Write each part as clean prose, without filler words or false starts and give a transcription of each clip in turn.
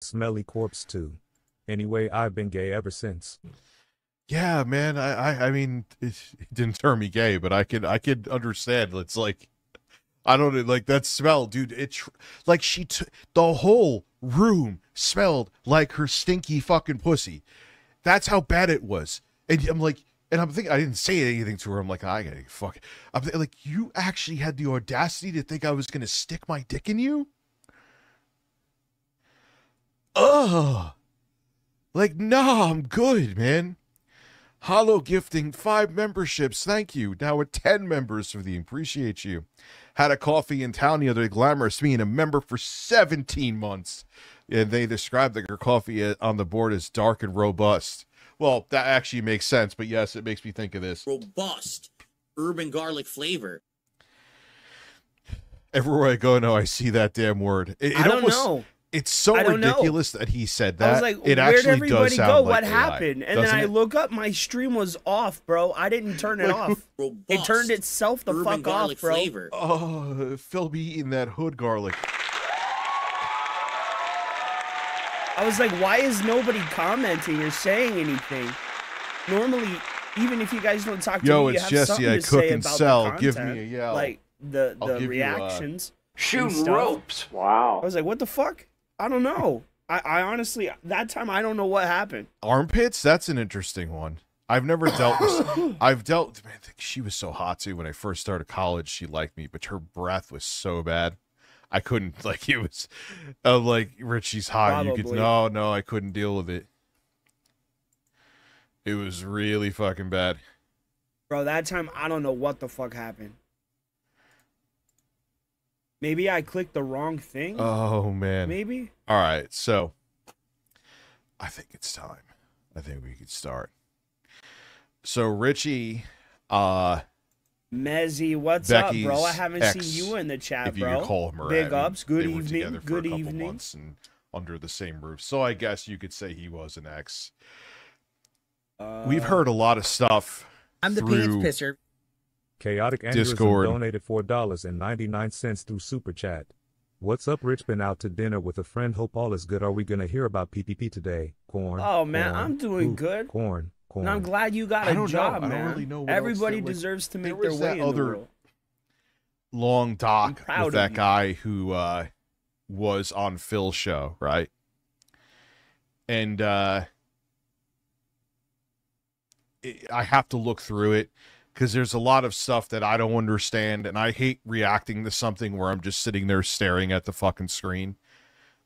smelly corpse too. Anyway, I've been gay ever since. Yeah, man. I mean, it didn't turn me gay, but I could understand. It's like, I don't know, like that smell, dude. Like the whole room smelled like her stinky fucking pussy. That's how bad it was. And I'm like, and I'm thinking, I didn't say anything to her. I'm like, I gotta fuck it. I'm like, you actually had the audacity to think I was gonna stick my dick in you? Ugh. Like, nah, I'm good, man. Hollow gifting 5 memberships. Thank you. Now we're 10 members for the appreciate you. Had a coffee in town the other day. Glamorous being a member for 17 months. And they described their coffee on the board as dark and robust. Well, that actually makes sense, but yes, it makes me think of this. Robust urban garlic flavor. Everywhere I go now, I see that damn word. I don't know. It's so ridiculous that he said that. I was like, it where'd actually everybody does sound go? like What AI, happened? And then I look up, my stream was off, bro. I didn't turn it off. It turned itself the fuck off, bro. Flavor. Oh, Phil be eating that hood garlic. I was like, why is nobody commenting or saying anything? Normally, even if you guys don't talk to me, you have something to say about the content. Give me a yell. Like the reactions. Shooting ropes. Wow. I was like, what the fuck? I don't know. I honestly, that time, I don't know what happened. Armpits? That's an interesting one. I've never dealt with... man, she was so hot, too. When I first started college, she liked me, but her breath was so bad. I couldn't, like, it was... like, Richie's hot. Probably. You could... No, I couldn't deal with it. It was really fucking bad. Bro, that time, I don't know what the fuck happened. Maybe I clicked the wrong thing? Oh, man. Maybe? All right, so... I think it's time. I think we could start. So, Richie... Mezzy, what's Becky's up, bro? I haven't ex, seen you in the chat, if you bro. could call him Big ups. Good they were evening. together for Good a couple evening. months and under the same roof. So I guess you could say he was an ex. We've heard a lot of stuff. I'm the through pants pisser. Chaotic Aneurysm Discord. donated $4.99 through Super Chat. What's up, Rich? Been out to dinner with a friend. Hope all is good. Are we going to hear about PPP today? Corn. Oh, man, corn, I'm doing good. Corn. And I'm glad you got a job, man. I don't really know what Everybody else there, deserves to there make their was way that in the other world. long doc proud with of that you. guy who was on Phil's show, right? And I have to look through it because there's a lot of stuff that I don't understand, and I hate reacting to something where I'm just sitting there staring at the fucking screen.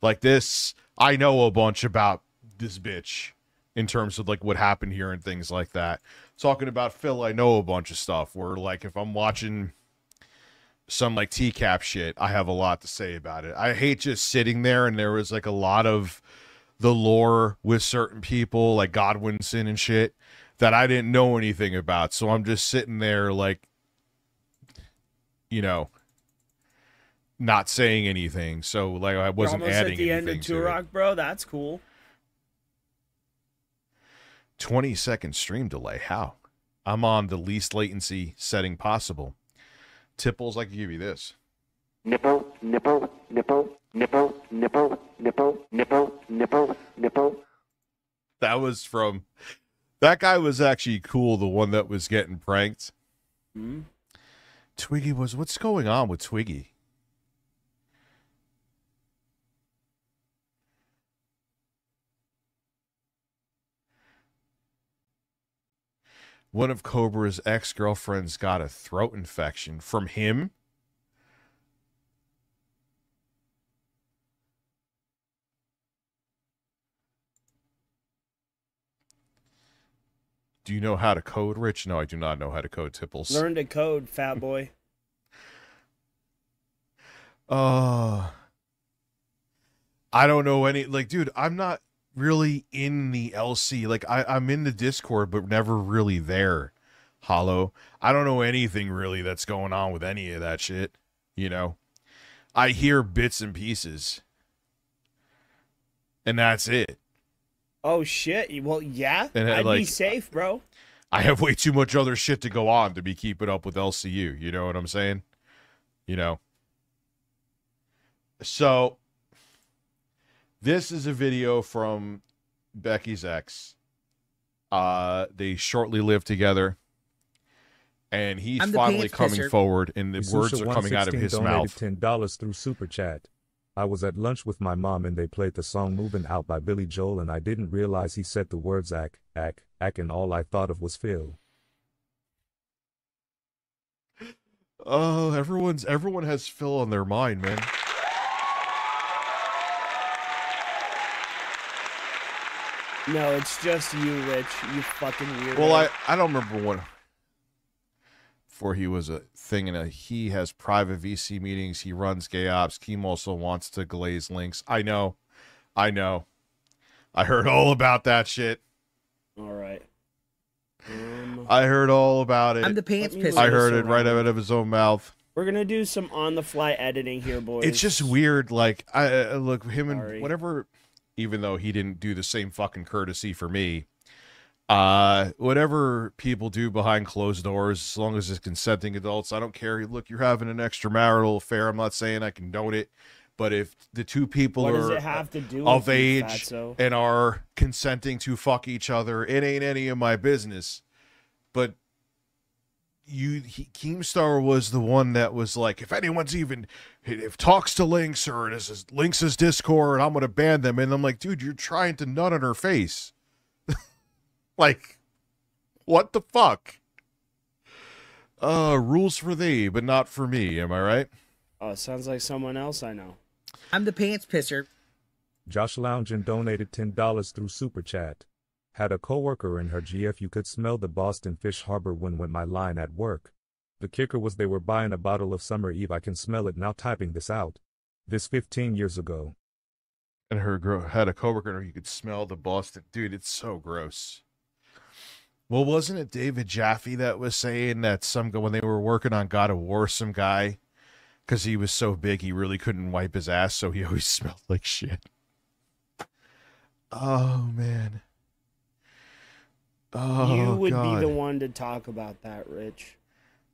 Like this, I know a bunch about this bitch in terms of like what happened here and things like that. Talking about Phil, I know a bunch of stuff where like if I'm watching some like TCAP shit, I have a lot to say about it. I hate just sitting there, and there was like a lot of the lore with certain people like Godwinson and shit that I didn't know anything about. So I'm just sitting there like, you know, not saying anything. So like I wasn't adding anything at the end of Turok, bro. That's cool. 20-second stream delay. How? I'm on the least latency setting possible. Tipples, I can give you this. Nipple, nipple, nipple, nipple, nipple, nipple, nipple, nipple, nipple. That was from... That guy was actually cool, the one that was getting pranked. Hmm? Twiggy was... What's going on with Twiggy? One of Cobra's ex-girlfriends got a throat infection from him. Do you know how to code, Rich? No, I do not know how to code, Tipples. Learn to code, fat boy. I don't know any... Like, dude, I'm not really in the LC. Like, I'm in the Discord, but never really there, Hollow. I don't know anything really that's going on with any of that shit, you know? I hear bits and pieces. And that's it. Oh, shit. Well, yeah. And I'd like, be safe, bro. I have way too much other shit to go on to be keeping up with LCU. You know what I'm saying? You know? So, This is a video from Becky's ex. They shortly lived together, and he's finally coming forward, and the words are coming out of his mouth. $10 through Super Chat. I was at lunch with my mom, and they played the song Moving Out by Billy Joel, and I didn't realize he said the words ack, and all I thought of was Phil. Oh, everyone has Phil on their mind, man. No, it's just you, Rich. You fucking weirdo. Well, I don't remember when. Before he was a thing, he has private VC meetings. He runs gay ops. Keem also wants to glaze links. I know. I heard all about that shit. All right. I heard all about it. I'm the pants pisser. I heard it right out of his own mouth. We're gonna do some on-the-fly editing here, boys. It's just weird. Like, I look him and whatever. Even though he didn't do the same fucking courtesy for me, whatever people do behind closed doors, as long as it's consenting adults, I don't care. Look, you're having an extramarital affair. I'm not saying I condone it, but if the two people are of age and are consenting to fuck each other, it ain't any of my business. But Keemstar was the one that was like, if anyone's if talks to Lynx or this is Lynx's Discord, I'm gonna ban them. And I'm like, dude, you're trying to nut on her face. Like, what the fuck? Rules for thee, but not for me. Am I right? Oh, it sounds like someone else I know. I'm the pants pisser. Josh Loungin donated $10 through Super Chat. Had a coworker in her GF, you could smell the Boston Fish Harbor wind went my line at work. The kicker was they were buying a bottle of Summer Eve. I can smell it now typing this out. This 15 years ago. And her girl had a coworker and you could smell the Boston. Dude, it's so gross. Well, wasn't it David Jaffe that was saying that when they were working on God of War, some guy, because he was so big he really couldn't wipe his ass, so he always smelled like shit. Oh, man. Oh, you would God. be the one to talk about that, Rich.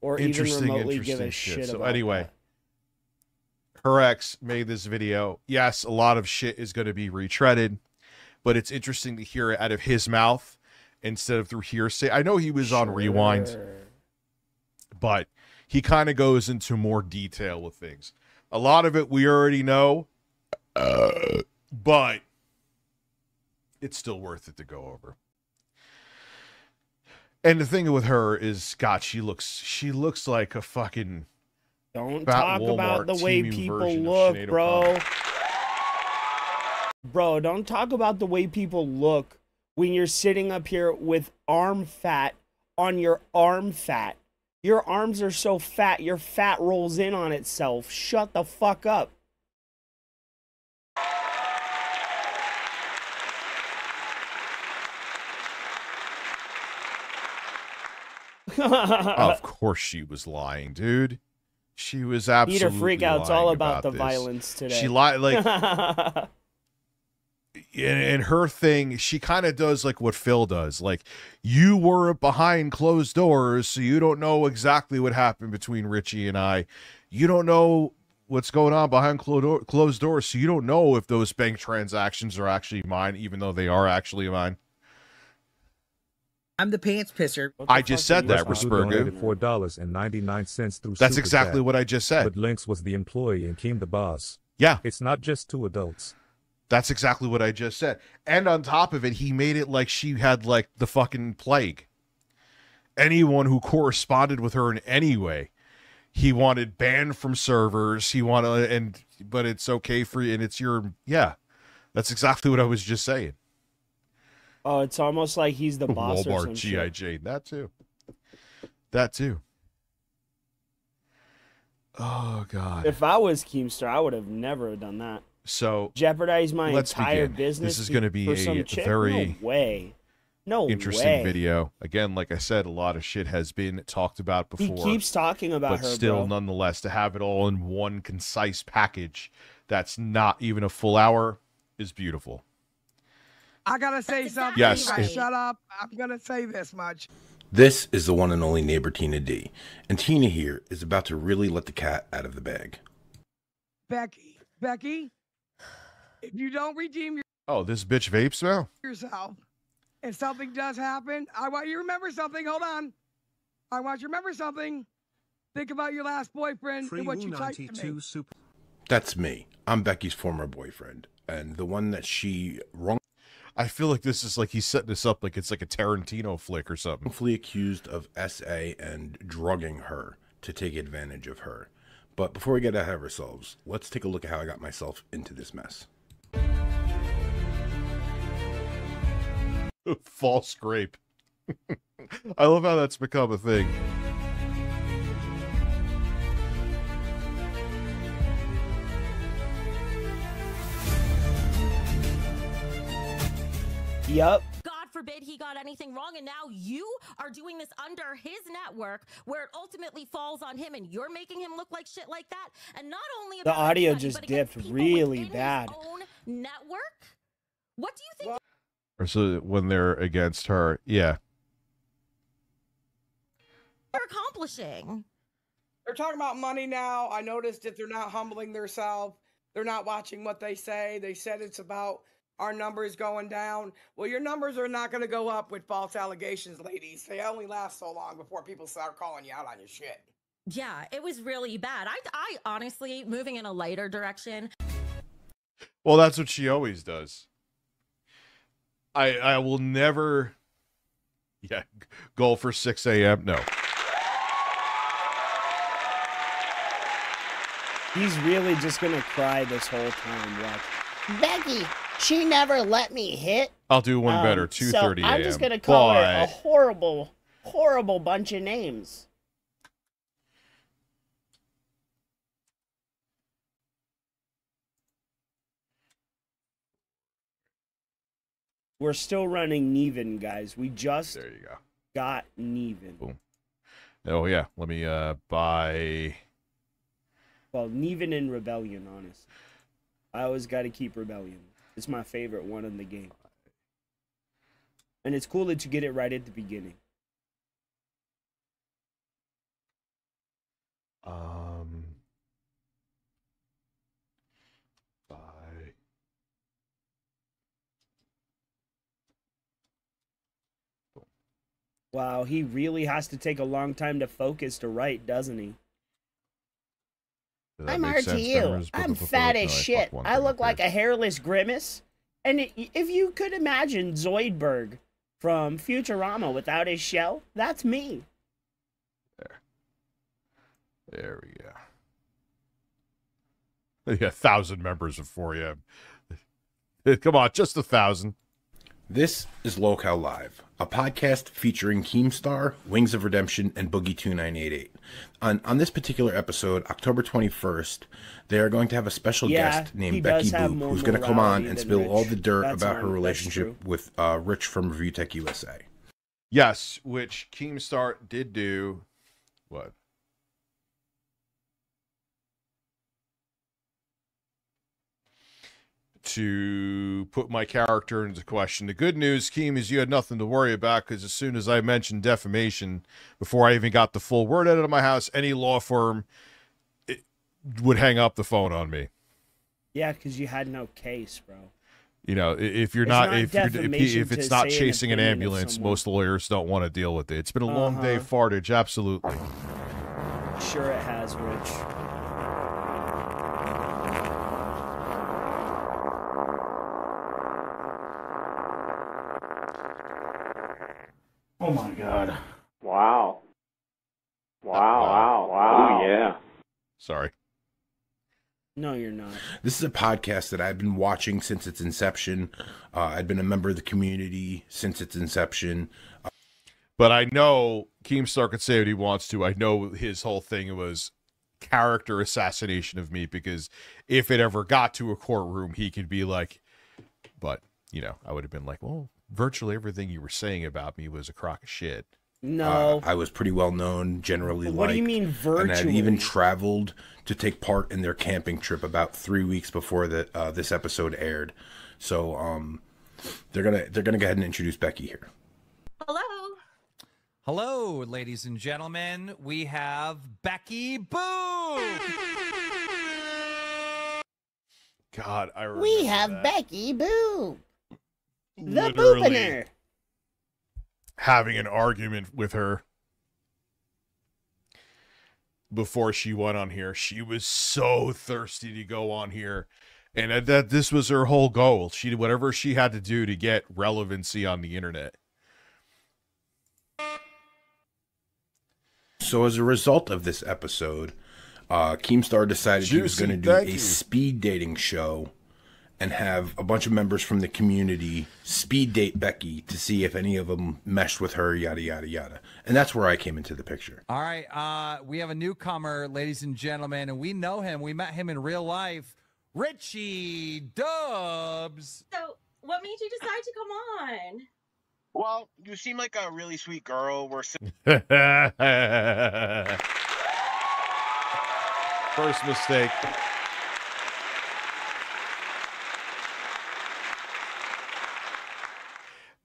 Or even remotely give a shit so about anyway, that. Her ex made this video. Yes, a lot of shit is going to be retreaded, but it's interesting to hear it out of his mouth instead of through hearsay. I know he was on Rewind, but he kind of goes into more detail with things. A lot of it we already know, but it's still worth it to go over. And the thing with her is, God, she looks like a fucking. Don't talk about the way people look, bro. Bro, don't talk about the way people look when you're sitting up here with arm fat on your arm fat. Your arms are so fat, your fat rolls in on itself. Shut the fuck up. Of course she was lying, dude. She was absolutely Peter Freakout's all about the this. Violence today. She lied, like, and her thing, she kind of does like what Phil does. Like, you were behind closed doors, so you don't know exactly what happened between Richie and I. You don't know what's going on behind closed doors, so you don't know if those bank transactions are actually mine, even though they are actually mine. I'm the pants pisser. I just said that, Rispergo. $4.99 through That's Super exactly Chat. what I just said. But Lynx was the employee and Keem the boss. Yeah. It's not just two adults. That's exactly what I just said. And on top of it, he made it like she had like the fucking plague. Anyone who corresponded with her in any way, he wanted banned from servers. He wanted, but it's okay for you, and it's your, yeah. That's exactly what I was just saying. Oh, it's almost like he's the boss or some Walmart, shit. G.I. Jane. That too. That too. Oh, God. If I was Keemstar, I would have never done that. So jeopardize my entire begin. business. This is going to be a very interesting video. Again, like I said, a lot of shit has been talked about before. He keeps talking about but her, still, bro. nonetheless, to have it all in one concise package that's not even a full hour is beautiful. I gotta say something. Yes. Shut up. I'm gonna say this much. This is the one and only neighbor Tina D. And Tina here is about to really let the cat out of the bag. Becky. If you don't redeem Oh, this bitch vapes now? yourself, and something does happen, I want you to remember something. Hold on. I want you to remember something. Think about your last boyfriend and what you typed to me. That's me. I'm Becky's former boyfriend, and the one that she I feel like this is like he's setting this up like it's like a Tarantino flick or something. wrongfully accused of SA and drugging her to take advantage of her. But before we get ahead of ourselves, let's take a look at how I got myself into this mess. False scrape. I love how that's become a thing. Yup. God forbid he got anything wrong, and now you are doing this under his network where it ultimately falls on him, and you're making him look like shit like that. And not only The about audio everybody, just but against dipped people really within bad. his own network? What do you think Or so when they're against her, yeah. you're accomplishing? They're talking about money now. I noticed that they're not humbling themselves. They're not watching what they say. They said it's about our numbers going down. Well, your numbers are not going to go up with false allegations, ladies. They only last so long before people start calling you out on your shit. Yeah, it was really bad. I honestly, moving in a lighter direction. Well, that's what she always does. I will never, go for 6 a.m. No. He's really just gonna cry this whole time. Watch. Becky, she never let me hit. I'll do one better, 2:30 So a.m. I'm just gonna call her a but- horrible, horrible bunch of names. We're still running Neven, guys. We just There you go. got Neven. Boom. Oh, yeah. Let me buy... Well, Neven and Rebellion, honestly. I always got to keep Rebellion. It's my favorite one in the game. And it's cool that you get it right at the beginning. Buy... Wow, he really has to take a long time to focus to write, doesn't he? I'm RTU. I'm fat as shit. I look like a hairless grimace. And if you could imagine Zoidberg from Futurama without his shell, that's me. There we go. Yeah, 1,000 members of 4am. Come on, just 1,000. This is Locale Live, a podcast featuring Keemstar, Wings of Redemption, and Boogie2988. On this particular episode, October 21st, they are going to have a special guest named Becky Boop, who's going to come on and spill all the dirt about her relationship with Rich from Review Tech USA. Yes, which Keemstar did do. What? To put my character into question. The good news, Keem, is you had nothing to worry about, because as soon as I mentioned defamation, before I even got the full word out of my house, any law firm would hang up the phone on me. Yeah, because you had no case, bro. You know, if you're if it's not chasing an ambulance, most lawyers don't want to deal with it. It's been a long day of fartage, absolutely. Sure it has, Rich. Oh my God. Wow. Wow. Oh, yeah. Sorry. No, you're not. This is a podcast that I've been watching since its inception. I've been a member of the community since its inception. But I know Keemstar could say what he wants to. I know his whole thing was character assassination of me, because if it ever got to a courtroom, he could be like, but, you know, I would have been like, well, virtually everything you were saying about me was a crock of shit. No. I was pretty well known, generally. What do you mean virtually? And I'd even traveled to take part in their camping trip about 3 weeks before this episode aired. So they're gonna go ahead and introduce Becky here. Hello, ladies and gentlemen. We have Becky Boo. God, I remember We have that. Becky Boo. The Literally Boopiner. having an argument with her before she went on here. She was so thirsty to go on here, and that this was her whole goal. She did whatever she had to do to get relevancy on the internet. So as a result of this episode, Keemstar decided he was going to do a speed dating show and have a bunch of members from the community speed date Becky to see if any of them meshed with her, yada, yada, yada. And that's where I came into the picture. All right, we have a newcomer, ladies and gentlemen, and we know him. We met him in real life. Richie Dubs. So, what made you decide to come on? Well, you seem like a really sweet girl. We're First mistake.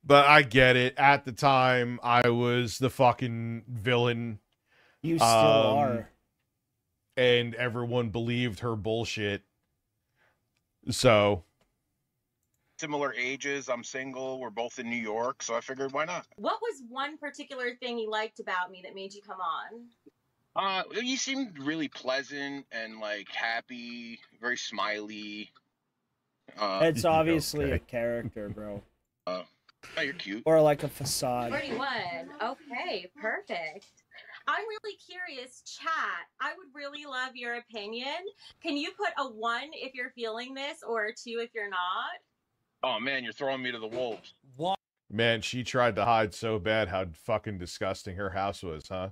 But I get it. At the time, I was the fucking villain. You still are. And everyone believed her bullshit. So. similar ages. I'm single. We're both in New York. So I figured, why not? What was one particular thing you liked about me that made you come on? You seemed really pleasant and like happy, very smiley. It's obviously a character, bro. Oh, you're cute. Or like a facade. 41. Okay, perfect. I'm really curious, chat. I would really love your opinion. Can you put a 1 if you're feeling this, or a 2 if you're not? Oh man, you're throwing me to the wolves. Man, she tried to hide so bad how fucking disgusting her house was, huh?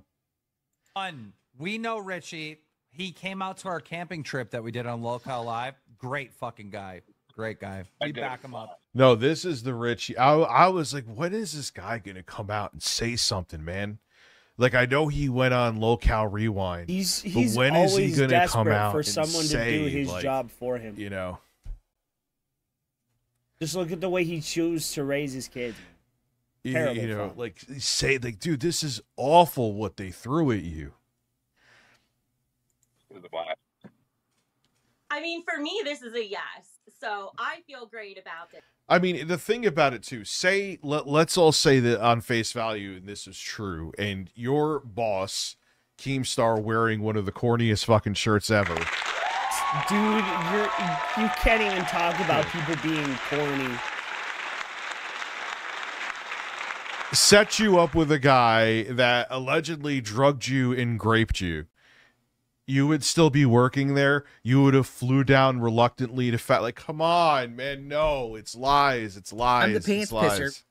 We know Richie. He came out to our camping trip that we did on Locale Live. Great fucking guy. Great guy. We back him up. No, this is the Richie. I was like, when is this guy going to come out and say something, man? Like, I know he went on Locale Rewind. He's but when is he always going to desperate come out for and someone say, to do his like, job for him. You know. Just look at the way he chooses to raise his kids. Terrible You know, fun. like, say, like, dude, this is awful what they threw at you. I mean, for me, this is a yes. So I feel great about this. I mean, the thing about it too, say let's all say that on face value, and this is true, and your boss, Keemstar, wearing one of the corniest fucking shirts ever. Dude, you can't even talk about people being corny. Set you up with a guy that allegedly drugged you and graped you. You would still be working there. You would have flew down reluctantly to like, come on, man, no, it's lies, it's lies. I'm the pants it's lies. pisser.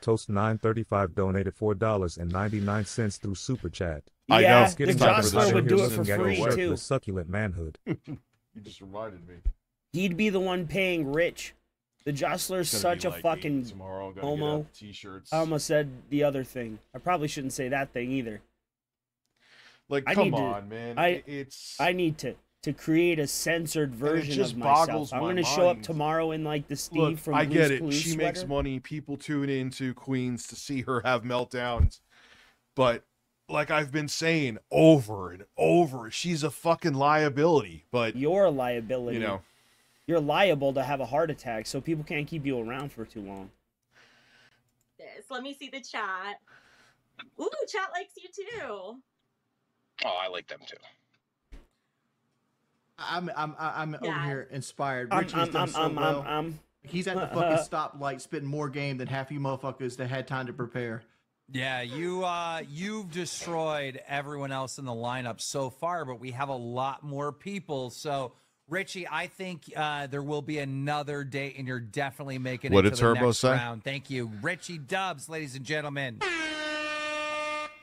Toast 935 donated $4.99 through Super Chat. I know. The Jostler would do it for free too. Succulent manhood. You just reminded me. He'd be the one paying Rich. The Jostler's It's gonna such be a like fucking 8 tomorrow. I'm gonna homo. get out the t-shirts. I almost said the other thing. I probably shouldn't say that thing either. Like, I come need to- on, man. I need to create a censored version just of myself. boggles I'm my gonna show up mind. tomorrow in like the Steve Look, from I Blue's get it. Clues She sweater. makes money. People tune into Queens to see her have meltdowns. But like I've been saying over and over, she's a fucking liability. But you're a liability. You know, you're liable to have a heart attack, so people can't keep you around for too long. Let me see the chat. Ooh, chat likes you too. Oh, I like them too. I'm Yeah. over here inspired. I'm- Richie's done so I'm- well. He's at the fucking stoplight spitting more game than half you motherfuckers that had time to prepare. Yeah, you've destroyed everyone else in the lineup so far, but we have a lot more people. So, Richie, I think there will be another date, and you're definitely making What it did to the Turbo next say? round. Thank you, Richie Dubs, ladies and gentlemen.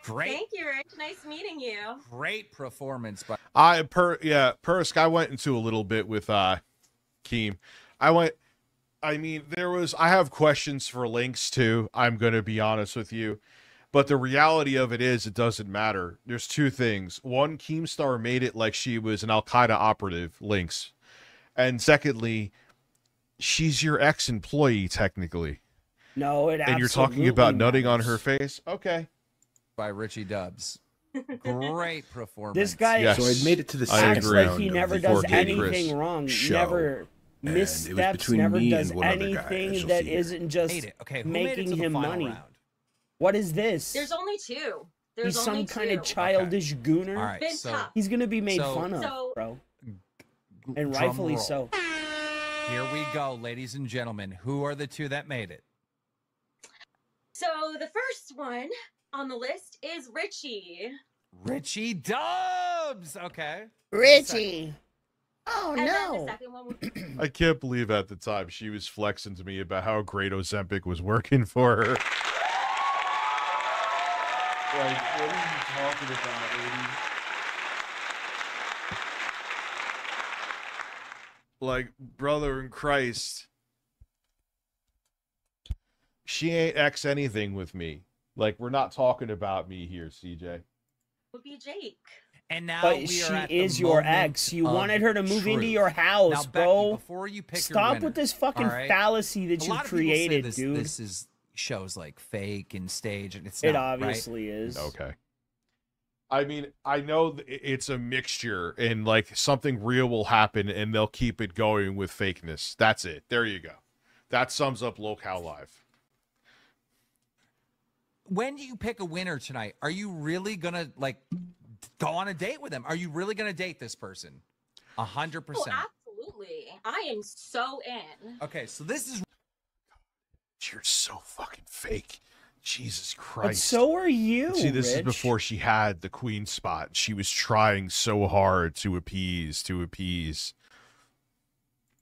Great, Thank you, Rich. Nice meeting you. great performance by. Persk, I went into a little bit with Keem. I have questions for Lynx too. I'm gonna be honest with you. But the reality of it is, it doesn't matter. There's two things. One, Keemstar made it like she was an Al-Qaeda operative, Lynx. And secondly, she's your ex-employee, technically. No, it And you're talking about nutting on her face? Okay. By Richie Dubs. Great performance. This guy So I'd made it to the second acts round. like he of never the does 4K anything wrong. show. Missteps never does anything that isn't just making him money. Round? What is this? There's only two. He's some kind of childish gooner. All right, so he's gonna be made fun of, bro. And rightfully so. Here we go, ladies and gentlemen. Who are the two that made it? So the first one on the list is Richie. Richie Dubs. Okay. Richie. Oh And then no. the second one would I can't believe at the time she was flexing to me about how great Ozempic was working for her. Like, what are you talking about, lady? Like, brother in Christ. She ain't X anything with me. Like, we're not talking about me here, CJ. would be Jake. And now But we she are at is the your moment ex. You of wanted her to move truth. into your house, Now, Becky, bro. before you pick your Stop winner, with this fucking all right? fallacy that A you lot of people say created, this, dude. This is shows like fake and stage, and it's It not, obviously right? is. Okay. I mean, I know it's a mixture, and like something real will happen, and they'll keep it going with fakeness. That's it. There you go. That sums up Locale Live. When you pick a winner tonight, are you really gonna like go on a date with them? Are you really gonna date this person? 100%. Oh, absolutely. I am so in. Okay, so this is. You're so fucking fake. Jesus Christ. But so are you. See, this is Rich. before she had the queen spot. She was trying so hard to appease.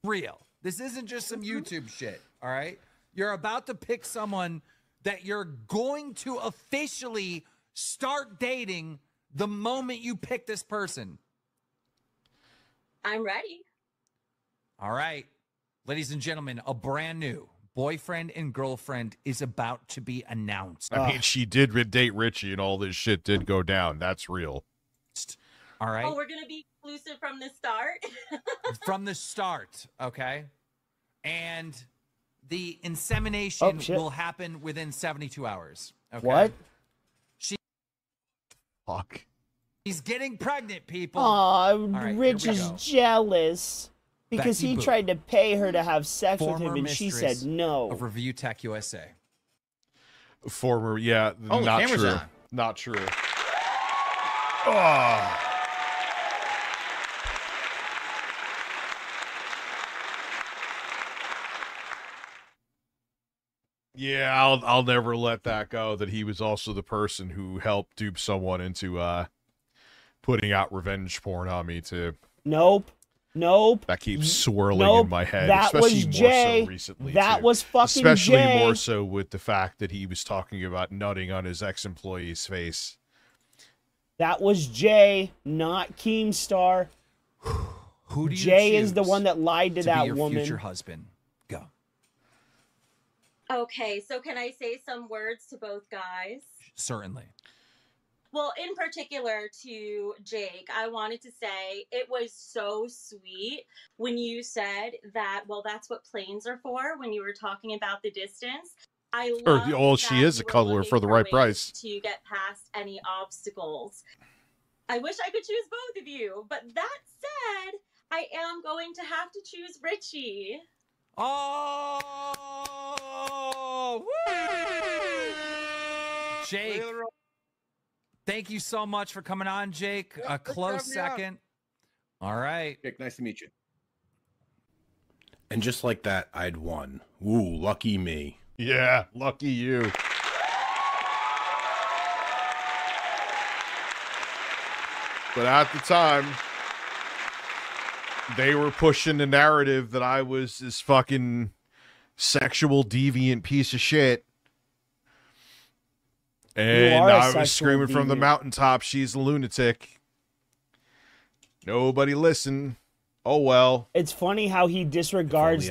Real. This isn't just some YouTube shit, all right? You're about to pick someone that you're going to officially start dating the moment you pick this person. I'm ready. All right. Ladies and gentlemen, a brand new boyfriend and girlfriend is about to be announced. I mean, she did date Richie and all this shit did go down. That's real. All right. Oh, we're going to be exclusive from the start? From the start, okay? And the insemination will happen within 72 hours. Okay? What? Fuck. She's getting pregnant, people. Aw, right, Rich here we is go. jealous because Becky he Boo. tried to pay her to have sex with Former him, and she mistress said no. Of Review Tech USA. Former, yeah, Oh, the not camera's true. on. Not true. Oh. Yeah, I'll never let that go. That he was also the person who helped dupe someone into putting out revenge porn on me too. Nope. That keeps swirling Nope. in my head, That especially was more Jay. so recently. That too. was fucking especially Jay. more so with the fact that he was talking about nutting on his ex-employee's face. That was Jay, not Keemstar. Who do you Jay is the choose one that lied to be that your woman. future husband? Go. Okay, so can I say some words to both guys? Certainly. Well, in particular to Jake, I wanted to say it was so sweet when you said that, well, that's what planes are for when you were talking about the distance. I love Well, she is a cuddler for the right price. to get past any obstacles. I wish I could choose both of you, but that said, I am going to have to choose Richie. Oh! Woo! Jake, thank you so much for coming on, Jake. A close second. All right. Jake, nice to meet you. And just like that, I'd won. Ooh, lucky me. Yeah, lucky you. But at the time, they were pushing the narrative that I was this fucking sexual deviant piece of shit. And I was screaming from the mountaintop, she's a lunatic. Nobody listened. Oh, well. It's funny how he disregards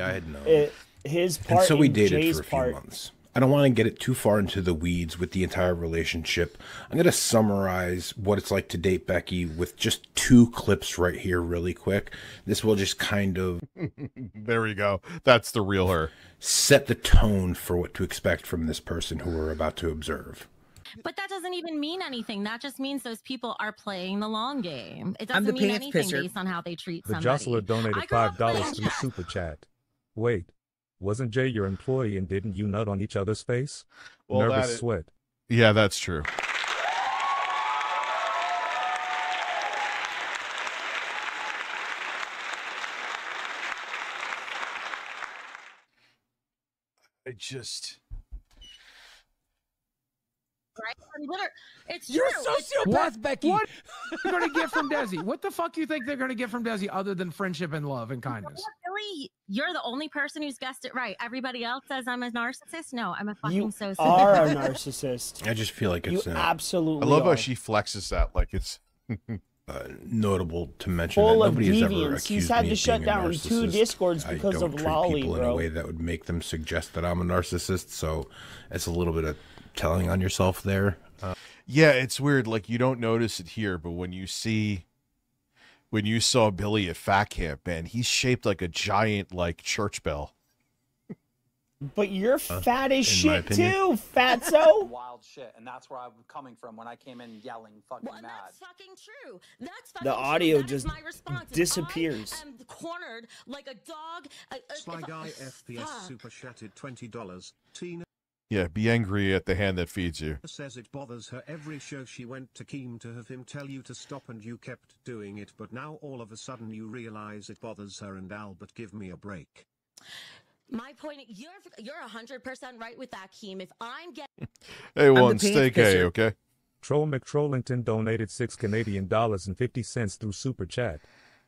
his part And so we in dated Jay's for a few part. months. I don't want to get it too far into the weeds with the entire relationship. I'm going to summarize what it's like to date Becky with just 2 clips right here really quick. This will just kind of... There we go. That's the real her. Set the tone for what to expect from this person who we're about to observe. But that doesn't even mean anything. That just means those people are playing the long game. It I'm the doesn't mean pants anything pisser. based on how they treat The somebody. Jostler donated I grew up $5 playing through Super Chat. Wait, wasn't Jay your employee and didn't you nut on each other's face? Well, Nervous sweat. Yeah, that's true. I just... Right? It's You're true. a It's true. sociopath, Becky. What are you going to get from Desi? What the fuck you think they're going to get from Desi other than friendship and love and kindness? Billy, you're the only person who's guessed it right. Everybody else says I'm a narcissist. No, I'm a fucking You sociopath. are a narcissist. I just feel like it's You absolutely I love how are. she flexes that like it's notable to mention Full that of nobody has ever deviance. accused He's had me to of shut being a down 2 narcissist. Discords because I don't of treat Lolly, people in a bro. way that would make them suggest that I'm a narcissist. So it's a little bit of telling on yourself there. Yeah, it's weird. Like, you don't notice it here, but when you saw Billy at Fat Camp, man, he's shaped like a giant, like, church bell. But you're fat as in my shit opinion. too, fatso. Wild shit, and that's where I'm coming from when I came in yelling fucking mad. That's fucking true. That's fucking The true. audio That is just my response. If disappears. I am cornered like a dog. Sly Guy FPS super chatted $20. Tina Yeah, be angry at the hand that feeds you. says it bothers her every show she went to Keem to have him tell you to stop and you kept doing it, but now all of a sudden you realize it bothers her and Albert, give me a break. My point, you're 100% right with that, Keem. If I'm getting Hey, I'm the one, pants stay gay, pisser. okay? Troll McTrollington donated $6 Canadian and 50 cents through Super Chat.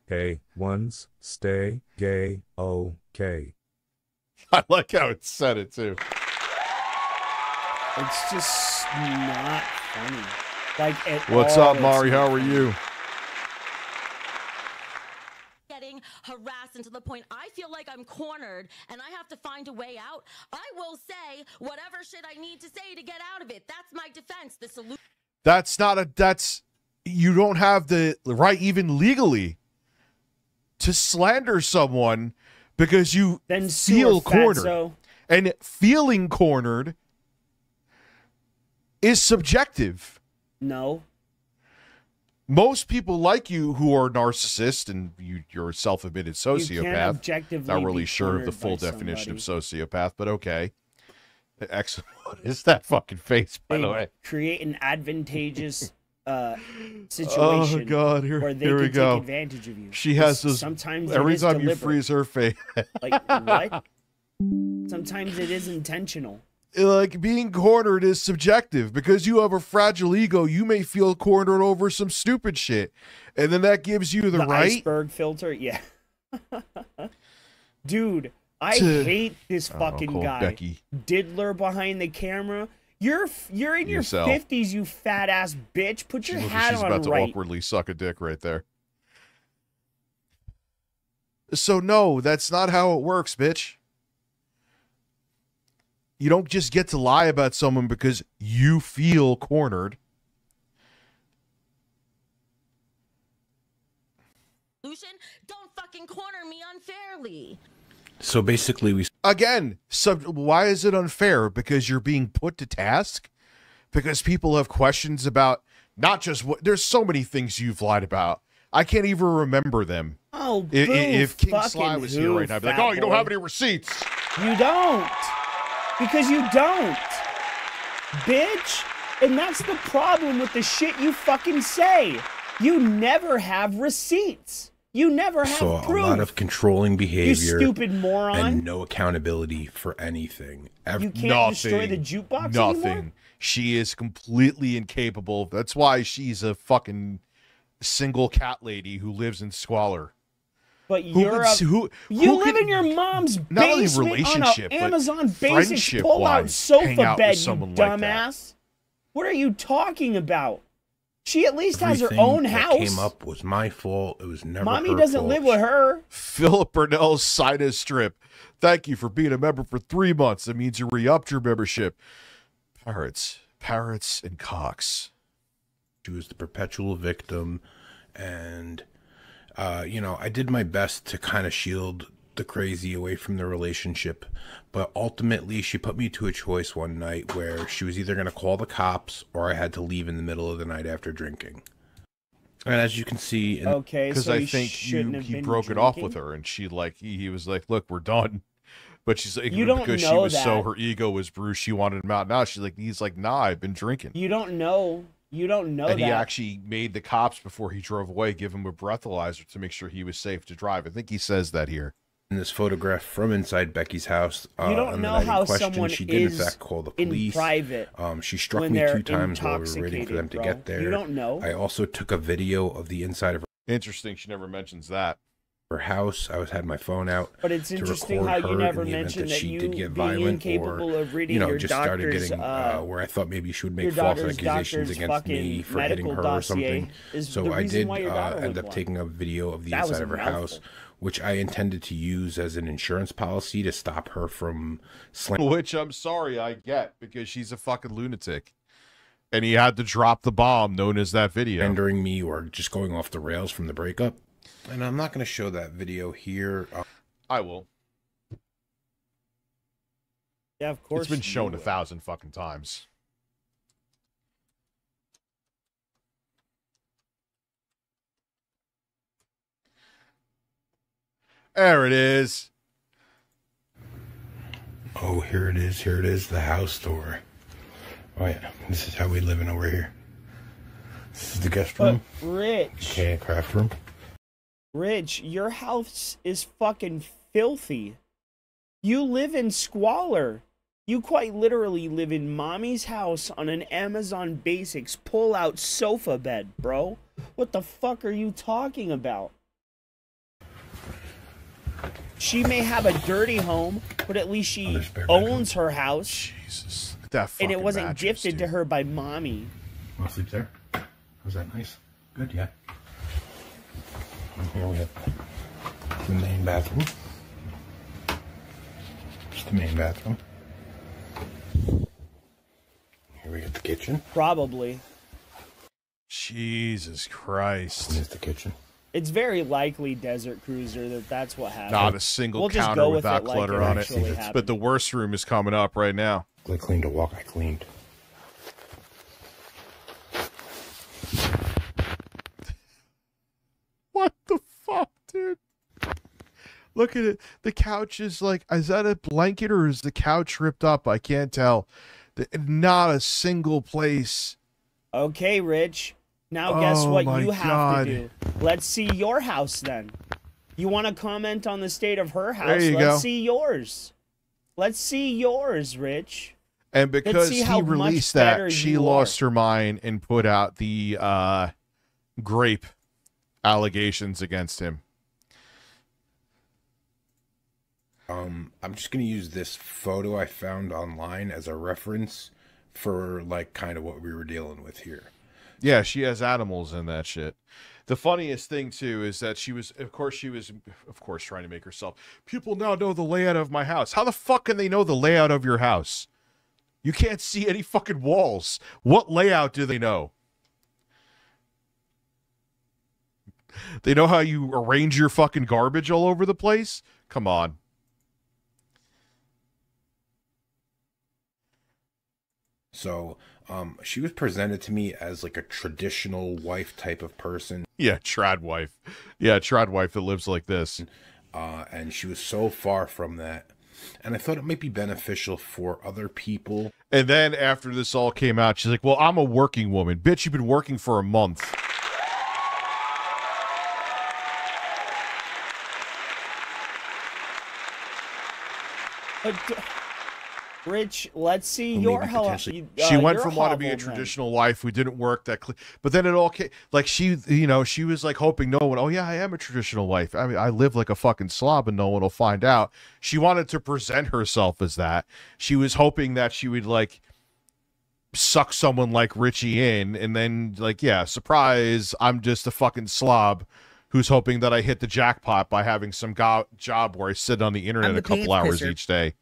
Hey, ones, stay gay, okay. I like how it said it, too. It's just not funny. Like at What's all, up, it's Mari? not How are funny. you? getting harassed and to the point I feel like I'm cornered and I have to find a way out, I will say whatever shit I need to say to get out of it. That's my defense. The solution. You don't have the right, even legally, to slander someone because you feel cornered. fatso. And feeling cornered is subjective. No. Most people like you who are narcissists, and you're a self-admitted sociopath. objectively Not really be sure of the cornered full by definition of somebody. sociopath, but okay. Excellent. What is that fucking face, by the way? Create an advantageous Oh situation God! where they here we can go. take advantage of you. She has those. Sometimes every it is time you deliberate. freeze her face. Like what? Sometimes it is intentional. Like, being cornered is subjective. Because you have a fragile ego, you may feel cornered over some stupid shit, and then that gives you the right. Iceberg filter, yeah. Dude, I To- hate this fucking Cold guy. Becky. Diddler behind the camera. You're in your Yourself. 50s, you fat ass bitch. Put She your looks like hat she's on about to right. awkwardly suck a dick right there. So no, that's not how it works, bitch. You don't just get to lie about someone because you feel cornered. Don't fucking corner me unfairly. So basically, we Again, why is it unfair? Because you're being put to task? Because people have questions about not just what. There's so many things you've lied about. I can't even remember them. Oh, If King fucking Sly was here who, right now, I'd be like, fat oh, you don't boy? have any receipts. You don't. Because you don't. Bitch. And that's the problem with the shit you fucking say. You never have receipts. You never have saw proof. a lot of controlling behavior, stupid moron. and no accountability for anything. You can't destroy the jukebox Nothing. anymore? She is completely incapable. That's why she's a fucking single cat lady who lives in squalor. But Who you're could- who you live could- in your mom's not only basement relationship, on but an Amazon Basics friendship-wise, pull-out hang sofa out with bed, you someone like that. dumbass. What are you talking about? She at least has her Everything own that house. came up was my fault. It was never Mommy her doesn't fault. live with her. Philip Burnell's Sinus Strip. Thank you for being a member for 3 months. That means you re-upped your membership. Parrots, and cocks. She was the perpetual victim, and I did my best to kind of shield the crazy away from the relationship, but ultimately she put me to a choice one night where she was either going to call the cops or I had to leave in the middle of the night after drinking. And as you can see, because I think he broke it off with her, and she he was like, "Look, we're done." But she's like, because she was so, her ego was bruised, she wanted him out. Now he's like, nah, I've been drinking. You don't know and he actually made the cops, before he drove away, give him a breathalyzer to make sure he was safe to drive. I think he says that here. In this photograph from inside Becky's house, you don't know how someone she did in fact call the police. In private. She struck me 2 times while we were waiting for them to get there. You don't know. I also took a video of the inside of her. Interesting, she never mentions that. Her house. I had my phone out. But it's interesting how you never mentioned that she did get being violent, incapable of reading your just started getting where I thought maybe she would make false accusations against me for hitting her or something. So I did end up taking a video of the inside of her house, which I intended to use as an insurance policy to stop her from slamming. Which I'm sorry I get, because she's a fucking lunatic. And he had to drop the bomb known as that video. Hindering me or just going off the rails from the breakup. And I'm not going to show that video here. I will. Yeah, of course. It's been shown 1,000 fucking times. There it is. Oh, here it is. Here it is. The house tour. Oh, yeah. This is how we live in over here. This is the guest room. Rich. Okay, craft room. Rich, your house is fucking filthy. You live in squalor. You quite literally live in mommy's house on an Amazon Basics pull-out sofa bed, bro. What the fuck are you talking about? She may have a dirty home, but at least she owns her house. Jesus. That fucking and it wasn't mattress, gifted dude. to her by mommy. Want to sleep there? Was that nice? Good, yeah. And here we have the main bathroom. Just the main bathroom. Here we get the kitchen. Probably. Jesus Christ. Here's the kitchen. It's very likely, Desert Cruiser, that's what happened. Not a single we'll just counter go without with it clutter like on it. happened. But the worst room is coming up right now. I cleaned a walk. I cleaned. What the fuck, dude? Look at it. The couch is like, is that a blanket or is the couch ripped up? I can't tell. Not a single place. Okay, Rich. Now guess what you have God. to do. Let's see your house then. You want to comment on the state of her house? There you Let's go. see yours. Let's see yours, Rich. And because he released that, she lost her mind and put out the grape allegations against him. I'm just going to use this photo I found online as a reference for like kind of what we were dealing with here. Yeah, she has animals in that shit. The funniest thing too is that she was trying to make herself. People now know the layout of my house. How the fuck can they know the layout of your house? You can't see any fucking walls. What layout do they know? They know how you arrange your fucking garbage all over the place? Come on. So, she was presented to me as like a traditional wife type of person. Yeah, trad wife. Yeah, trad wife that lives like this. And she was so far from that. And I thought it might be beneficial for other people. And then after this all came out, she's like, well, I'm a working woman. Bitch, you've been working for a month. Rich, let's see your house. She went from wanting to be a traditional wife who didn't work that but then it all came like she was like hoping no one, oh yeah, I am a traditional wife. I mean, I live like a fucking slob and no one will find out. She wanted to present herself as that. She was hoping that she would like suck someone like Richie in and then like, yeah, surprise, I'm just a fucking slob who's hoping that I hit the jackpot by having some job where I sit on the internet a couple hours each day.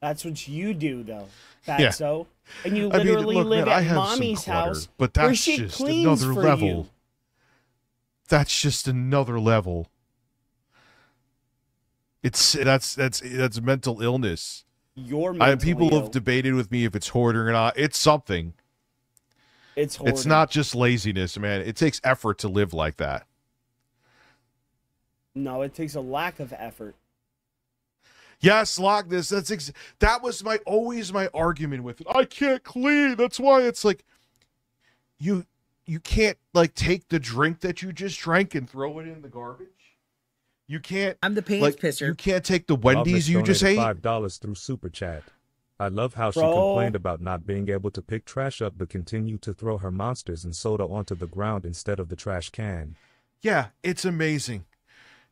That's what you do, though, Fatso. Yeah. And you literally live at mommy's house, but that's where she just cleans another for level. you. That's just another level. That's mental illness. Your mental people ill. have debated with me if it's hoarding or not. It's something. It's hoarding. It's not just laziness, man. It takes effort to live like that. No, it takes a lack of effort. Yes, lock this. That was always my argument with it. I can't clean. That's why it's like you can't like take the drink that you just drank and throw it in the garbage. You can't. I'm the pants pisser. You can't take the Wendy's you just ate. $5 through Super Chat. I love how she Bro. complained about not being able to pick trash up but continued to throw her monsters and soda onto the ground instead of the trash can. Yeah, it's amazing.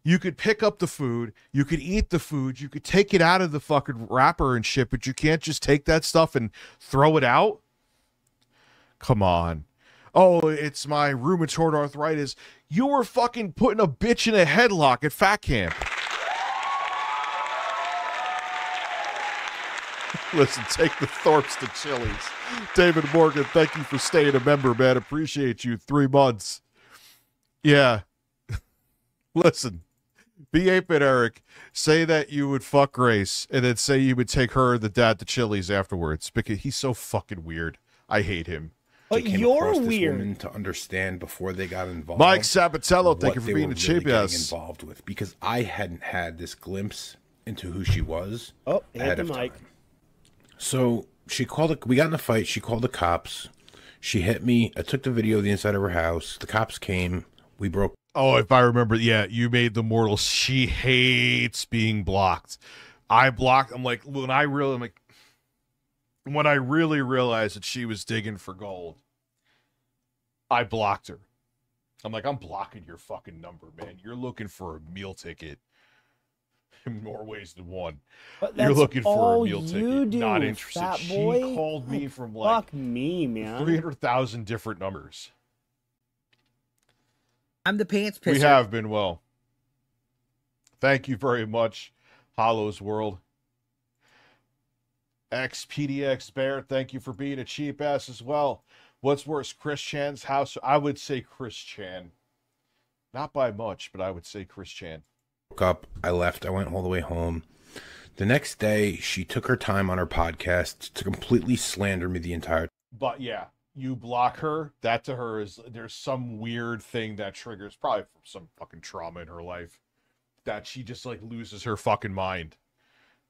You could pick up the food, you could eat the food, you could take it out of the fucking wrapper and shit, but you can't just take that stuff and throw it out? Come on. Oh, it's my rheumatoid arthritis. You were fucking putting a bitch in a headlock at fat camp. Listen, take the Thorpes to Chili's. David Morgan, thank you for staying a member, man. Appreciate you. 3 months. Yeah. Listen, be 8-bit Eric. Say that you would fuck Grace, and then say you would take her and the dad to Chili's afterwards, because he's so fucking weird. I hate him. But Came you're across this weird. woman to understand before they got involved. Mike Sabatello, what thank you for they being were a really cheap getting ass. involved with, because I hadn't had this glimpse into who she was. Oh, hit ahead the of mic. time. So she called. We got in a fight. She called the cops. She hit me. I took the video of the inside of her house. The cops came. We broke. Oh, if I remember, yeah, you made the mortal. She hates being blocked. I blocked. I'm like, when I really realized that she was digging for gold, I blocked her. I'm like, I'm blocking your fucking number, man. You're looking for a meal ticket. In more ways than one. But You're that's looking for a all meal you ticket. do, Not interested. fat She boy. called me from Fuck me, man. 300,000 different numbers. I'm the pants pisser. We have been well. Thank you very much, Hollow's World. XPDX Bear, thank you for being a cheap ass as well. What's worse, Chris Chan's house? I would say Chris Chan. Not by much, but I would say Chris Chan. Up. I left. I went all the way home. The next day, she took her time on her podcast to completely slander me the entire. But yeah, you block her. That to her is there's some weird thing that triggers, probably from some fucking trauma in her life, that she just like loses her fucking mind,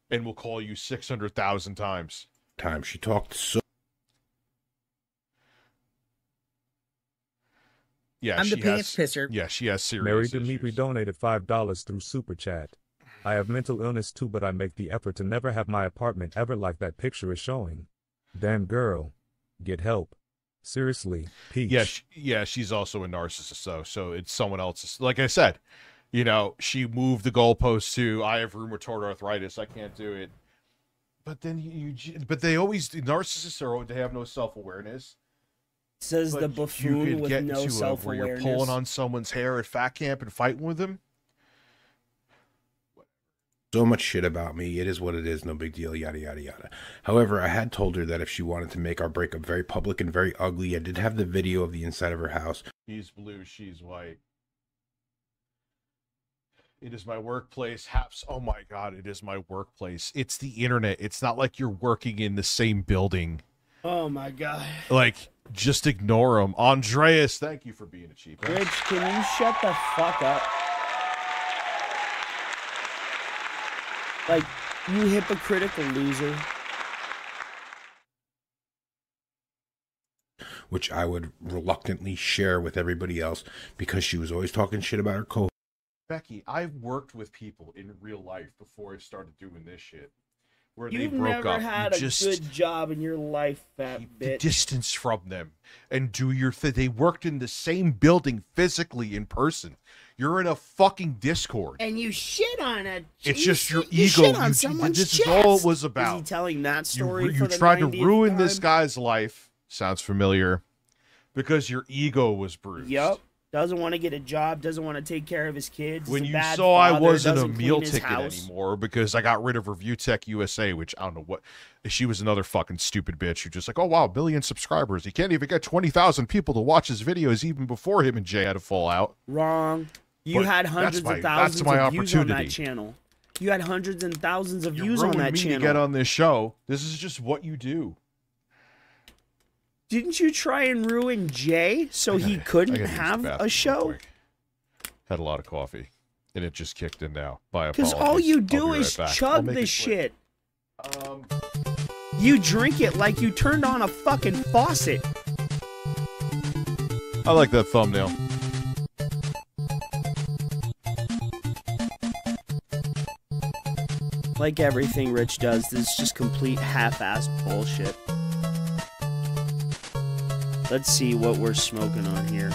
and will call you 600,000 times. She talked so. Yeah, I'm the she pants has, pisser. Yeah, she has serious Mary issues. Dimitri donated $5 through Super Chat. I have mental illness too, but I make the effort to never have my apartment ever like that picture is showing. Damn girl. Get help. Seriously, Peach. Yeah, she's also a narcissist, so it's someone else's. Like I said, you know, she moved the goalpost to, I have rheumatoid arthritis, I can't do it. But then but they always, narcissists they have no self-awareness. Says But the you buffoon could with get no to self-awareness. where you're pulling on someone's hair at fat camp and fighting with them. So much shit about me. It is what it is. No big deal. Yada, yada, yada. However, I had told her that if she wanted to make our breakup very public and very ugly, I did have the video of the inside of her house. He's blue, she's white. It is my workplace. Haps. Oh my God, it is my workplace. It's the internet. It's not like you're working in the same building. Oh my god. Like, just ignore him. Andreas, thank you for being a cheap ass. Rich, can you shut the fuck up? Like, you hypocritical loser. Which I would reluctantly share with everybody else because she was always talking shit about her co. Becky, I've worked with people in real life before I started doing this shit. Where You've they broke never up. had a good job in your life, fat bitch. Distance from them and do your thing. They worked in the same building physically in person. You're in a fucking Discord. And you shit on it. It's just your you ego. Shit on someone's this chest. is all it was about. Is he telling that story You for the tried to 90th ruin this time? guy's life. Sounds familiar. Because your ego was bruised. Yep. Doesn't want to get a job. Doesn't want to take care of his kids. When is a you bad saw I father, wasn't a doesn't meal clean his ticket house. anymore because I got rid of Review Tech USA, which I don't know what. She was another fucking stupid bitch who just like, oh wow, 1 billion subscribers. He can't even get 20,000 people to watch his videos even before him and Jay had a fallout. Wrong. You But had that's hundreds my- of thousands that's my of views on that opportunity. channel. You had hundreds and thousands of views on ruined that me channel. to get on this show. This is just what you do. Didn't you try and ruin Jay so he couldn't have a show? Had a lot of coffee, and it just kicked in now. By Because all you do is chug this shit. You drink it like you turned on a fucking faucet. I like that thumbnail. Like everything Rich does, this is just complete half-assed bullshit. Let's see what we're smoking on here.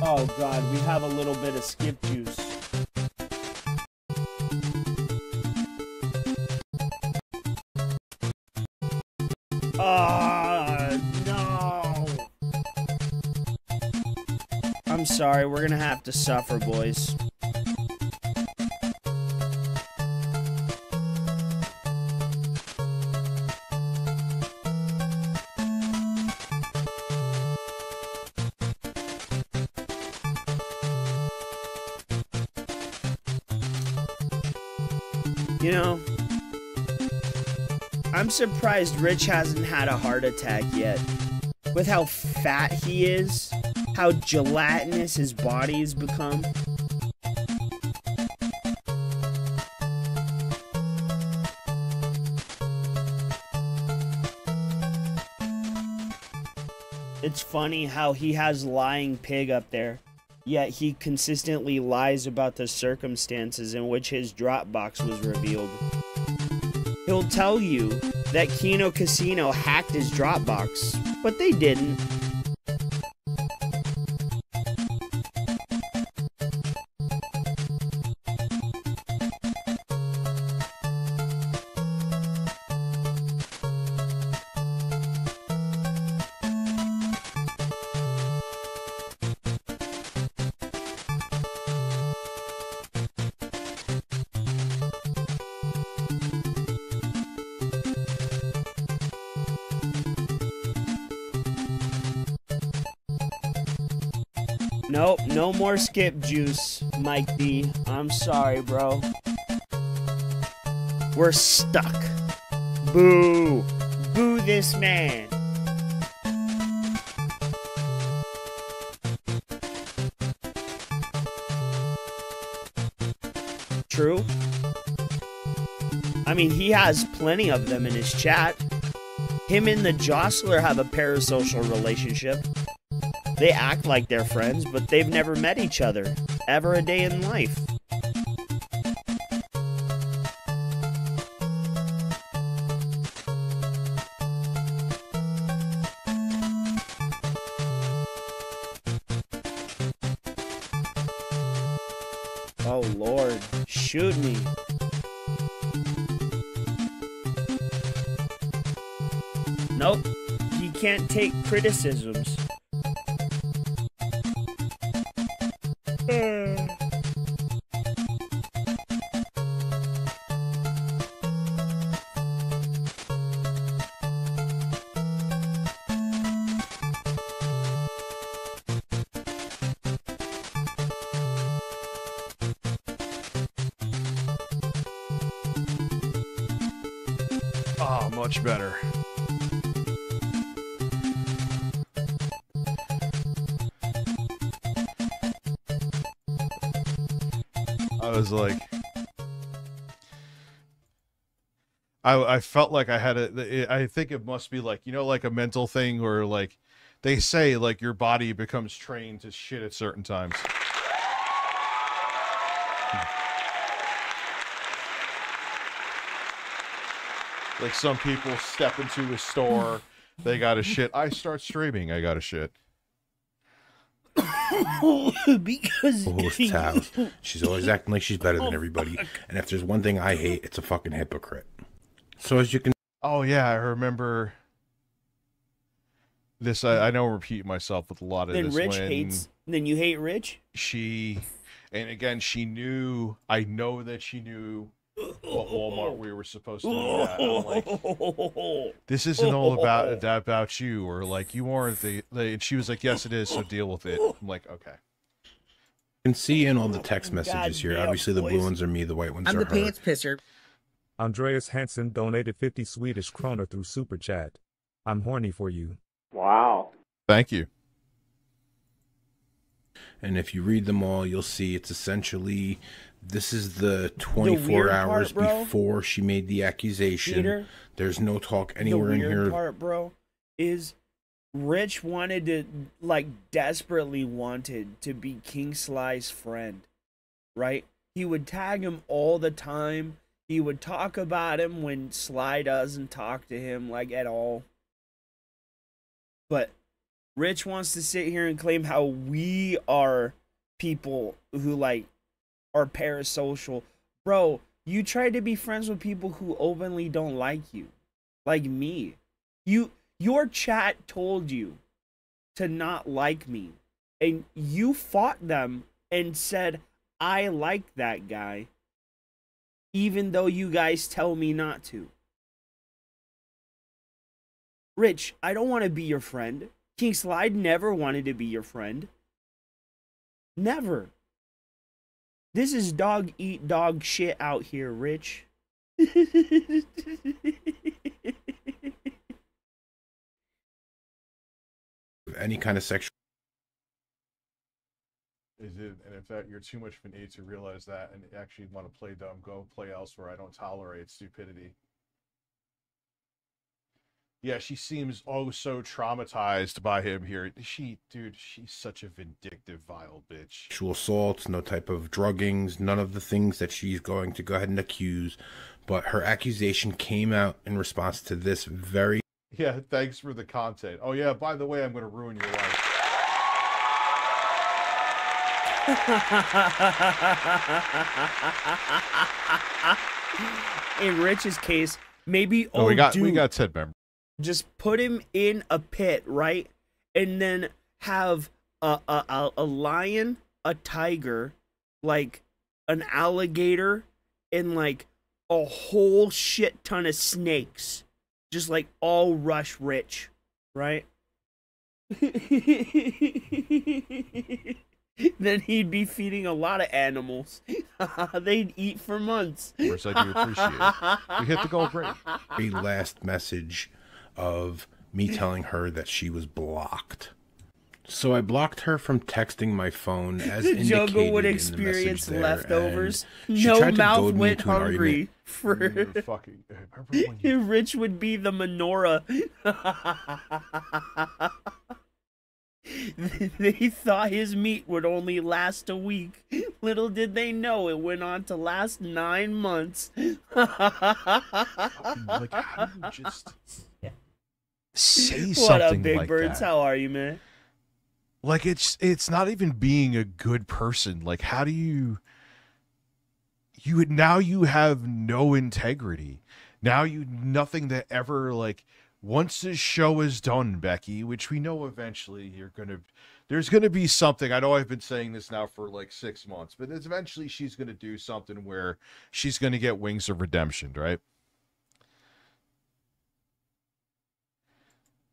Oh god, we have a little bit of skip juice. No. I'm sorry, we're gonna have to suffer, boys. You know, I'm surprised Rich hasn't had a heart attack yet. With how fat he is, how gelatinous his body has become. It's funny how he has lying pig up there. Yet he consistently lies about the circumstances in which his Dropbox was revealed. He'll tell you that Kino Casino hacked his Dropbox, but they didn't. Nope, no more skip juice, Mike D. I'm sorry, bro. We're stuck. Boo! Boo this man! True. I mean, he has plenty of them in his chat. Him and the Jostler have a parasocial relationship. They act like they're friends, but they've never met each other, ever a day in life. Oh Lord, shoot me. Nope, he can't take criticisms. Oh, much better. I was like, I felt like I had I think it must be like, you know, like a mental thing where like they say like your body becomes trained to shit at certain times. Like some people step into a store, they got to shit. I start streaming, I got to shit. Because host's house. She's always acting like she's better than everybody. And if there's one thing I hate, it's a fucking hypocrite. So as you can... Oh, yeah, I remember this. I know I'm repeating myself with a lot of Then this. Rich hates... Then you hate Rich? And again, she knew... I know that she knew what Walmart we were supposed to be at. I'm like, this isn't all about you, or like you aren't the and she was like, yes it is, so deal with it. I'm like, okay. You can see in all the text messages here. Obviously the blue ones are me, the white ones are her. I'm the pants pisser. Andreas Hansen donated 50 Swedish kronor through Super Chat. I'm horny for you. Wow. Thank you. And if you read them all, you'll see it's essentially, this is the 24 hours before she made the accusation. Peter, there's no talk anywhere in here. The weird part, bro, is Rich wanted to, like, desperately wanted to be King Sly's friend, right? He would tag him all the time. He would talk about him when Sly doesn't talk to him, like, at all. But Rich wants to sit here and claim how we are people who, like, are parasocial. Bro, you try to be friends with people who openly don't like you. Like me. Your chat told you to not like me. And you fought them and said, I like that guy. Even though you guys tell me not to. Rich, I don't want to be your friend. King Slide never wanted to be your friend. Never. This is dog eat dog shit out here, Rich. Any kind of sexual... Is it, and in fact, you're too much of an idiot to realize that and actually want to play dumb. Go play elsewhere. I don't tolerate stupidity. Yeah, she seems oh so traumatized by him here. Dude, she's such a vindictive, vile bitch. Sexual assaults, no type of druggings, none of the things that she's going to go ahead and accuse. But her accusation came out in response to this very... Yeah, thanks for the content. Oh yeah, by the way, I'm going to ruin your life. In Rich's case, maybe we got 10 members. Just put him in a pit, right? And then have a lion, a tiger, like an alligator, and like a whole shit ton of snakes. Just like all rush Rich, right? Then he'd be feeding a lot of animals. They'd eat for months. Of course, I do appreciate it. We hit the gold ring. The last message of me telling her that she was blocked. So I blocked her from texting my phone as indicated Jogo would in experience the message leftovers. There, no mouth went hungry. For fucking, Rich would be the menorah. They thought his meat would only last a week. Little did they know it went on to last 9 months. Like, how do you just say something What up, Big like Birds? that? How are you, man? Like, it's not even being a good person. Like, how do you now you have no integrity. Now nothing that ever, like, once this show is done, Becky, which we know eventually there's gonna be something. I know I've been saying this now for like 6 months, but eventually she's gonna do something where she's gonna get wings of redemption, right?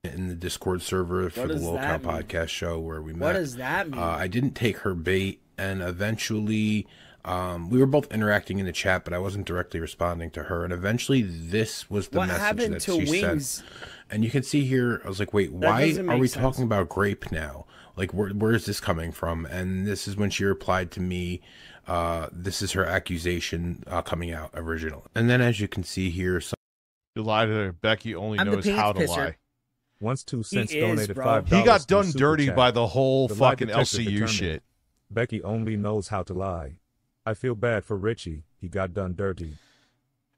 In the Discord server for the Local Podcast show where we met. What does that mean? I didn't take her bait, and eventually we were both interacting in the chat, but I wasn't directly responding to her. And eventually this was the message that she sent. And you can see here, I was like, wait, why are we talking about grape now? Like, where is this coming from? And this is when she replied to me, this is her accusation coming out originally. And then as you can see here... You lied to her. Becky only knows how to lie. Once 2 cents donated $5. He got done dirty chat. by the whole The lie fucking detector LCU determined shit. Becky only knows how to lie. I feel bad for Richie. He got done dirty.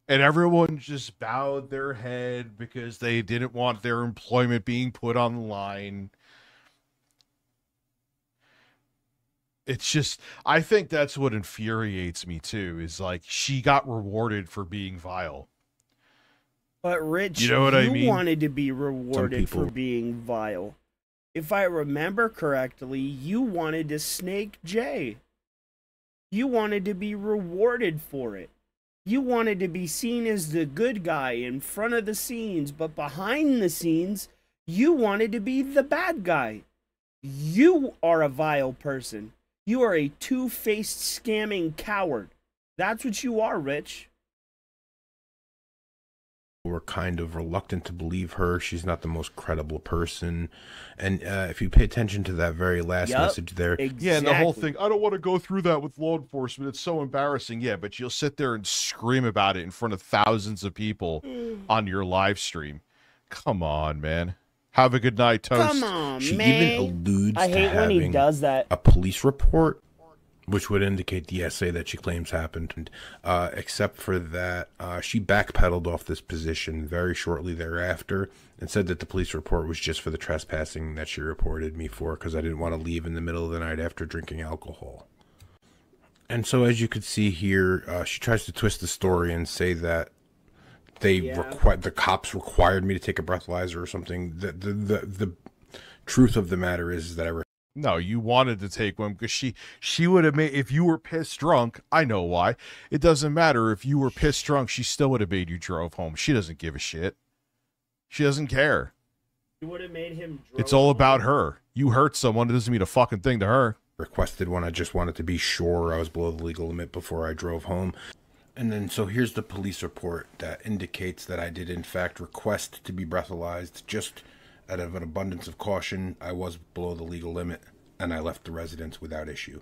And everyone just bowed their head because they didn't want their employment being put on the line. It's just, I think that's what infuriates me too, is like she got rewarded for being vile. But Rich, you know what I mean? Wanted to be rewarded for being vile. If I remember correctly, you wanted to snake Jay. You wanted to be rewarded for it. You wanted to be seen as the good guy in front of the scenes, but behind the scenes, you wanted to be the bad guy. You are a vile person. You are a two-faced scamming coward. That's what you are, Rich. Were kind of reluctant to believe her. She's not the most credible person. And if you pay attention to that very last message there. Exactly. Yeah, and the whole thing, I don't want to go through that with law enforcement. It's so embarrassing. Yeah, but you'll sit there and scream about it in front of thousands of people on your live stream. Come on, man. Have a good night, Toast. Come on, she man. even alludes I to hate when he having does that. a police report, which would indicate the essay that she claims happened. And, except for that, she backpedaled off this position very shortly thereafter and said that the police report was just for the trespassing that she reported me for because I didn't want to leave in the middle of the night after drinking alcohol. And so as you could see here, she tries to twist the story and say that the cops required me to take a breathalyzer or something. The truth of the matter is that No, you wanted to take one because she would have made, if you were pissed drunk, I know why. It doesn't matter if you were pissed drunk, she still would have made you drove home. She doesn't give a shit. She doesn't care. You would have made him drove It's all about home. her. You hurt someone, it doesn't mean a fucking thing to her. Requested one. I just wanted to be sure I was below the legal limit before I drove home. And then, so here's the police report that indicates that I did, in fact, request to be breathalyzed. Just out of an abundance of caution, I was below the legal limit, and I left the residence without issue.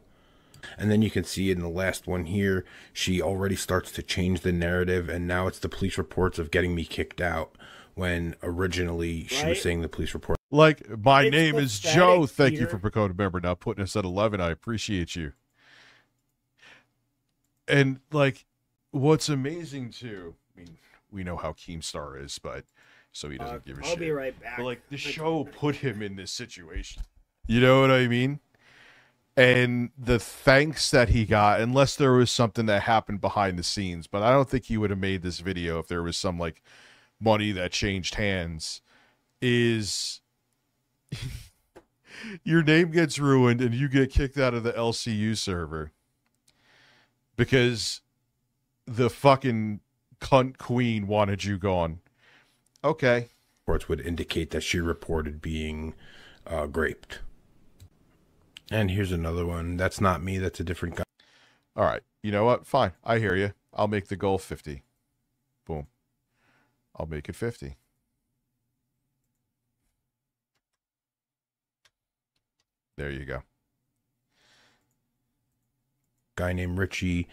And then you can see in the last one here, she already starts to change the narrative, and now it's the police reports of getting me kicked out, when originally she was saying the police report. Like, my It's name is pathetic, Joe. Thank you Peter. for becoming a member. Now putting us at 11. I appreciate you. And, like, what's amazing, too, I mean, we know how Keemstar is, but so he doesn't give a shit. I'll be right back. But, like, the show put him in this situation. You know what I mean? And the thanks that he got, unless there was something that happened behind the scenes, but I don't think he would have made this video if there was some, like, money that changed hands, is your name gets ruined and you get kicked out of the LCU server because the fucking cunt queen wanted you gone. Okay. Reports would indicate that she reported being raped. And here's another one. That's not me. That's a different guy. All right. You know what? Fine. I hear you. I'll make the goal 50. Boom. I'll make it 50. There you go. Guy named Richie.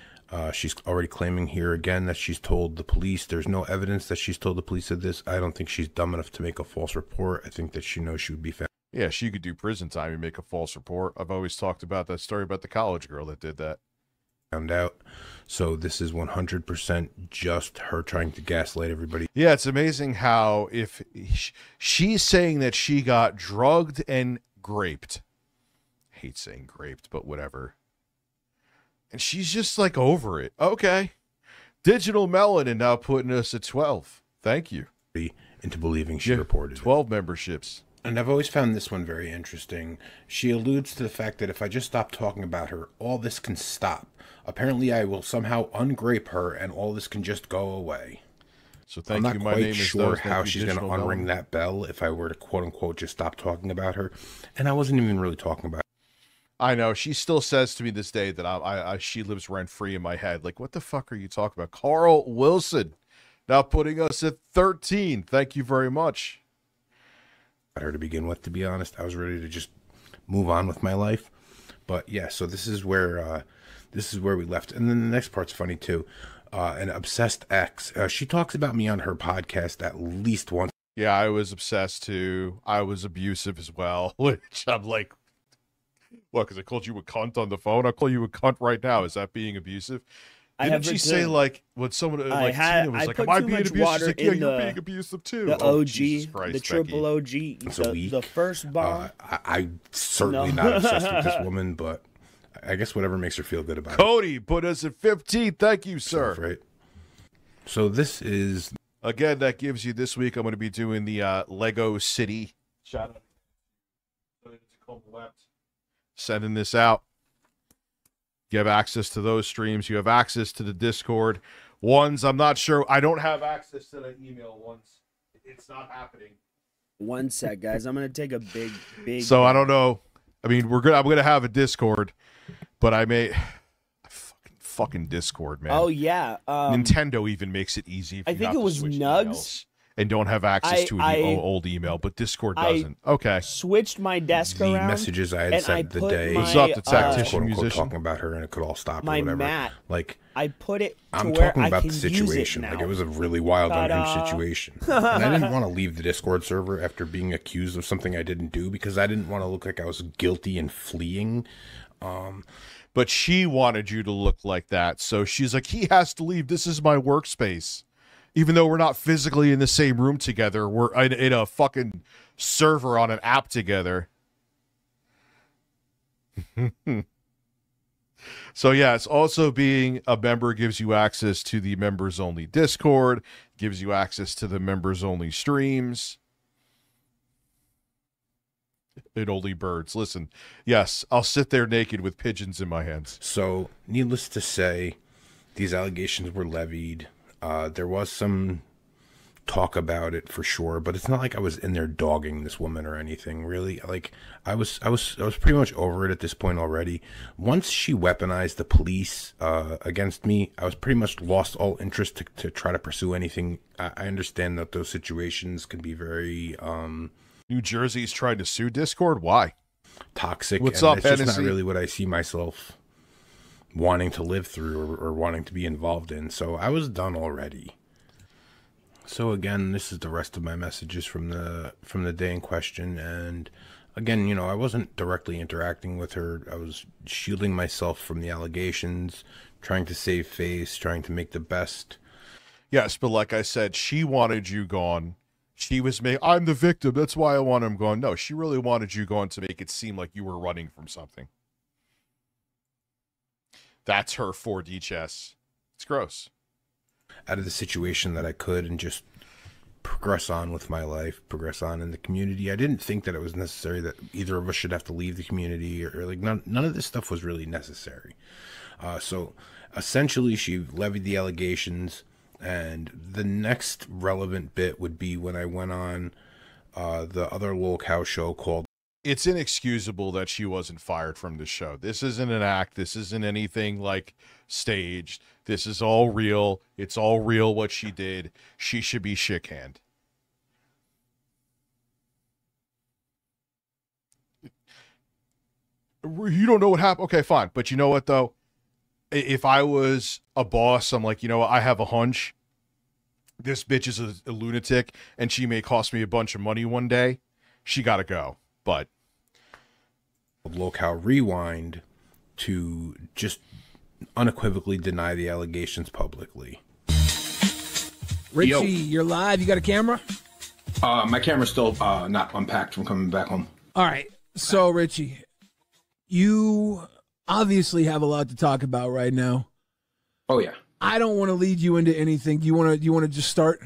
She's already claiming here again that she's told the police. There's no evidence that she's told the police of this. I don't think she's dumb enough to make a false report. I think that she knows she would be found. Yeah, she could do prison time and make a false report. I've always talked about that story about the college girl that did that. Found out. So this is 100% just her trying to gaslight everybody. Yeah, it's amazing how if she's saying that she got drugged and graped. I hate saying graped, but whatever. And she's just like over it. Okay. Digital Melanin now putting us at 12. Thank you. Into believing she reported 12 memberships. And I've always found this one very interesting. She alludes to the fact that if I just stop talking about her, all this can stop. Apparently, I will somehow ungrape her, and all this can just go away. So thank I'm you. not My quite name is sure Those. how Thank you, she's going to Digital unring Melanin. that bell if I were to quote-unquote just stop talking about her. And I wasn't even really talking about her. I know. She still says to me this day that she lives rent-free in my head. Like, what the fuck are you talking about? Carl Wilson now putting us at 13. Thank you very much. Her to begin with, to be honest. I was ready to just move on with my life. But yeah, so this is where we left. And then the next part's funny too. An obsessed ex. She talks about me on her podcast at least once. Yeah, I was obsessed too. I was abusive as well, which I'm like, what, because I called you a cunt on the phone? I'll call you a cunt right now. Is that being abusive? Didn't she say, like, when someone, like, Tina was like, am I being abusive? She's like, yeah, you're being abusive too. The Oh, OG, Jesus Christ, the triple Becky. OG, the first bomb. I'm certainly not obsessed with this woman, but I guess whatever makes her feel good about it. Cody put us at 15. Thank you, sir. Right. So this is... Again, that gives you this week. I'm going to be doing the Lego City. Shout out. Sending this out. You have access to those streams. You have access to the Discord. Ones, I'm not sure. I don't have access to the email ones. It's not happening. One sec, guys. I'm gonna take a big. So I don't know. I mean, I'm gonna have a Discord, but I may fucking Discord, man. Oh yeah. Nintendo even makes it easy. If I you think have it to was switch Nugs. emails and don't have access to the old email, but Discord doesn't. Okay. Switched my desk the around. messages I had and sent the put day. What's up, the I was tactician quote unquote musician? talking about her, and it could all stop My or whatever. mat. Like I put it. To I'm where talking I about can the use it situation. now. Like it was a really wild, unhinged Ta-da. situation, and I didn't want to leave the Discord server after being accused of something I didn't do because I didn't want to look like I was guilty and fleeing. But she wanted you to look like that, so she's like, he has to leave. This is my workspace. Even though we're not physically in the same room together, we're in a fucking server on an app together. So yes, also being a member gives you access to the members only Discord, gives you access to the members only streams. It only birds. Listen, yes, I'll sit there naked with pigeons in my hands. So, needless to say, these allegations were levied. There was some talk about it for sure, but it's not like I was in there dogging this woman or anything. Really, like I was pretty much over it at this point already. Once she weaponized the police against me, I was pretty much lost all interest to try to pursue anything. I understand that those situations can be very New Jersey's trying to sue Discord. Why? Toxic. What's and up, it's just Hennessy? not really what I see myself wanting to live through or wanting to be involved in. So I was done already. So again, this is the rest of my messages from the day in question. And again, you know, I wasn't directly interacting with her. I was shielding myself from the allegations, trying to save face, trying to make the best. Yes, but like I said, she wanted you gone. She was I'm the victim. That's why I want him gone. No, she really wanted you gone to make it seem like you were running from something. That's her 4D chess. It's gross. Out of the situation that I could and just progress on with my life, progress on in the community. I didn't think that it was necessary that either of us should have to leave the community or like none of this stuff was really necessary. So essentially she levied the allegations, and the next relevant bit would be when I went on the other lolcow show called It's inexcusable that she wasn't fired from the show. This isn't an act. This isn't anything like staged. This is all real. It's all real what she did. She should be shit-canned. You don't know what happened? Okay, fine. But you know what, though? If I was a boss, I'm like, you know what? I have a hunch. This bitch is a lunatic, and she may cost me a bunch of money one day. She got to go. But lolcow Rewind to just unequivocally deny the allegations publicly. Richie, you're live. You got a camera? My camera's still not unpacked from coming back home. All right. So, Richie, you obviously have a lot to talk about right now. Oh yeah. I don't want to lead you into anything. Do you want to just start?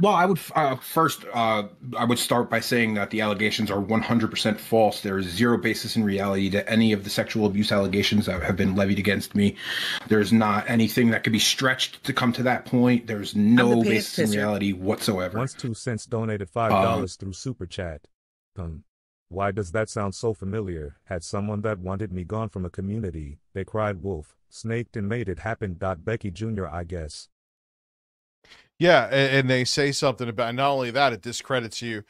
Well, I would first I would start by saying that the allegations are 100% false. There is zero basis in reality to any of the sexual abuse allegations that have been levied against me. There's not anything that could be stretched to come to that point. There's no basis in reality whatsoever. Once 2 cents donated $5 through Super Chat. Why does that sound so familiar? Had someone that wanted me gone from a community. They cried wolf, snaked and made it happen. Becky Jr., I guess. yeah, and they say something about, not only that, it discredits you.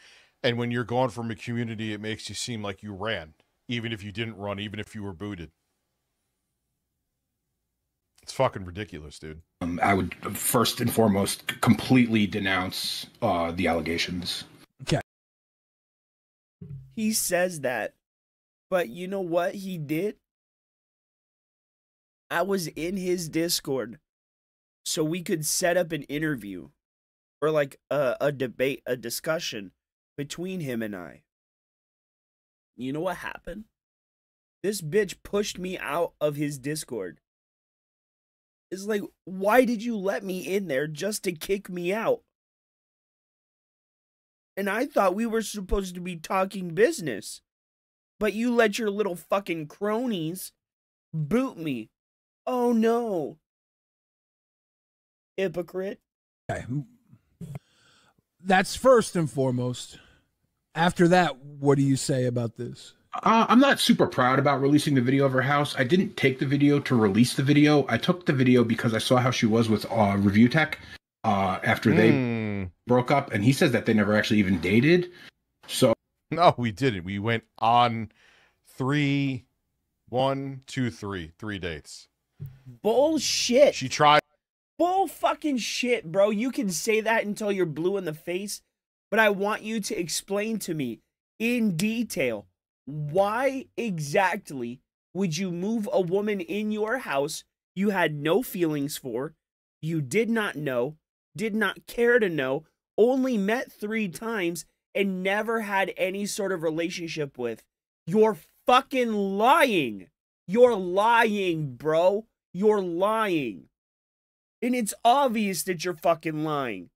And when you're gone from a community, it makes you seem like you ran, even if you didn't run, even if you were booted. It's fucking ridiculous, dude. I would first and foremost completely denounce the allegations. Okay. He says that, but you know what he did? I was in his Discord, so we could set up an interview or like a debate, a discussion between him and I. You know what happened? This bitch pushed me out of his Discord. It's like, why did you let me in there just to kick me out? And I thought we were supposed to be talking business. But you let your little fucking cronies boot me. Oh no. Hypocrite. Okay. That's first and foremost. After that, what do you say about this? I'm not super proud about releasing the video of her house. I didn't take the video to release the video. I took the video because I saw how she was with Review Tech after they broke up, and he says that they never actually even dated. So no, we didn't. We went on 3 dates. Bullshit. She tried. Bull fucking shit, bro. You can say that until you're blue in the face, but I want you to explain to me in detail why exactly would you move a woman in your house you had no feelings for, you did not know, did not care to know, only met 3 times, and never had any sort of relationship with? You're fucking lying. You're lying, bro. You're lying. And it's obvious that you're fucking lying.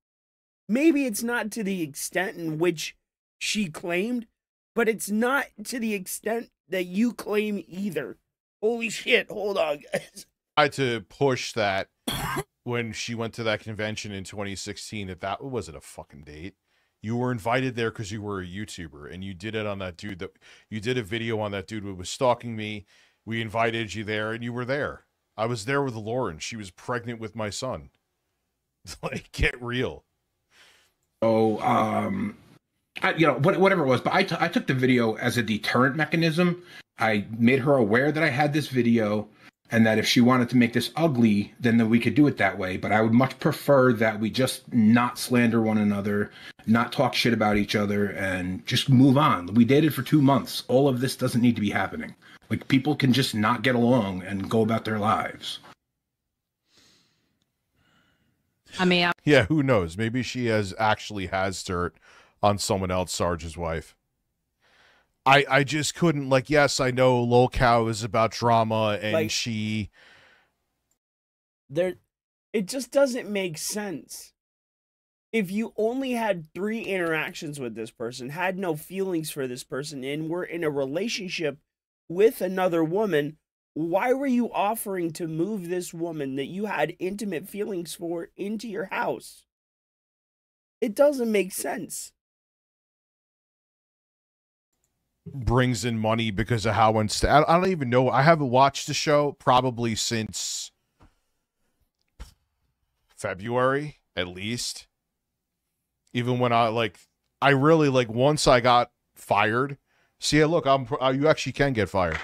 Maybe it's not to the extent in which she claimed, but it's not to the extent that you claim either. Holy shit, hold on, guys. I tried to push that when she went to that convention in 2016 that wasn't a fucking date. You were invited there because you were a YouTuber, and you did it on that dude you did a video on that dude who was stalking me. We invited you there, and you were there. I was there with Lauren. She was pregnant with my son. Like, get real. So, whatever it was, but I took the video as a deterrent mechanism. I made her aware that I had this video, and that if she wanted to make this ugly, then we could do it that way. But I would much prefer that we just not slander one another, not talk shit about each other, and just move on. We dated for 2 months. All of this doesn't need to be happening. Like, people can just not get along and go about their lives. I mean, yeah, who knows? Maybe she actually has dirt on someone else, Sarge's wife. I just couldn't, like, yes, I know Lol Cow is about drama, and Like, she... It just doesn't make sense. If you only had 3 interactions with this person, had no feelings for this person, and were in a relationship with another woman, why were you offering to move this woman that you had intimate feelings for into your house? It doesn't make sense. brings in money because of how I don't even know. I haven't watched the show probably since February, at least. Even when I really once I got fired. See, look, you actually can get fired.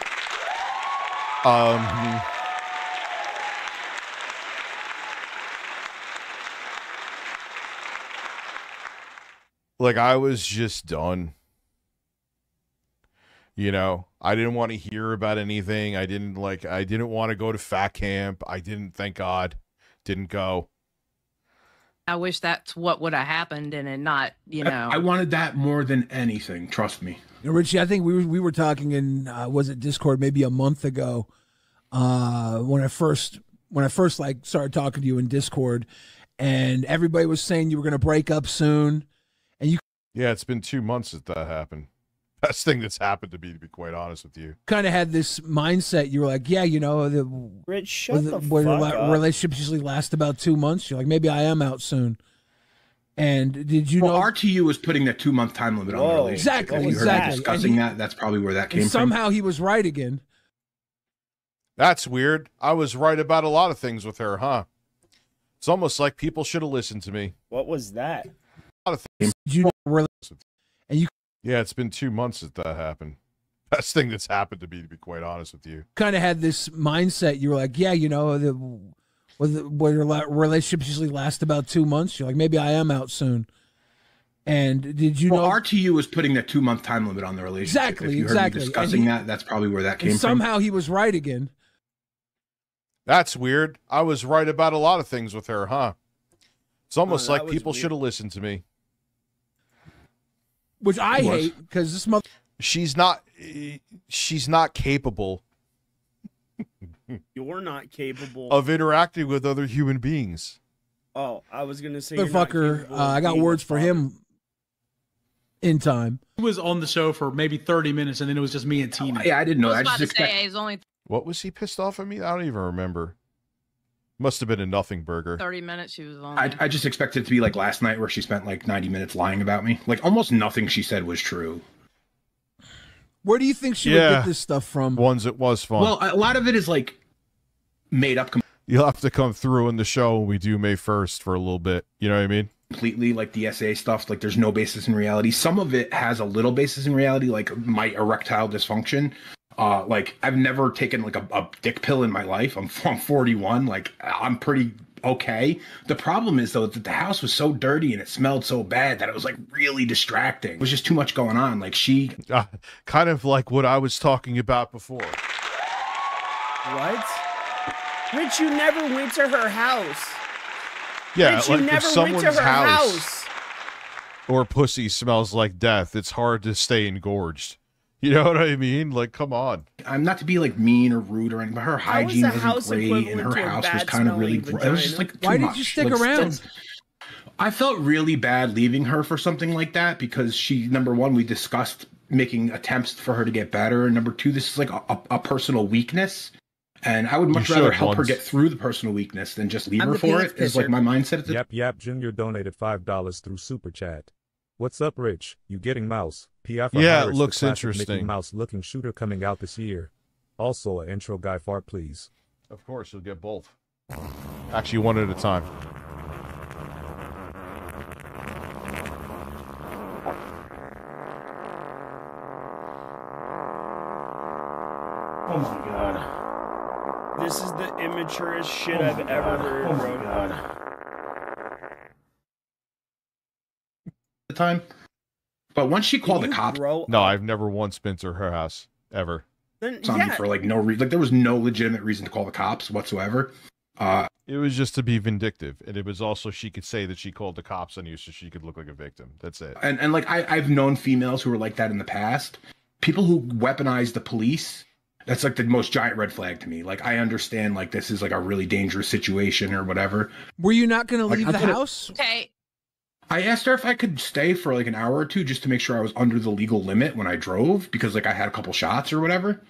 Like, I was just done. You know, I didn't want to hear about anything. I didn't want to go to fat camp. I didn't, thank God, didn't go. I wish that's what would have happened and it not, I wanted that more than anything. Trust me. Richie, I think we were talking in was it Discord maybe a month ago when I first started talking to you in Discord, and everybody was saying you were going to break up soon, and yeah, it's been 2 months since that happened. Best thing that's happened to me, to be quite honest with you. kind of had this mindset. You were like, yeah, Rich, shut the fuck up. Relationships usually last about 2 months. You're like, maybe I am out soon. And did you know RTU was putting that 2 month time limit on the relationship? Exactly, If you heard me discussing that, that's probably where that came and from. somehow he was right again. That's weird. I was right about a lot of things with her, huh? It's almost like people should have listened to me. What was that? A lot of things. And you Yeah, it's been 2 months since that happened. Best thing that's happened to me, to be quite honest with you. kind of had this mindset. You were like, yeah, relationships usually last about 2 months. You're like, maybe I am out soon. And did you know RTU was putting that 2 month time limit on the relationship? Exactly, If you heard exactly. me discussing that, that's probably where that came and from. somehow he was right again. That's weird. I was right about a lot of things with her, huh? It's almost like people should have listened to me. Which I hate, because this mother... she's not capable You're not capable of interacting with other human beings. Oh, I was gonna say, you're not Motherfucker, capable of I got being words a for father. him in time. He was on the show for maybe 30 minutes, and then it was just me and Tina. Yeah, I didn't know. I I was about just to expect. say, it's only What was he pissed off at me? I don't even remember. Must have been a nothing burger. 30 minutes she was on. I just expected it to be like last night where she spent like 90 minutes lying about me. Like almost nothing she said was true. Where do you think she would get this stuff from? Ones it was fun. Well, a lot of it is like made up You'll have to come through in the show when we do May 1st for a little bit. You know what I mean? completely, like the SA stuff. Like there's no basis in reality. Some of it has a little basis in reality, like my erectile dysfunction. Like I've never taken like a dick pill in my life. I'm 41. Like I'm pretty okay. The problem is though that the house was so dirty and it smelled so bad that it was like really distracting. It was just too much going on. Like she kind of like what I was talking about before. What? Rich, you never went to her house. Yeah, Rich, like you if never someone's went to her house or pussy smells like death, it's hard to stay engorged. You know what I mean? Like, come on. I'm not to be like mean or rude or anything, but her How is hygiene the wasn't house great, and her equivalent to a house was bad kind of really. smelling It was just like too Why did much. you stick Like, around? I felt really bad leaving her for something like that because she, number one, we discussed making attempts for her to get better, and number two, this is like a personal weakness, and I would much You rather should help her once. get through the personal weakness than just leave I'm her the for pants it. Is like pisser. my mindset at the Yap Junior donated $5 through Super Chat. What's up, Rich? You getting Mouse? PI for Yeah, it Harris, looks the classic interesting. Mickey Mouse looking shooter coming out this year. Also, an intro guy fart, please. Of course, you'll get both. Actually, one at a time. Oh my god. This is the immaturest shit I've ever heard, bro. the time. But once she called the cops No, I've never once been to her house ever. Then, on me for like no reason, like there was no legitimate reason to call the cops whatsoever. It was just to be vindictive, and it was also she could say that she called the cops on you so she could look like a victim. That's it. And like I've known females who were like that in the past. People who weaponize the police, that's like the most giant red flag to me. Like I understand like this is like a really dangerous situation or whatever. Were you not going to Like, leave I the thought it- house? Okay. I asked her if I could stay for like an hour or two just to make sure I was under the legal limit when I drove because like I had a couple shots or whatever.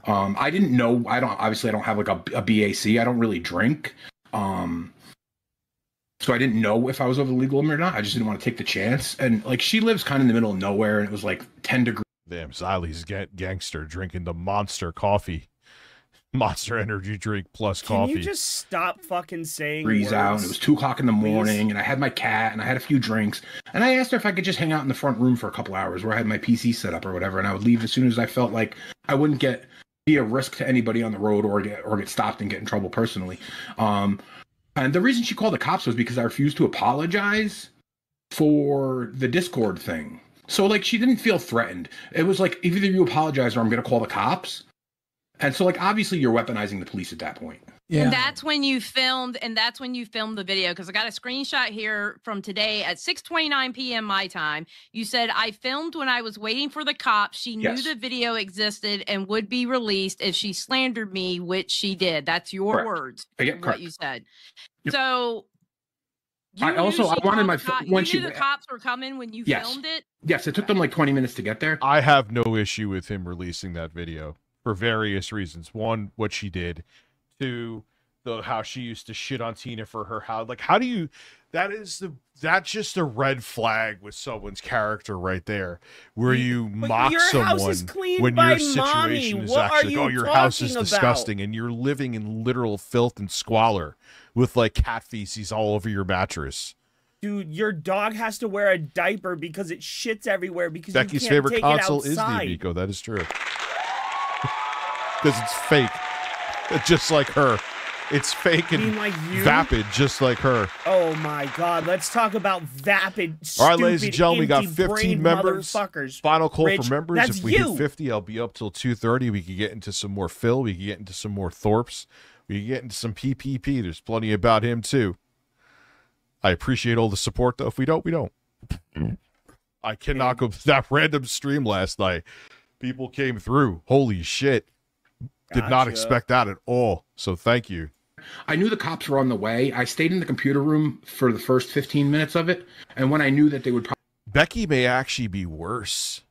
I didn't know. I don't have like a BAC. I don't really drink. So I didn't know if I was over the legal limit or not. I just didn't want to take the chance. And like she lives kind of in the middle of nowhere, and it was like 10 degrees. Damn, Xylie's gangster drinking the Monster coffee. Monster energy drink plus Can coffee. you just stop fucking saying Breeze words? out, and it was 2 o'clock in the morning, and I had my cat, and I had a few drinks, and I asked her if I could just hang out in the front room for a couple hours where I had my PC set up or whatever, and I would leave as soon as I felt like I wouldn't be a risk to anybody on the road or get stopped and get in trouble personally. And the reason she called the cops was because I refused to apologize for the Discord thing. So like she didn't feel threatened. It was like either you apologize or I'm going to call the cops. And so like obviously you're weaponizing the police at that point. And that's when you filmed, the video, because I got a screenshot here from today at 6:29 p.m. my time. You said, I filmed when I was waiting for the cops. She knew Yes. the video existed and would be released if she slandered me, which she did. That's your Correct. words. Yeah, What correct. you said. Yep. So you I knew also she I wanted called my the cop- when you she knew the cops were coming when you Yes. filmed it. Yes, it took them like 20 minutes to get there. I have no issue with him releasing that video for various reasons. One, what she did. Two, how she used to shit on Tina for her house. Like, how do you? That's just a red flag with someone's character right there, where you mock your house is someone cleaned when by your situation mommy. is What are actually, you oh, your house is talking about? disgusting, and you're living in literal filth and squalor with like cat feces all over your mattress. Dude, your dog has to wear a diaper because it shits everywhere because Becky's you can't favorite take console it is the outside. Amico. That is true. Because it's fake. Just like her. It's fake and mean like you? vapid, just like her. Oh my god, let's talk about vapid, All right, ladies and stupid, gentlemen, we got empty-brained 15 members. motherfuckers. Final call Rich, for members. that's If we you. hit 50, I'll be up till 2:30. We can get into some more Phil. We can get into some more Thorpes. We can get into some PPP. There's plenty about him, too. I appreciate all the support, though. If we don't, we don't. I cannot go that random stream last night. People came through. Holy shit. Did not expect that at all. So thank you. I knew the cops were on the way. I stayed in the computer room for the first 15 minutes of it. And when I knew that they would probably... Becky may actually be worse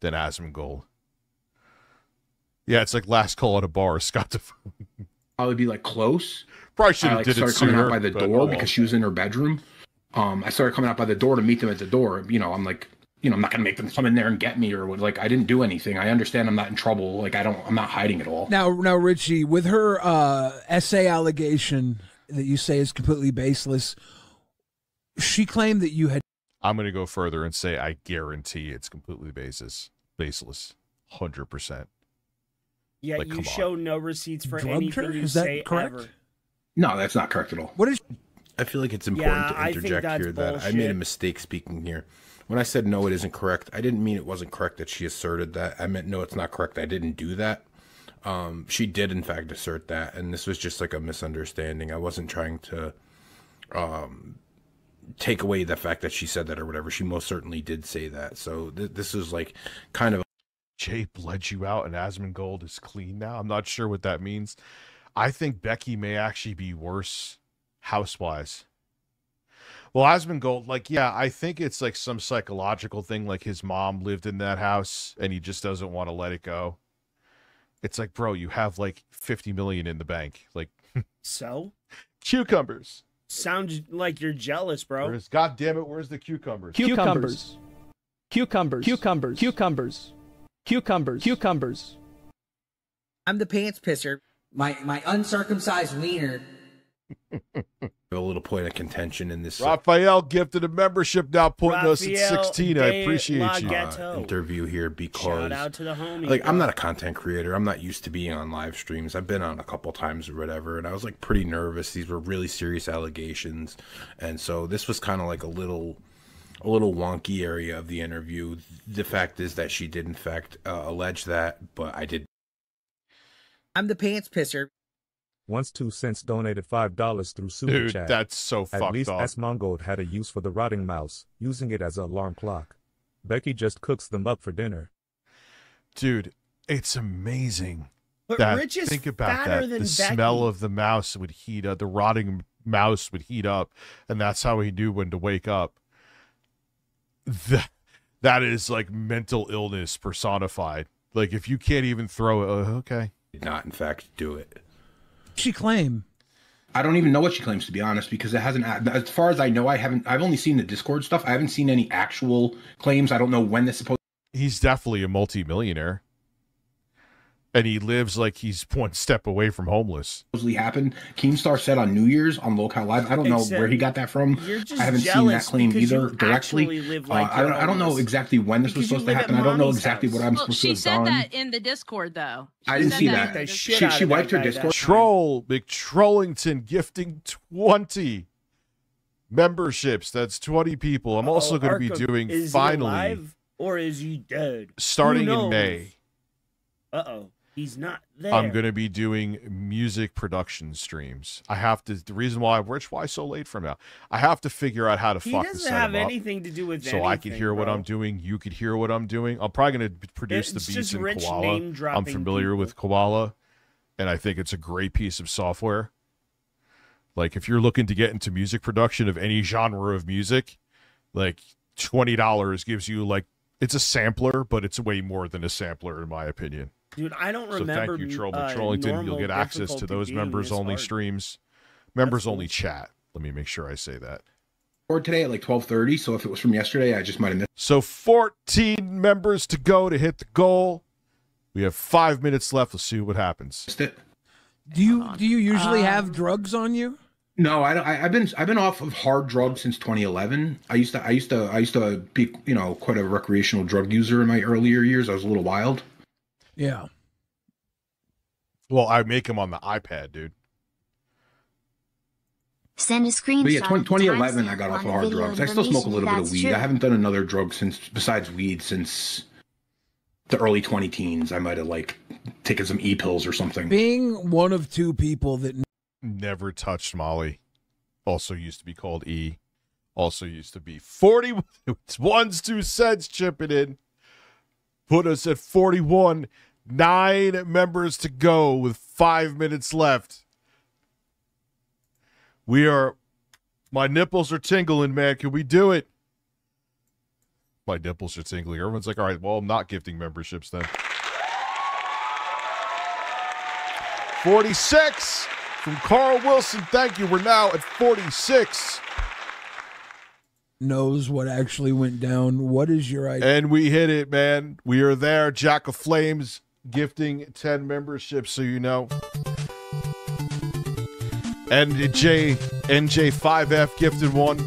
than Asmongold. Yeah, it's like last call at a bar. Scott probably be like close. Probably should have did it sooner. Coming out by the door because she was in her bedroom. I started coming out by the door to meet them at the door. You know, I'm like, you know, I'm not gonna make them come in there and get me or what. Like, I didn't do anything. I understand I'm not in trouble. Like, I'm not hiding at all. Now, Richie, with her essay allegation that you say is completely baseless, she claimed that you had. I'm gonna go further and say I guarantee it's completely baseless, 100%. Yeah, like, you show no receipts for anything you is that say correct? ever. No, that's not correct at all. What is? I feel like it's important to interject here that I made a mistake speaking here. When I said no, it isn't correct, I didn't mean it wasn't correct that she asserted that. I meant no, it's not correct. I didn't do that. She did, in fact, assert that, and this was just like a misunderstanding. I wasn't trying to take away the fact that she said that or whatever. She most certainly did say that. So this is like kind of... Jay bled you out and Asmongold is clean now. I'm not sure what that means. I think Becky may actually be worse house-wise. Well, Asmongold, like, yeah, I think it's like some psychological thing, like his mom lived in that house and he just doesn't want to let it go. It's like, bro, you have like 50 million in the bank. Like, so? Cucumbers. Sounds like you're jealous, bro. God damn it, where's the cucumbers? Cucumbers. Cucumbers. Cucumbers. Cucumbers. Cucumbers. Cucumbers. I'm the pants pisser. My uncircumcised wiener. A little point of contention in this. Raphael gifted a membership now, putting us at 16. I appreciate you. Interview here because shout out to the homie, like, I'm not a content creator. I'm not used to being on live streams. I've been on a couple times or whatever, and I was like pretty nervous. These were really serious allegations, and so this was kind of like a little wonky area of the interview. The fact is that she did in fact allege that, but I did. I'm the pants pisser. Once 2 cents donated $5 through Super Dude, Chat. that's so fucked up. At least Asmongold had a use for the rotting mouse, using it as an alarm clock. Becky just cooks them up for dinner. Dude, it's amazing. But that, Rich is think about fatter that. than The Becky. smell of the mouse would heat up. The rotting mouse would heat up, and that's how he knew when to wake up. That is like mental illness personified. Like, if you can't even throw it, okay. Did not, in fact, do it. She claim. I don't even know what she claims, to be honest, because it hasn't. As far as I know, I've only seen the Discord stuff. I haven't seen any actual claims. I don't know when this supposed. He's definitely a multimillionaire, and he lives like he's one step away from homeless. Supposedly happened. Keemstar said on New Year's on Local Live. I don't know where he got that from. I haven't seen that claim either directly. Like I don't know exactly when this was supposed to happen. I don't know exactly what I'm supposed to She have said done. that in the Discord, though. I didn't see that. She wiped her Discord. Troll McTrollington gifting 20 memberships. That's 20 people. I'm also going to be doing is finally. He alive or is he dead? Starting in May. He's not there. I'm going to be doing music production streams. I have to. The reason why, Rich, why so late from now? I have to figure out how to fuck this doesn't have anything to do with so I can hear what I'm doing. You could hear what I'm doing. I'm probably going to produce the beats in Koala. I'm familiar with Koala, and I think it's a great piece of software. Like, if you're looking to get into music production of any genre of music, like $20 gives you, like, it's a sampler, but it's way more than a sampler in my opinion. Dude, I don't So remember. thank you, Troll McTrollington. You'll get access to those members-only streams, members-only chat. Let me make sure I say that. Or today at like 12:30. So if it was from yesterday, I just might have missed. So 14 members to go to hit the goal. We have 5 minutes left. Let's see what happens. Do you usually have drugs on you? No, I've been off of hard drugs since 2011. I used to be, you know, quite a recreational drug user in my earlier years. I was a little wild. Yeah. Well, I make them on the iPad, dude. Send a screenshot. But yeah, 2011, I got off of hard drugs. I still smoke a little bit of weed. I haven't done another drug besides weed since the early 20-teens. I might have like taken some e-pills or something. Being one of two people that never touched Molly, also used to be called E, also used to be 40. It's 1s 2 cents chipping in. put us at 41. 9 members to go with 5 minutes left. My nipples are tingling, man. Can we do it? My nipples are tingling. Everyone's like, all right, well, I'm not gifting memberships then. 46 from Carl Wilson. Thank you. We're now at 46. Knows what actually went down. What is your idea? And we hit it, man. We are there. Jack of Flames gifting 10 memberships, so you know. And NJ5F gifted 1.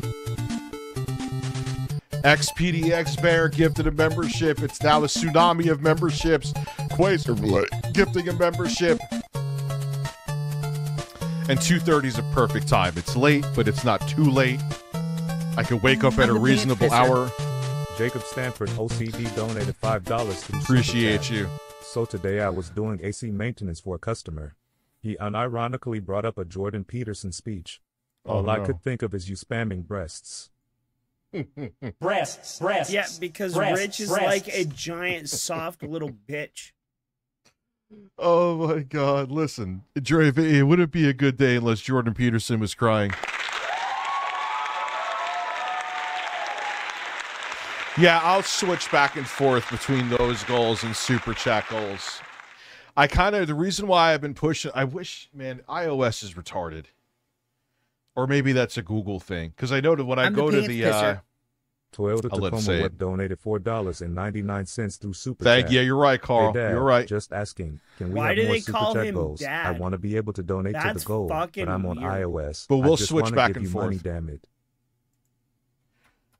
XPDX Bear gifted a membership. It's now a tsunami of memberships. Quasar gifting a membership. And 2:30 is a perfect time. It's late, but it's not too late. I can wake up at a reasonable hour. Jacob Stanford OCD donated $5 to Appreciate you. So today I was doing AC maintenance for a customer. He unironically brought up a Jordan Peterson speech. All I could think of is you spamming breasts. breasts. Yeah, because Rich is like a giant, soft little bitch. Oh my God! Listen, Dre, it wouldn't be a good day unless Jordan Peterson was crying. Yeah, I'll switch back and forth between those goals and super chat goals. The reason why I've been pushing, I wish, man, iOS is retarded. Or maybe that's a Google thing. Because I know that when I go to the Toyota Tacoma Web donated $4.99 through Super Chat. Yeah, you're right, Carl. Hey, Dad, you're right. Just asking, can we Why have do more they Super call Chat him goals? Dad? I want to be able to donate to the goal, but I'm on weird. iOS. But we'll I just switch wanna back give and you forth. money, damn it.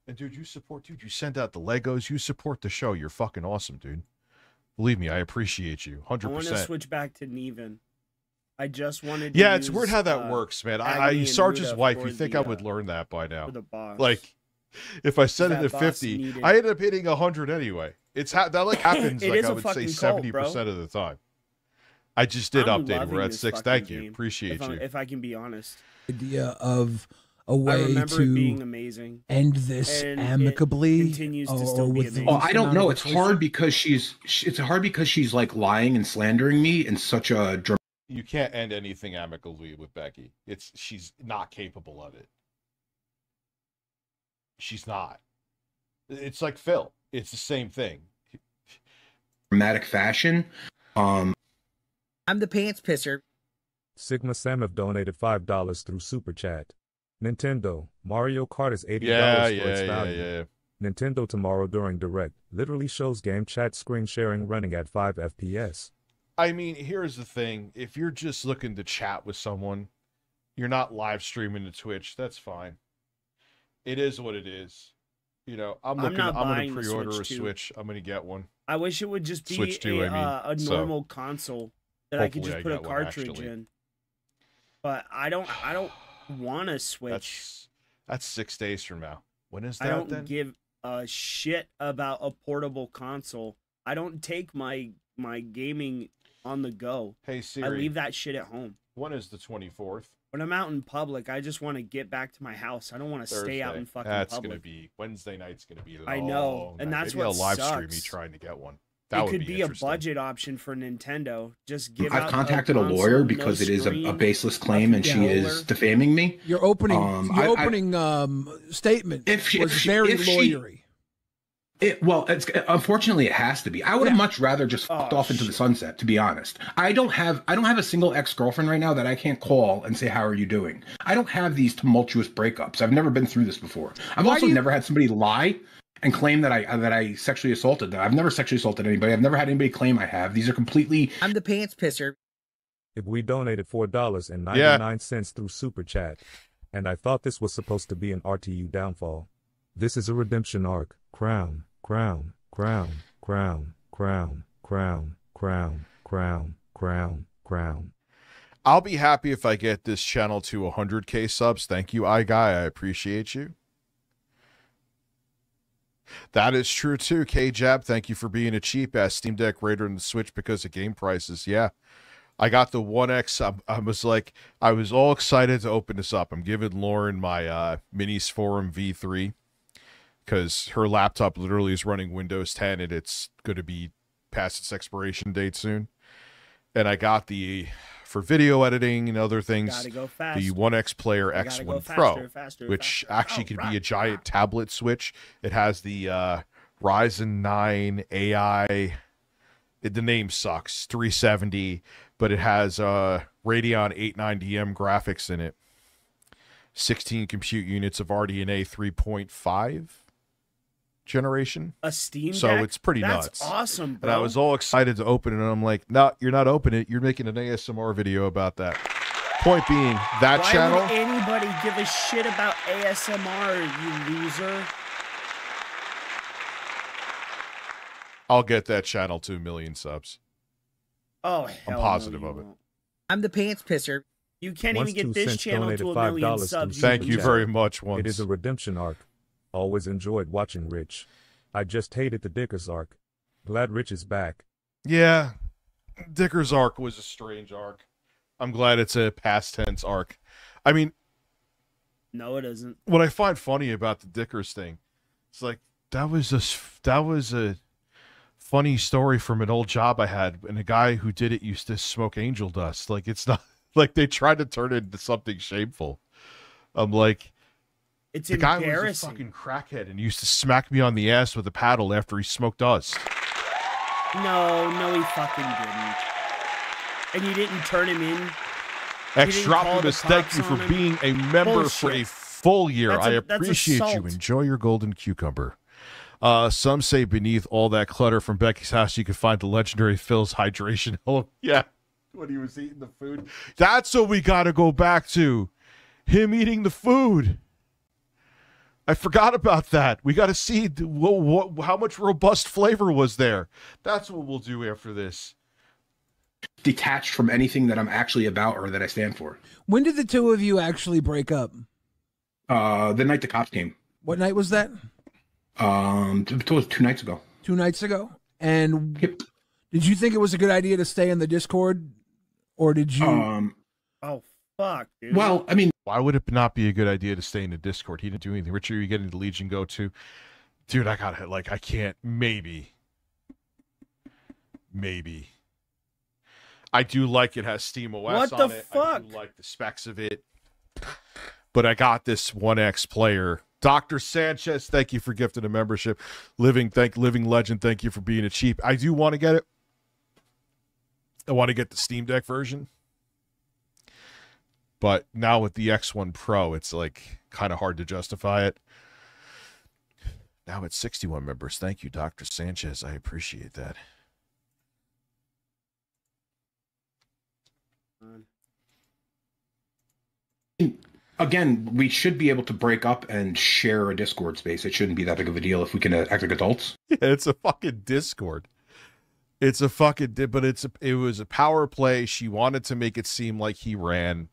And dude, you send out the Legos, you support the show. You're fucking awesome, dude. Believe me, I appreciate you. 100%. I want to switch back to Neven. I just wanted to Yeah, it's use, weird how that works, man. Sarge's wife, you think I would learn that by now. For the boss. Like, if I set it That at boss 50, needed- I ended up hitting 100 anyway. That like happens, It like is I a would say, fucking 70% cult, bro. of the time. I just did I'm update. loving We're at this 6. fucking Thank you. game, Appreciate you. if I can be honest. Idea of a I way remember it being to amazing. end this And it amicably. continues to still be amazing. Oh, I don't know. It's hard because she's like lying and slandering me in such a You can't end anything amicably with Becky. She's not capable of it. She's not. It's like Phil. It's the same thing. dramatic fashion. I'm the pants pisser. Sigma Samif donated $5 through Super Chat. Nintendo, Mario Kart is $80 for its value. Yeah. Nintendo tomorrow during Direct literally shows game chat screen sharing running at 5 FPS. I mean, here's the thing. If you're just looking to chat with someone, you're not live streaming to Twitch, that's fine. It is what it is. You know, I'm going to pre-order a Switch. I'm going to get one. I wish it would just be Switch 2, a normal console that I could just put a cartridge in. But I don't want to Switch. That's 6 days from now. When is that? I don't then? give a shit about a portable console. I don't take my gaming on the go. Hey Siri, I leave that shit at home. When is the 24th? When I'm out in public, I just want to get back to my house. I don't want to stay out in fucking That's public. Gonna be Wednesday night's gonna be long. I know, and that's Maybe what I'll live sucks. stream me trying to get one. That it would could be a interesting. budget option for Nintendo. Just give. I've out contacted a console, lawyer because no it is a screen, baseless claim and she is defaming me. Your opening statement was very lawyery. Unfortunately, it has to be. I would have much rather just fucked off into the sunset, to be honest. I don't have a single ex-girlfriend right now that I can't call and say, how are you doing? I don't have these tumultuous breakups. I've never been through this before. I've also never had somebody lie and claim that I sexually assaulted them. I've never sexually assaulted anybody. I've never had anybody claim I have. These are completely... I'm the pants pisser. If we donated $4.99 through Super Chat, and I thought this was supposed to be an RTU downfall. This is a redemption arc. Crown, crown, crown, crown, crown, crown, crown, crown, crown, crown. I'll be happy if I get this channel to 100K subs. Thank you, iGuy. I appreciate you. That is true too. K-Jab, thank you for being a cheap ass Steam Deck Raider and the Switch because of game prices. Yeah. I got the 1X. I was all excited to open this up. I'm giving Lauren my Minis Forum V3 because her laptop literally is running Windows 10 and it's going to be past its expiration date soon. And I got for video editing and other things, the 1X Player X1 Pro, which actually could be a giant tablet switch. It has the Ryzen 9 AI, the name sucks, 370, but it has Radeon 890M graphics in it. 16 compute units of RDNA 3.5 generation. A Steam Deck? So it's pretty That's nuts. Awesome, bro. And I was all excited to open it, and I'm like, no, you're not opening it. You're making an ASMR video about that. Point being, that Why channel... would anybody give a shit about ASMR, you loser? I'll get that channel to 1 million subs. Oh, I'm hell positive no, of it. I'm the pants pisser. You can't Once even 2 get this cents channel donated to 1 million $5 subs. Thank you very much, Once. It is a redemption arc. Always enjoyed watching Rich. I just hated the Dickers arc. Glad Rich is back. Yeah, Dicker's arc was a strange arc. I'm glad it's a past tense arc. I mean, No, it isn't. what I find funny about the Dickers thing, it's like that was a funny story from an old job I had, and a guy who did it used to smoke angel dust. Like, it's not like they tried to turn it into something shameful. I'm like, It's the guy was a embarrassing. fucking crackhead and used to smack me on the ass with a paddle after he smoked dust. No, he fucking didn't. And you didn't turn him in. X Dropimus, thank you for being a member for a Bullshit. full year. That's I that's appreciate you. assault. Enjoy your golden cucumber. Some say beneath all that clutter from Becky's house, you can find the legendary Phil's hydration. Oh, yeah. When he was eating the food. That's what we got to go back to. Him eating the food. I forgot about that. We got to see how much robust flavor was there. That's what we'll do after this. Detached from anything that I'm actually about or that I stand for. When did the two of you actually break up? The night the cops came. What night was that? It was 2 nights ago. 2 nights ago. And did you think it was a good idea to stay in the Discord, or did you? Oh fuck, dude. Well, I mean, why would it not be a good idea to stay in the Discord? He didn't do anything. Richard, are you getting the Legion Go to? Dude, I got it. Like, I can't. Maybe. I do like it has Steam OS What on the it. fuck? I do like the specs of it. But I got this 1X player. Dr. Sanchez, thank you for gifting a membership. Living Legend, thank you for being a cheap. I do want to get it. I want to get the Steam Deck version. But now with the X1 Pro, it's like kind of hard to justify it. Now it's 61 members. Thank you, Dr. Sanchez. I appreciate that. Again, we should be able to break up and share a Discord space. It shouldn't be that big of a deal if we can act like adults. Yeah, it's a fucking Discord. It's a fucking, but it was a power play. She wanted to make it seem like he ran.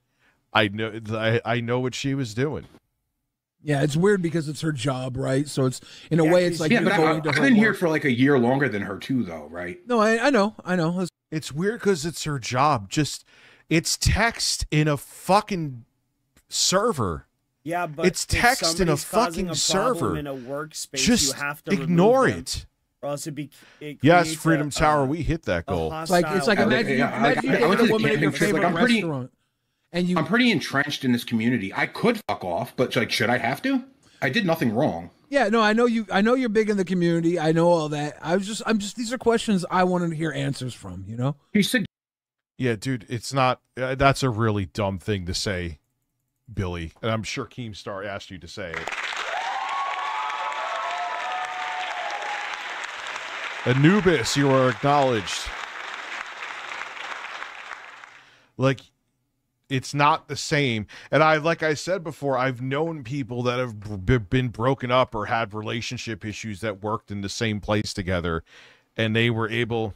I know what she was doing. Yeah, it's weird because it's her job, right? So it's in a way, it's like yeah, you're but going to I've her been here work. for like a year longer than her too, though, right? No, I know. It's weird because it's her job. Just it's text in a fucking server. Yeah, but it's text in a fucking server. In a workspace, just you have to ignore remove it. Or else it Yes, creates Freedom Tower, we hit that goal. It's like imagine you went a to the woman at your camping trip, favorite like, I'm pretty- restaurant, and you. I'm pretty entrenched in this community. I could fuck off, but like, should I have to? I did nothing wrong. Yeah, no, I know you. I know you're big in the community. I know all that. I'm just. These are questions I wanted to hear answers from. You know. Yeah, dude, it's not. That's a really dumb thing to say, Billy. And I'm sure Keemstar asked you to say it. Anubis, you are acknowledged. Like, it's not the same. And like I said before, I've known people that have been broken up or had relationship issues that worked in the same place together, and they were able.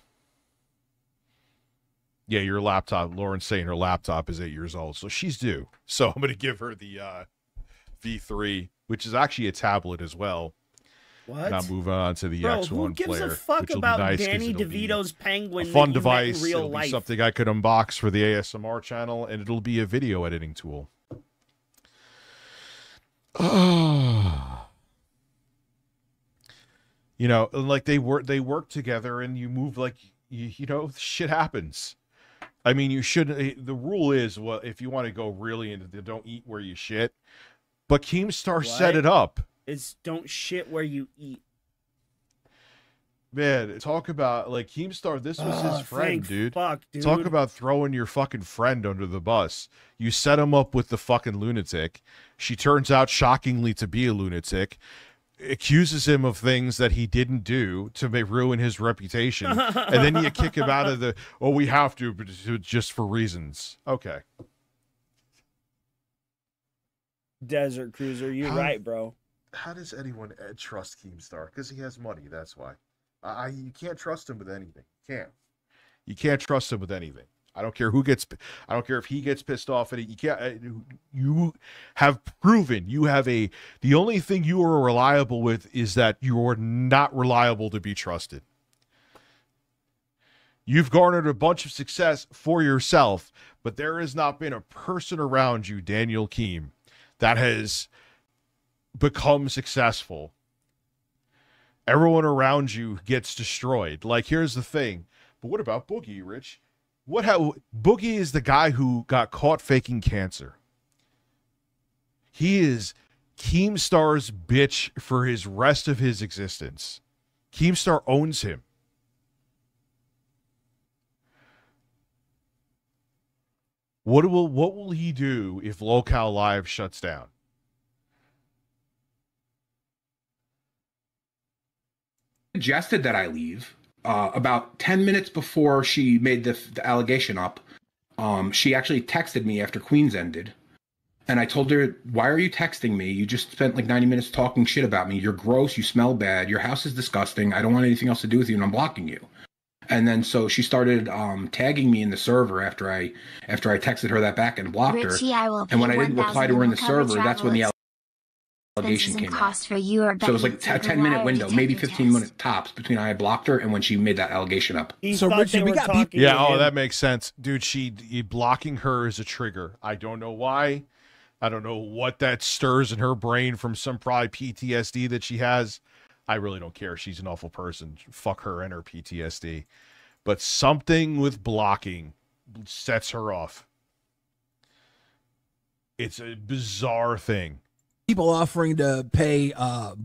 Yeah, your laptop. Lauren's saying her laptop is 8 years old, so she's due. So I'm going to give her the V3, which is actually a tablet as well. What? Now move on to the X1 who gives player, a fuck which will be about nice 'cause Danny it'll be DeVito's Penguin? a fun that you met in device. real It'll life? be something I could unbox for the ASMR channel, and it'll be a video editing tool. You know, like they work together, and you move like you know, shit happens. I mean, you shouldn't. The rule is, well, if you want to go really into the don't eat where you shit, but Keemstar set it up. It's don't shit where you eat. Man, talk about like Keemstar. This was his friend, dude. Fuck, dude. Talk about throwing your fucking friend under the bus. You set him up with the fucking lunatic. She turns out shockingly to be a lunatic. Accuses him of things that he didn't do to ruin his reputation, and then you kick him out of the. Oh, we have to, but just for reasons. Okay. Desert Cruiser, you're right, bro. How does anyone trust Keemstar? Because he has money. That's why. You can't trust him with anything. You can't trust him with anything. I don't care who gets. I don't care if he gets pissed off at it. You can't. You have proven you have a. The only thing you are reliable with is that you are not reliable to be trusted. You've garnered a bunch of success for yourself, but there has not been a person around you, Daniel Keem, that has become successful. Everyone around you gets destroyed. Like, here's the thing. But what about Boogie, Rich? Boogie is the guy who got caught faking cancer. He is Keemstar's bitch for his rest of his existence. Keemstar owns him. What will he do if Locale Live shuts down? Suggested that I leave. About 10 minutes before she made the allegation up, she actually texted me after Queens ended. And I told her, why are you texting me? You just spent like 90 minutes talking shit about me. You're gross. You smell bad. Your house is disgusting. I don't want anything else to do with you, and I'm blocking you. And then so she started tagging me in the server after I texted her that back and blocked Richie, her. And when I didn't reply to her in the server, that's when the allegation came out. For you or so it was like a 10-minute window, maybe 15-minute tops between I blocked her and when she made that allegation up. So Richie, we got people. Yeah, oh, that makes sense, dude. Blocking her is a trigger. I don't know why. I don't know what that stirs in her brain from some probably PTSD that she has. I really don't care. She's an awful person. Fuck her and her PTSD. But something with blocking sets her off. It's a bizarre thing. People offering to pay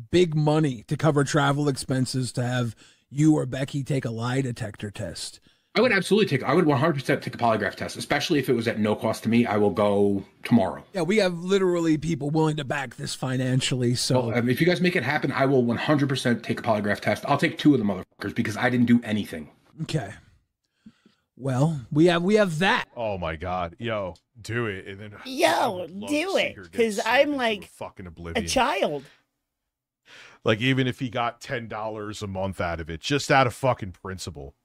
big money to cover travel expenses to have you or Becky take a lie detector test. I would absolutely I would 100% take a polygraph test, especially if it was at no cost to me. I will go tomorrow. Yeah, we have literally people willing to back this financially. So well, if you guys make it happen, I will 100% take a polygraph test. I'll take 2 of the motherfuckers because I didn't do anything. Okay. Well, we have that. Oh my God, yo, do it, and then do it, because I'm like fucking oblivion. A child. Like even if he got $10 a month out of it, just out of fucking principle,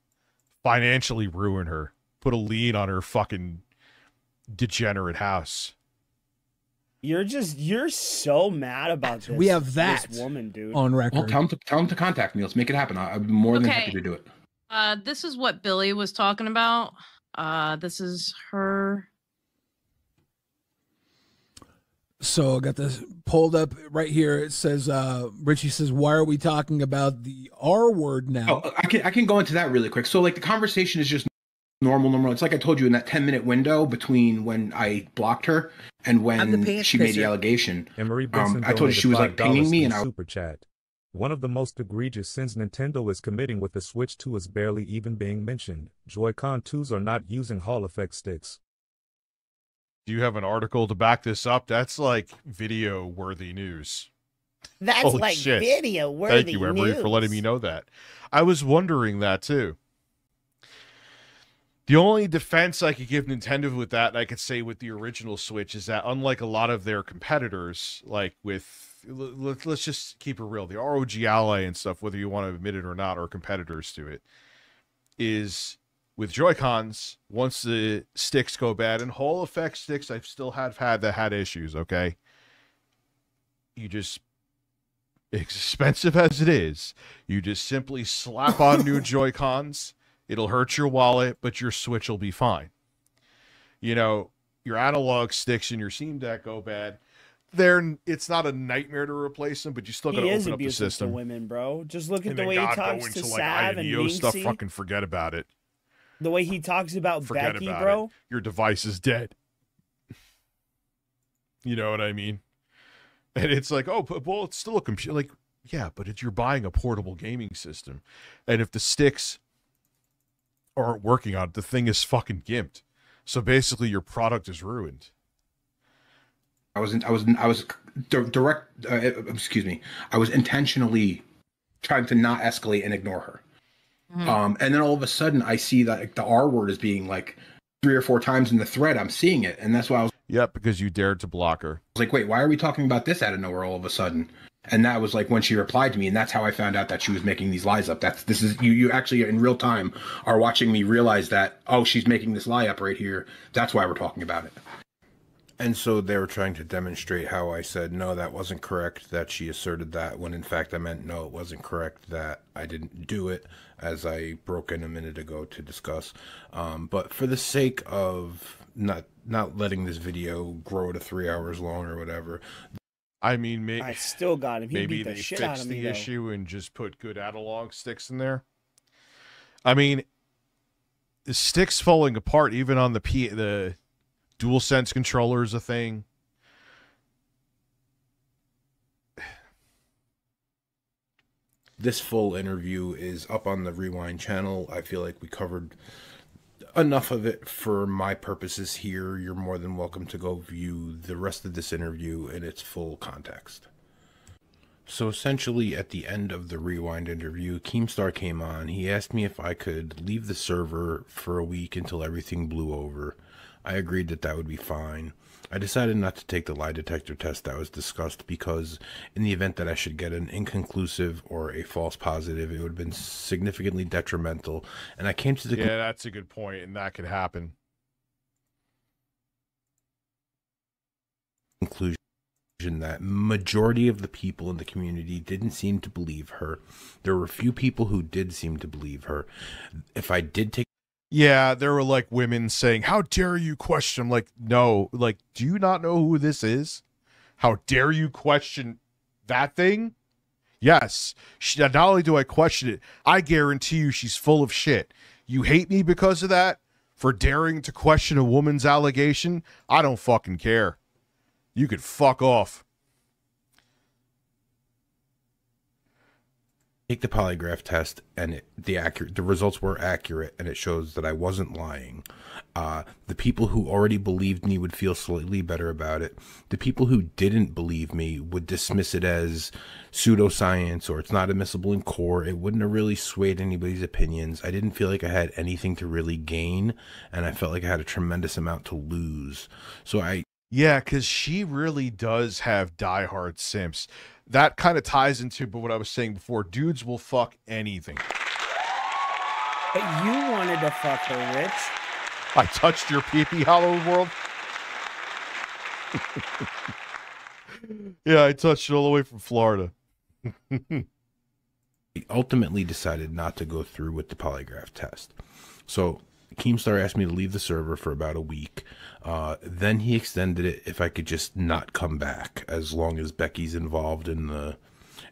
financially ruin her, put a lien on her fucking degenerate house. You're so mad about this. We have that this woman, dude. on record. Well, tell him to contact me. Let's make it happen. I'm more than happy to do it. This is what Billy was talking about. This is her. So I got this pulled up right here. It says, Richie says, why are we talking about the R word now? Oh, I can go into that really quick. So like the conversation is just normal. It's like I told you in that 10-minute window between when I blocked her and when she made the allegation. I told you she was like pinging me and super chat. One of the most egregious sins Nintendo is committing with the Switch 2 is barely even being mentioned. Joy-Con 2s are not using Hall effect sticks. Do you have an article to back this up? That's like video-worthy news. That's Holy like shit. video-worthy Thank you, Emery, for letting me know that. I was wondering that too. The only defense I could give Nintendo with that, and I could say with the original Switch, is that unlike a lot of their competitors, like with let's just keep it real. The ROG Ally and stuff, whether you want to admit it or not, are competitors to it. Is with Joy-Cons, once the sticks go bad, and Hall effect sticks, I've still had issues, okay? You just, expensive as it is, you just simply slap on new Joy-Cons. It'll hurt your wallet, but your Switch will be fine. You know, your analog sticks and your Steam Deck go bad. it's not a nightmare to replace him, but you still got to He is open up the abusive to system. women, bro. Just look at And the then way God he go talks into to like Sav and IDO stuff. Minxie. Fucking forget about it. The way he talks about Forget Becky, about bro. it. Your device is dead. You know what I mean? And it's like, oh, but, well, it's still a computer. Like, yeah, but you're buying a portable gaming system, and if the sticks aren't working on it, the thing is fucking gimped. So basically, your product is ruined. I was intentionally trying to not escalate and ignore her. And then all of a sudden I see that like, the R word is being like 3 or 4 times in the thread. I'm seeing it. And that's why I was because you dared to block her. like, wait, why are we talking about this out of nowhere all of a sudden? And that was like when she replied to me, and that's how I found out that she was making these lies up. This is you actually in real time are watching me realize that, oh, she's making this lie up right here. That's why we're talking about it. And so they were trying to demonstrate how I said, no, that wasn't correct, that she asserted that, when in fact I meant, no, it wasn't correct, that I didn't do it, as I broke in a minute ago to discuss. But for the sake of not letting this video grow to 3 hours long or whatever. I mean, maybe I still got him. He maybe beat the they shit out fixed of me, the though. issue and just put good analog sticks in there. I mean, the sticks falling apart, even on the DualSense controller is a thing. This full interview is up on the Rewind channel. I feel like we covered enough of it for my purposes here. You're more than welcome to go view the rest of this interview in its full context. So essentially, at the end of the Rewind interview, Keemstar came on. He asked me if I could leave the server for a week until everything blew over. I agreed that that would be fine. I decided not to take the lie detector test that was discussed because in the event that I should get an inconclusive or a false positive, it would have been significantly detrimental. And I came to the yeah, that's a good point, and that could happen. Conclusion that majority of the people in the community didn't seem to believe her. There were a few people who did seem to believe her. If I did take Yeah, there were like women saying, how dare you question? I'm like, no, like, do you not know who this is? How dare you question that thing? Yes. Not only do I question it, I guarantee you she's full of shit. You hate me because of that? For daring to question a woman's allegation? I don't fucking care. You could fuck off. Take the polygraph test, and the results were accurate, and it shows that I wasn't lying. The people who already believed me would feel slightly better about it. The people who didn't believe me would dismiss it as pseudoscience or it's not admissible in court. It wouldn't have really swayed anybody's opinions. I didn't feel like I had anything to really gain, and I felt like I had a tremendous amount to lose. So Yeah, because she really does have diehard simps. That kind of ties into what I was saying before. Dudes will fuck anything. But you wanted to fuck her, Rich. I touched your pee-pee, Hollow World. Yeah, I touched it all the way from Florida. I ultimately decided not to go through with the polygraph test. So Keemstar asked me to leave the server for about a week. Then he extended it if I could just not come back as long as Becky's involved in the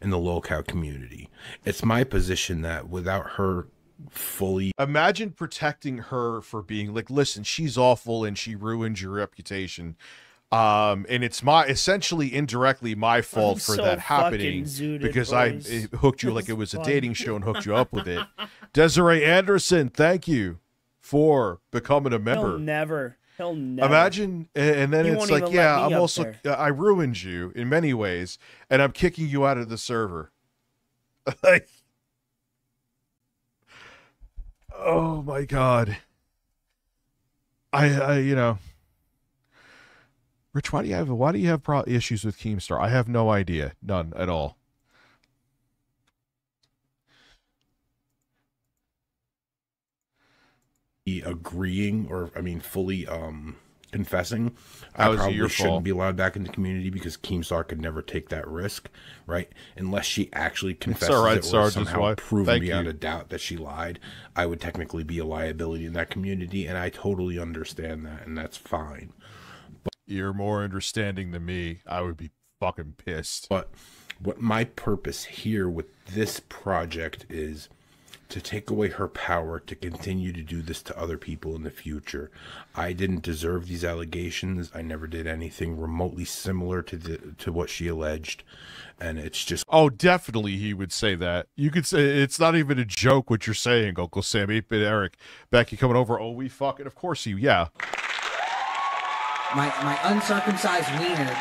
locale community. It's my position that without her fully... Imagine protecting her for being like, listen, she's awful and she ruined your reputation. And it's essentially indirectly my fault for that happening because I hooked you like it was a dating show and hooked you up with it. Desiree Anderson, thank you for becoming a member. He'll never. Imagine, and then it's like, yeah, I'm also, I ruined you in many ways, and I'm kicking you out of the server. Like, oh my God. You know, Rich, why do you have issues with Keemstar? I have no idea, none at all. Agreeing, or I mean fully confessing, I probably shouldn't be allowed back in the community because Keemstar could never take that risk, right? Unless she actually confesses it or somehow proven beyond a doubt that she lied, I would technically be a liability in that community, and I totally understand that, and that's fine. You're more understanding than me. I would be fucking pissed. But what my purpose here with this project is to take away her power to continue to do this to other people in the future. I didn't deserve these allegations. I never did anything remotely similar to what she alleged. And it's just... Oh, definitely he would say that. You could say it's not even a joke what you're saying, Uncle Sam, 8-Bit Eric. Becky coming over, oh, we fucking... Of course you, yeah. My uncircumcised wiener.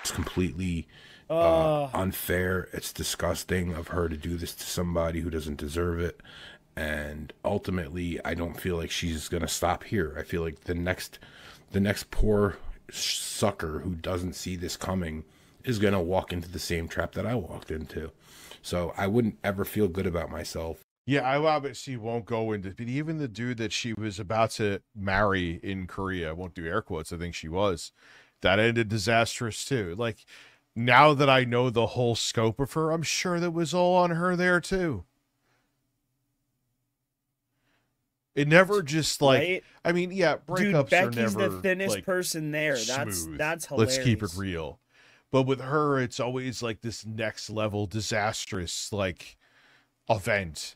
It's completely unfair. It's disgusting of her to do this to somebody who doesn't deserve it. And ultimately, I don't feel like she's going to stop here. I feel like the next poor sucker who doesn't see this coming is going to walk into the same trap that I walked into. So I wouldn't ever feel good about myself. Yeah, I love it. She won't go into, but even the dude that she was about to marry in Korea, I won't do air quotes, I think she was, that ended disastrous too. Like, now that I know the whole scope of her, I'm sure that was all on her there too. It never just like, right? I mean, yeah, breakups Dude, are Becky's never the thinnest like, person there. smooth. That's hilarious. Let's keep it real. But with her, it's always like this next level disastrous like event.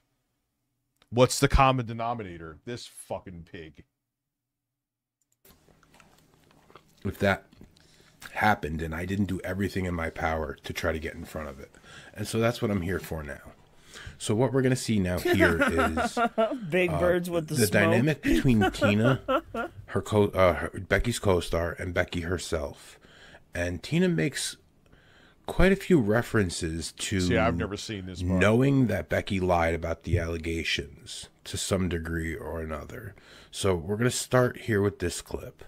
What's the common denominator? This fucking pig. If that happened and I didn't do everything in my power to try to get in front of it. And so that's what I'm here for now. So what we're going to see now here is Big Birds with the smoke. dynamic between Tina, Becky's co-star, and Becky herself. And Tina makes quite a few references to I've never seen this part. Knowing that Becky lied about the allegations to some degree or another. So we're going to start here with this clip.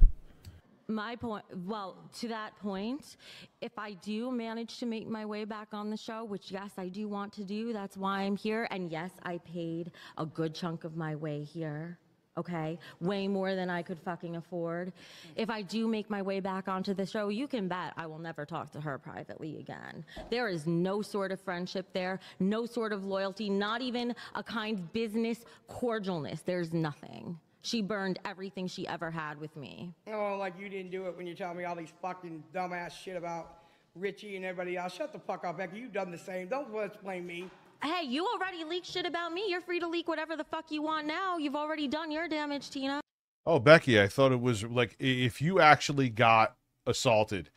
My point, well, to that point, if I do manage to make my way back on the show, which yes, I do want to do, that's why I'm here. And yes, I paid a good chunk of my way here. Okay, way more than I could fucking afford. If I do make my way back onto the show, you can bet I will never talk to her privately again. There is no sort of friendship there, no sort of loyalty, not even a kind business cordialness. There's nothing. She burned everything she ever had with me. Oh, like you didn't do it when you're telling me all these fucking dumbass shit about Richie and everybody else. Shut the fuck up, Becky. You've done the same. Don't blame me. Hey, you already leaked shit about me. You're free to leak whatever the fuck you want now. You've already done your damage, Tina. Oh, Becky, I thought it was like if you actually got assaulted,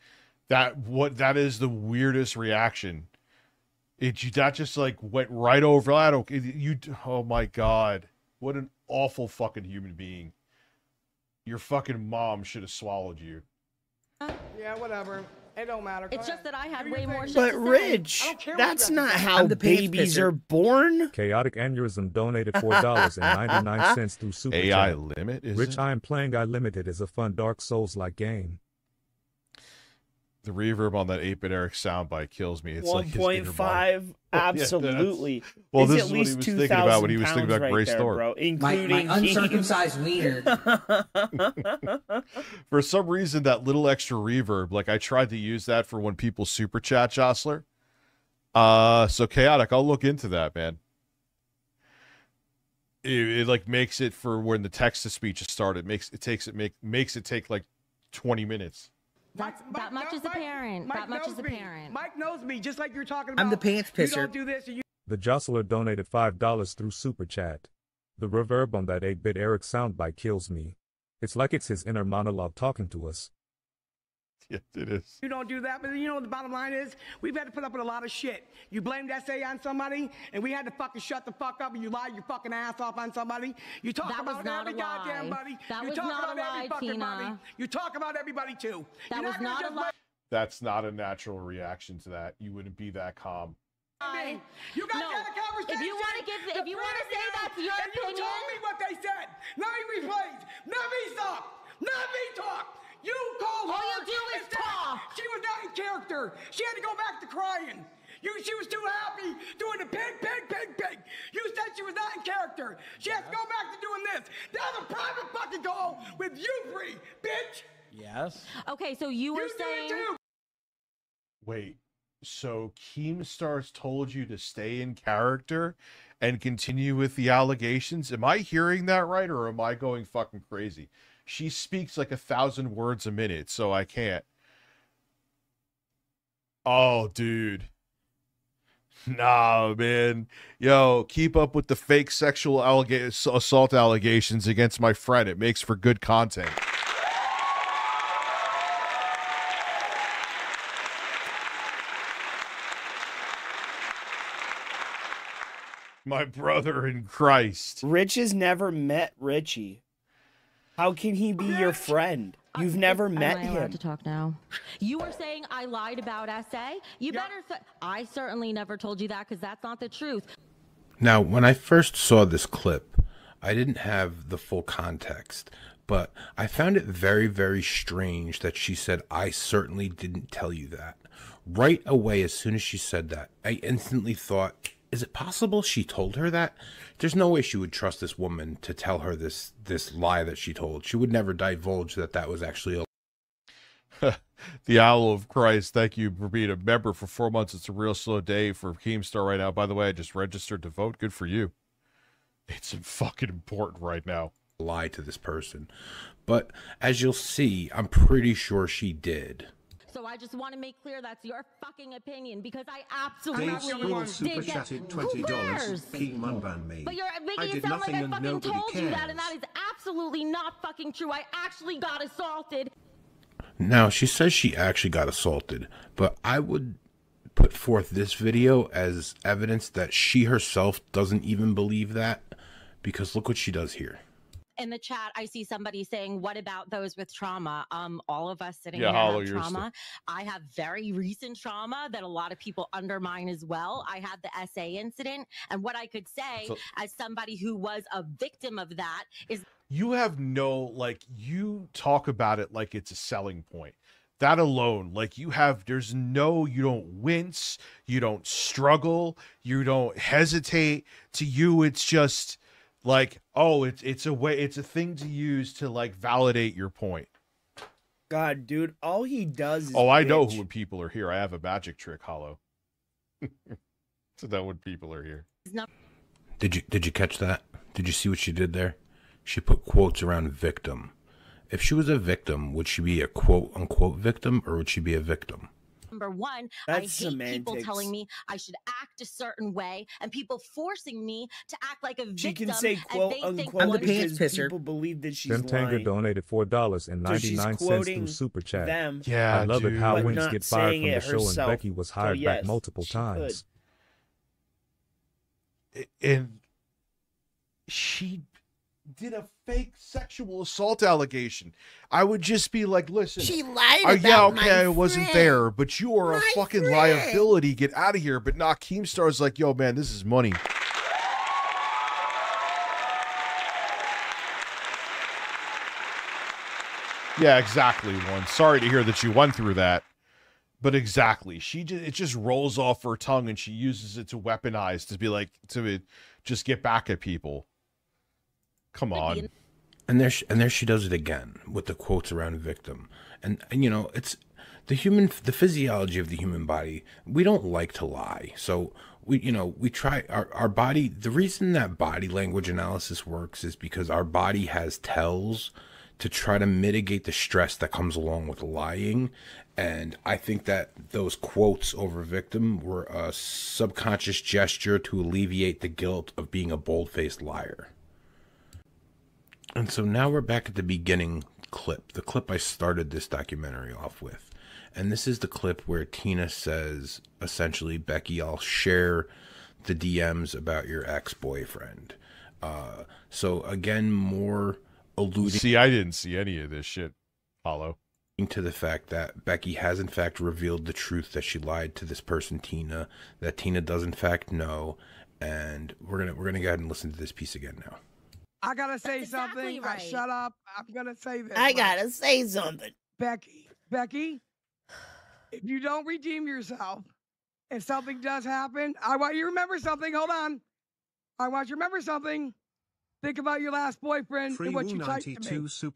that is the weirdest reaction. That just like went right over. I don't. Oh my God, what an awful fucking human being. Your fucking mom should have swallowed you. Yeah, whatever. It don't matter. It's just that I had way more shit But to say. Rich, that's not how babies are born. Chaotic Aneurysm donated $4.99 through Super AI Chat. Limit, is Rich, it? I am playing I Limited is a fun Dark Souls-like game. The reverb on that 8-Bit Eric soundbite kills me. It's like his inner 1.5, body. absolutely. Well, It's this at is what he least was thinking about when he was 2,000 thinking about pounds Grace right there, Thorpe. bro, including my uncircumcised wiener. For some reason, that little extra reverb, like I tried to use that for when people super chat Jostler. So Chaotic, I'll look into that, man. It like makes it for when the text to speech is started. Makes it take like 20 minutes. That much is apparent. That much is apparent. Mike knows me, just like you're talking about. I'm the pants You pisser. don't do this. And you The Jostler donated $5 through Super Chat. The reverb on that 8-Bit Eric soundbite kills me. It's like it's his inner monologue talking to us. Yes, it is. You don't do that, but you know what the bottom line is? We've had to put up with a lot of shit. You blamed SA on somebody, and we had to fucking shut the fuck up, and you lied your fucking ass off on somebody. You talk That was about not every a lie. goddamn buddy. That You was talk not about a lie, every fucking Tina. buddy. You talk about everybody too. That You're was gonna not a just lie. That's not a natural reaction to that. You wouldn't be that calm. You guys No. had a conversation. If you wanna give- if you wanna say that's your and you opinion- told me what they said. Let me replays. Let me stop. Let me talk. You called All her you do is and said talk. She was not in character. She had to go back to crying. She was too happy doing the pig. You said she was not in character. She has to go back to doing this. That was a private fucking call with you, Bree, bitch. Yes. Okay, so you were You do it saying. too. Wait, So Keemstar's told you to stay in character and continue with the allegations? Am I hearing that right, or am I going fucking crazy? She speaks like 1,000 words a minute, so I can't. Oh, dude. Nah, man. Yo, keep up with the fake sexual assault allegations against my friend. It makes for good content. My brother in Christ. Rich has never met Richie. How can he be your friend? You've never met Am I allowed him. to talk now? You were saying I lied about SA? You better say, I certainly never told you that because that's not the truth. Now, when I first saw this clip, I didn't have the full context, but I found it very, very strange that she said, I certainly didn't tell you that. Right away, as soon as she said that, I instantly thought, is it possible she told her that? There's no way she would trust this woman to tell her this lie that she told. She would never divulge that that was actually a The Owl of Christ, thank you for being a member for 4 months. It's a real slow day for Keemstar right now. By the way, I just registered to vote. Good for you. It's fucking important right now. Lie to this person. But as you'll see, I'm pretty sure she did. So I just want to make clear that's your fucking opinion because I Dave absolutely Sprawl super did get. chatted Who $20. cares? Keem unban me. But you're I making it did sound like nothing I and fucking nobody told you that, and that cares. is absolutely not fucking true. I actually got assaulted. Now, she says she actually got assaulted, but I would put forth this video as evidence that she herself doesn't even believe that, because look what she does here. In the chat, I see somebody saying, what about those with trauma? All of us sitting Yeah, here Hollow, have you're trauma. I have very recent trauma that a lot of people undermine as well. I had the SA incident. And what I could say as somebody who was a victim of that is You have no, like, you talk about it like it's a selling point. That alone, like, you don't wince, you don't struggle, you don't hesitate. To you, it's just like, oh, it's a thing to use to, like, validate your point. God, dude, all he does is I know bitch. when people are here. I have a magic trick, Hollow. So that when people are here. Did you catch that? Did you see what she did there? She put quotes around victim. If she was a victim, would she be a quote-unquote victim, or would she be a victim? number one, That's I hate people semantics. telling me I should act a certain way and people forcing me to act like a victim. She can say and quote they think unquote one because is- people believe that she's Tanga lying. donated $4.99 quoting through Super Chat. them, Yeah, I love it how but wings not get fired saying from the it show, and herself. Becky was So hired yes, back multiple she times. And she did a fake sexual assault allegation. I would just be like, listen, She lied yeah, about okay, my I wasn't friend. there, but you are a fucking friend. liability. Get out of here. But not Keemstar's like, yo, man, this is money. Yeah, exactly. One. Sorry to hear that you went through that. But exactly, it just rolls off her tongue, and she uses it to weaponize, to be like, to just get back at people. Come on. And there she does it again with the quotes around victim. And you know, it's the physiology of the human body. We don't like to lie. So we try our body. The reason that body language analysis works is because our body has tells to try to mitigate the stress that comes along with lying. And I think that those quotes over victim were a subconscious gesture to alleviate the guilt of being a bold-faced liar. And so now we're back at the beginning clip, the clip I started this documentary off with. And this is the clip where Tina says, essentially, Becky, I'll share the DMs about your ex-boyfriend. So again, more alluding... See, I didn't see any of this shit, Hollow. ...to the fact that Becky has in fact revealed the truth that she lied to this person, Tina, that Tina does in fact know. And we're gonna go ahead and listen to this piece again now. I gotta say That's something. exactly right. Shut up. I'm gonna say this. I right? gotta say something. Becky, if you don't redeem yourself, if something does happen, I want you to remember something. Hold on. I want you to remember something. Think about your last boyfriend and what you typed to me.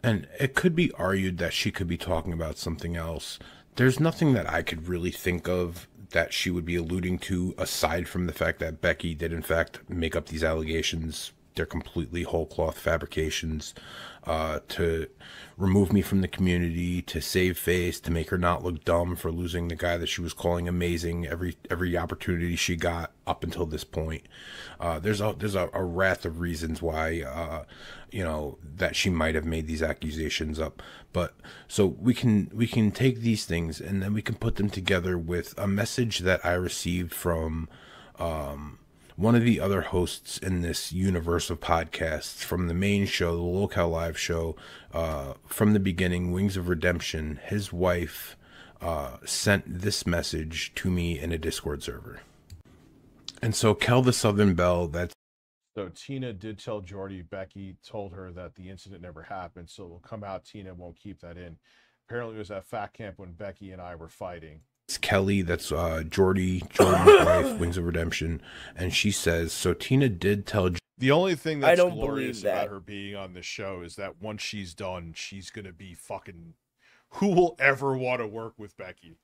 And it could be argued that she could be talking about something else, There's nothing that I could really think of that she would be alluding to, aside from the fact that Becky did in fact make up these allegations. They're completely whole cloth fabrications, to remove me from the community, to save face, to make her not look dumb for losing the guy that she was calling amazing every opportunity she got up until this point. There's a raft of reasons why, that she might have made these accusations up. But so we can take these things and then we can put them together with a message that I received from one of the other hosts in this universe of podcasts from the main show, the Locale Live show, from the beginning, Wings of Redemption. His wife sent this message to me in a Discord server. And so Kel the Southern Belle, that's... So Tina did tell Jordy Becky told her that the incident never happened, so it will come out. Tina won't keep that in. Apparently it was at Fat Camp when Becky and I were fighting. It's Kelly, that's Jordy's wife, Wings of Redemption, and she says, so Tina did tell... The only thing that's I don't glorious believe that. about her being on the show is that once she's done, she's going to be fucking... Who will ever want to work with Becky?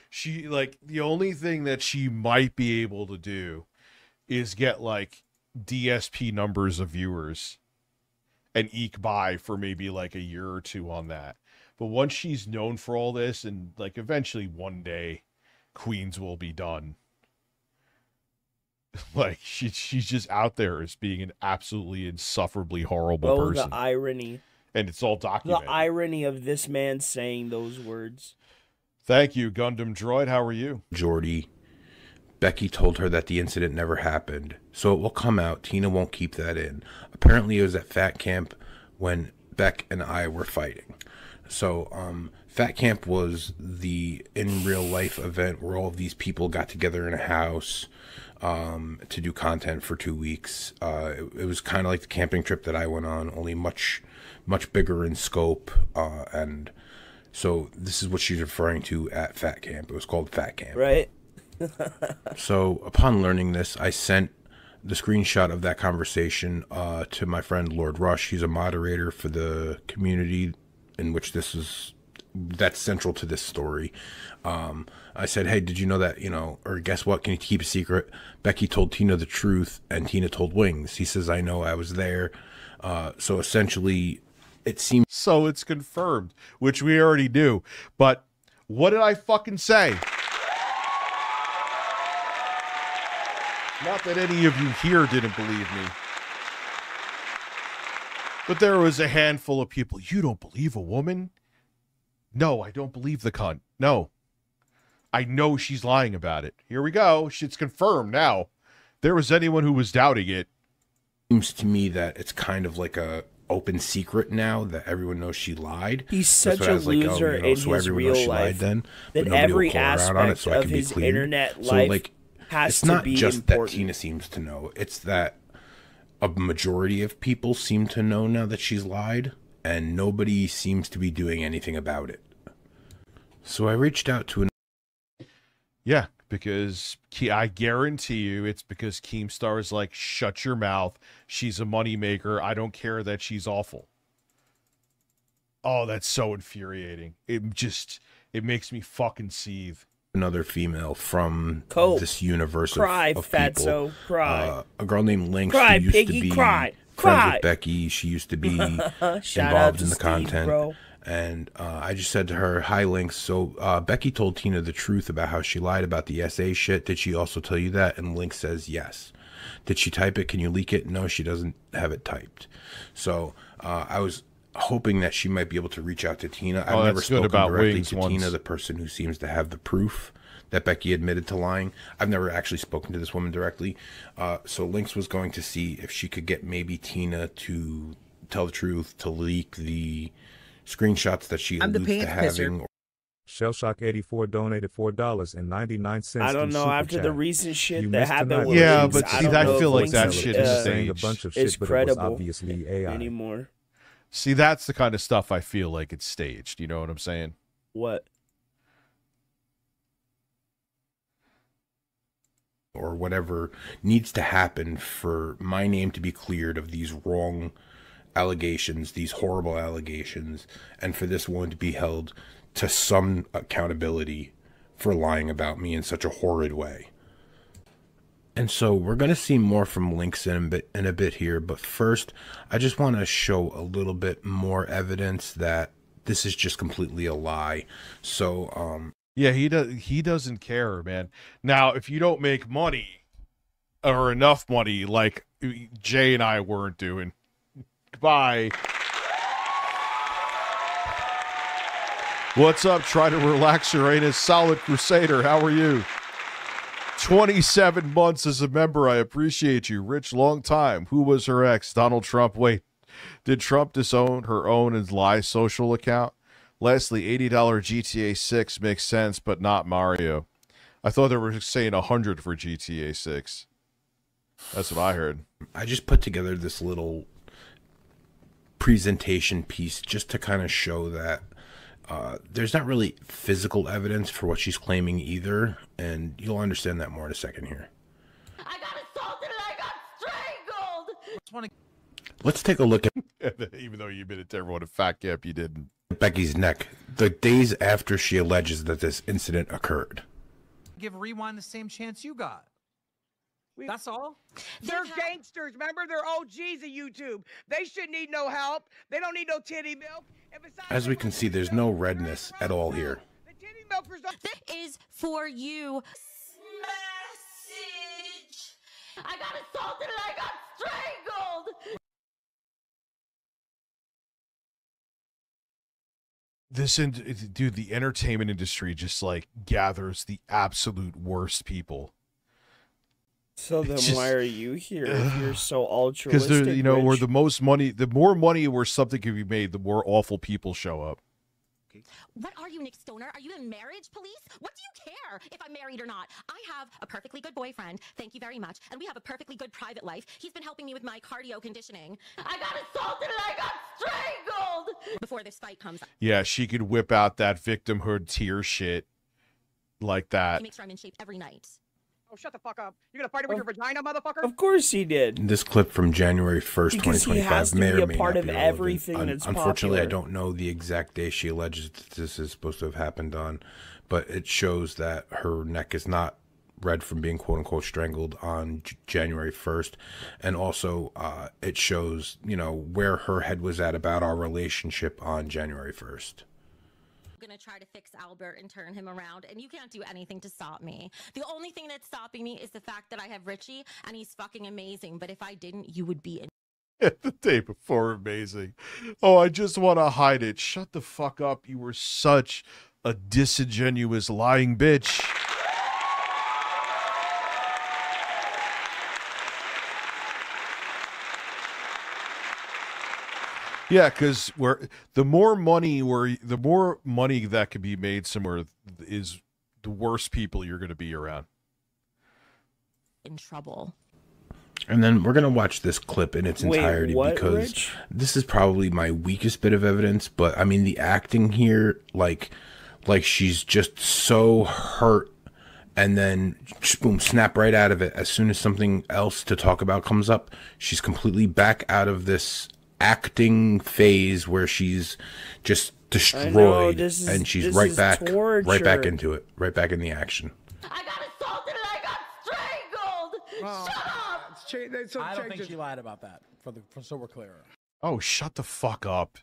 She, like, the only thing that she might be able to do is get, like, DSP numbers of viewers and eke by for maybe, like, a year or two on that. But once she's known for all this, and like eventually one day Queens will be done, like she's just out there as being an absolutely insufferably horrible person. The irony. And it's all documented. The irony of this man saying those words. Thank you, Gundam Droid. How are you? Jordy, Becky told her that the incident never happened, so it will come out. Tina won't keep that in. Apparently it was at Fat Camp when Beck and I were fighting. So, Fat Camp was the in real life event where all of these people got together in a house to do content for 2 weeks. It was kind of like the camping trip that I went on, only much bigger in scope. And so this is what she's referring to at Fat Camp. It was called Fat Camp. Right. So upon learning this, I sent the screenshot of that conversation to my friend Lord Rush. He's a moderator for the community in which that's central to this story. I said, hey, did you know that, or guess what, can you keep a secret? Becky told Tina the truth and Tina told Wings. He says, I know, I was there. So essentially it seems... So it's confirmed, which we already knew. But what did I fucking say? Not that any of you here didn't believe me. But there was a handful of people. You don't believe a woman? No, I don't believe the cunt. No. I know she's lying about it. Here we go. Shit's confirmed now. There was anyone who was doubting it. Seems to me that it's kind of like a open secret now that everyone knows she lied. He's such a loser in his real life that every aspect of his internet life has to be important. It's not just that Tina seems to know. It's that a majority of people seem to know now that she's lied, and nobody seems to be doing anything about it. So I reached out to Yeah, because I guarantee you it's because Keemstar is like, shut your mouth. She's a moneymaker. I don't care that she's awful. Oh, that's so infuriating. It makes me fucking seethe. Another female from this universe cry, of Fatso, people. Cry. A girl named Lynx cry, who used Piggy, to be cry. friends with Becky. She used to be involved in the Steve, content. bro. And I just said to her, hi, Lynx. So Becky told Tina the truth about how she lied about the SA shit. Did she also tell you that? And Lynx says yes. Did she type it? Can you leak it? No, she doesn't have it typed. So I was hoping that she might be able to reach out to Tina. I've never spoken directly to Tina, the person who seems to have the proof that Becky admitted to lying. I've never actually spoken to this woman directly. So Lynx was going to see if she could get maybe Tina to tell the truth, to leak the screenshots that she alludes to having. Shellshock84 donated $4.99. I don't know, after the recent shit that happened with but see, I feel like that shit is saying a bunch of it's shit, but credible it was obviously AI anymore. See, that's the kind of stuff I feel like it's staged. You know what I'm saying? What? Or whatever needs to happen for my name to be cleared of these wrong allegations, these horrible allegations, and for this woman to be held to some accountability for lying about me in such a horrid way. And so we're going to see more from Lynx in a bit here, but first I just want to show a little bit more evidence that this is just completely a lie. So yeah, he doesn't care, man. Now, if you don't make money or enough money like Jay and I weren't doing, goodbye. What's up? Try to relax your anus. Solid Crusader, how are you? 27 months as a member. I appreciate you. Rich, long time. Who was her ex? Donald Trump. Wait, did Trump disown her own and lie social account? Leslie, $80 GTA 6 makes sense, but not Mario. I thought they were saying 100 for GTA 6. That's what I heard. I just put together this little presentation piece just to kind of show that there's not really physical evidence for what she's claiming either, and you'll understand that more in a second here. I got assaulted and I got strangled. Let's take a look at even though you admitted to everyone at Fat Camp, you didn't. Becky's neck the days after she alleges that this incident occurred. Give Rewind the same chance you got. That's all. They're gangsters, remember? They're OGs of YouTube. They shouldn't need no help. They don't need no titty milk. And besides, As we can see, there's no redness at all here. This is for you. Message. I got assaulted and I got strangled. Dude, the entertainment industry just like gathers the absolute worst people. So then why are you here if you're so altruistic? Because you know, Rich? where the most money, the more money where something can be made, the more awful people show up. What are you, Nick Stoner? Are you the marriage police? What do you care if I'm married or not? I have a perfectly good boyfriend. Thank you very much. And we have a perfectly good private life. He's been helping me with my cardio conditioning. I got assaulted and I got strangled before this fight comes up. Yeah, she could whip out that victimhood tear shit like that. He makes sure I'm in shape every night. Oh, shut the fuck up. You're gonna fight it with your vagina, motherfucker? Of course he did. This clip from January 1st, Because he 2025 has to may be or a may part not of be relevant. everything that's Unfortunately, popular. I don't know the exact day she alleges that this is supposed to have happened on, but it shows that her neck is not red from being quote-unquote strangled on January 1st. And also, it shows, you know, where her head was at about our relationship on January 1st. Gonna try to fix Albert and turn him around, and you can't do anything to stop me. The only thing that's stopping me is the fact that I have Richie and he's fucking amazing, but if I didn't, you would be in The day before, amazing. Oh, I just want to hide it. Shut the fuck up. You were such a disingenuous lying bitch. Yeah, because the more money that can be made somewhere is the worse people you're going to be around. in trouble. And then we're going to watch this clip in its entirety because Rich? this is probably my weakest bit of evidence. But I mean, the acting here, like she's just so hurt and then boom, snap right out of it. As soon as something else to talk about comes up, she's completely back out of this acting phase where she's just destroyed, and she's right back into it, right back in the action. I got assaulted and I got strangled. Shut up. I don't think she lied about that. So we're clear. Oh, shut the fuck up.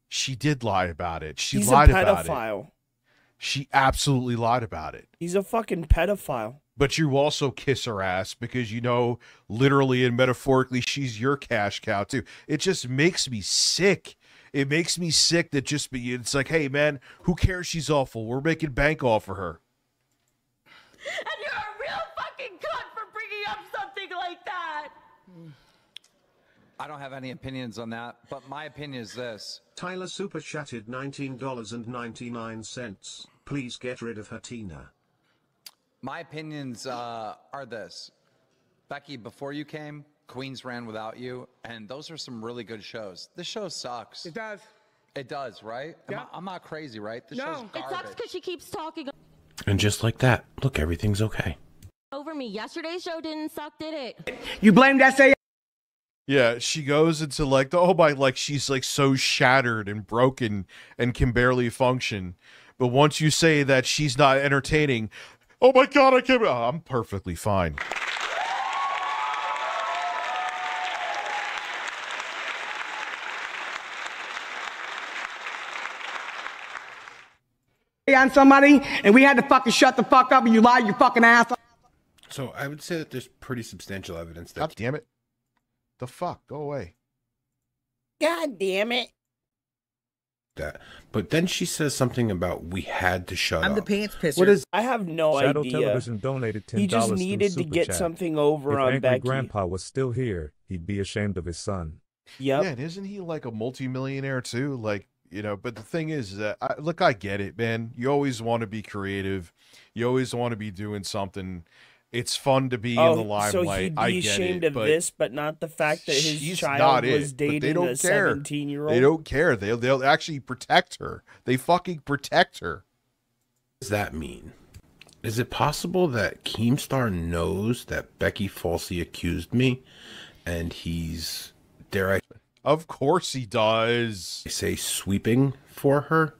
She did lie about it. She He's lied a about pedophile. it. She absolutely lied about it. He's a fucking pedophile. But you also kiss her ass because, you know, literally and metaphorically, she's your cash cow too. It just makes me sick. It makes me sick that it's like, hey man, who cares? She's awful. We're making bank off of her. And you're a real fucking cunt for bringing up something like that. I don't have any opinions on that, but my opinion is this. Tyler super chatted $19.99. Please get rid of her, Tina. My opinions are this. Becky, before you came, Queens ran without you, and those are some really good shows. This show sucks. It does. It does, right? Yeah. I'm not crazy, right? This show's It garbage. sucks because she keeps talking And just like that, look, everything's okay. over me. Yesterday's show didn't suck, did it? You blamed SA. Yeah, she goes into like the, oh my, like she's like so shattered and broken and can barely function. But once you say that she's not entertaining, oh my God, I can't. Oh, I'm perfectly fine. On somebody, and we had to fucking shut the fuck up, and you lied your fucking ass off. So I would say that there's pretty substantial evidence that. God damn it! The fuck, go away. God damn it! That, but then she says something about we had to shut up. I'm the pants pisser. What is? I have no Shadow idea. Television donated $10 He just through needed to Super get Chat. something over if on Angry Becky. Grandpa was still here, he'd be ashamed of his son. Yep. Yeah, and isn't he like a multimillionaire too? Like, you know, but the thing is that, look, I get it, man. You always want to be creative. You always want to be doing something. It's fun to be in the limelight. So he'd be I get ashamed it, of but this, but not the fact that his she's child not was it, but they dating don't a care. 17-year-old. They don't care. They'll actually protect her. They fucking protect her. What does that mean? Is it possible that Keemstar knows that Becky falsely accused me, and he's, dare I Of course he does. say, sweeping for her?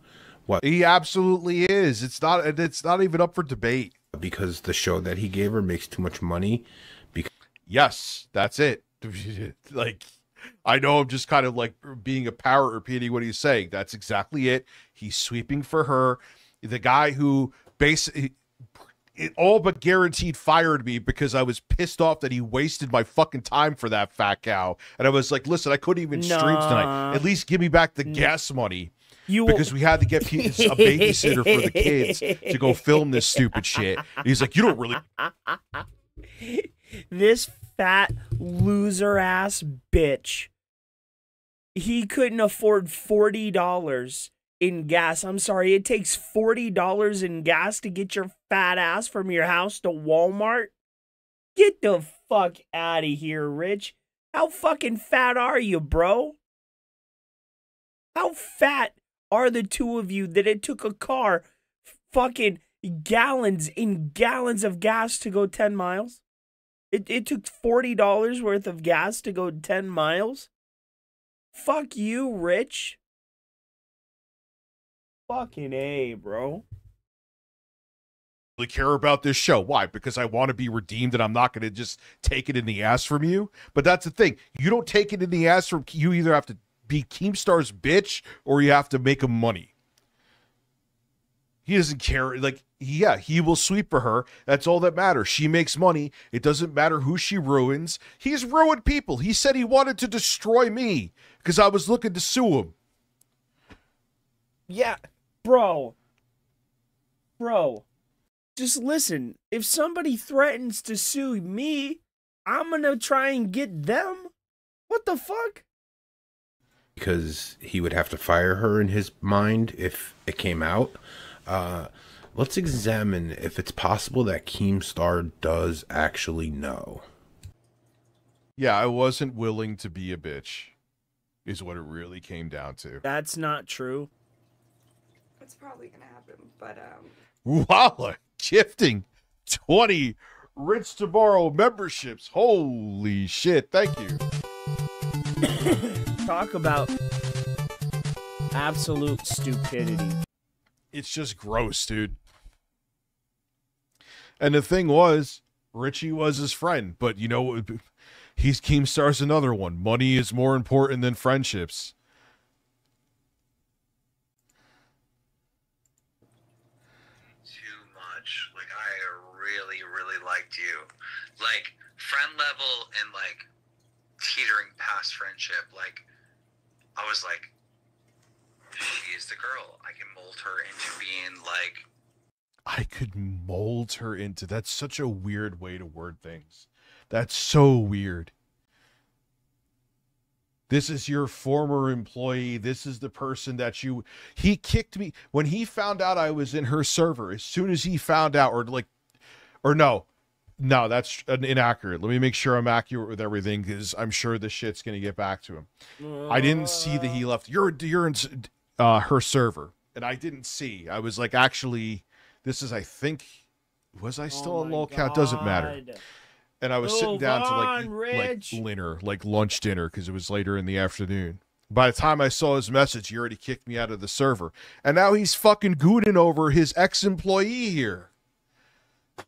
What? He absolutely is. It's not even up for debate. Because the show that he gave her makes too much money? Yes, that's it. Like, I know I'm just kind of like being a parrot repeating what he's saying. That's exactly it. He's sweeping for her. The guy who basically it all but guaranteed fired me because I was pissed off that he wasted my fucking time for that fat cow. And I was like, listen, I couldn't even stream tonight. At least give me back the gas money. Because we had to get a babysitter for the kids to go film this stupid shit. And he's like, you don't really. This fat loser ass bitch. He couldn't afford $40 in gas. I'm sorry, it takes $40 in gas to get your fat ass from your house to Walmart? Get the fuck out of here, Rich. How fucking fat are you, bro? How fat are the two of you that it took a car fucking gallons and gallons of gas to go 10 miles? It took $40 worth of gas to go 10 miles? Fuck you, Rich. Fucking A, bro. Really care about this show. Why? Because I want to be redeemed and I'm not going to just take it in the ass from you. But that's the thing. You don't take it in the ass from, you either have to be Keemstar's bitch or you have to make him money. He doesn't care. Like, yeah, he will sweep for her. That's all that matters. She makes money. It doesn't matter who she ruins. He's ruined people. He said he wanted to destroy me because I was looking to sue him. Yeah, bro. Bro. Just listen. If somebody threatens to sue me, I'm gonna try and get them. What the fuck? Because he would have to fire her in his mind if it came out. Let's examine if it's possible that Keemstar does actually know. Yeah, I wasn't willing to be a bitch, is what it really came down to. That's not true. It's probably gonna happen, but Wow, gifting 20 Rich Tomorrow memberships. Holy shit, thank you. Talk about absolute stupidity. It's just gross, dude. And the thing was, Richie was his friend, but you know, he's Keemstar's another one. Money is more important than friendships. Too much. Like, I really, really liked you. Like, friend level and, like, teetering past friendship. Like, I was like, she is the girl. I can mold her into being, like... I could mold her into... That's such a weird way to word things. That's so weird. This is your former employee. This is the person that you... He kicked me... When he found out I was in her server, as soon as he found out, or no, that's inaccurate. Let me make sure I'm accurate with everything, because I'm sure this shit's going to get back to him. I didn't see that he left. You're in her server, and I didn't see. I was like, actually, this is, I think... Was I still on lolcat? Doesn't matter. And I was sitting down to like eat, Rich. like lunch dinner, because it was later in the afternoon. By the time I saw his message, he already kicked me out of the server. And now he's fucking gooning over his ex-employee here.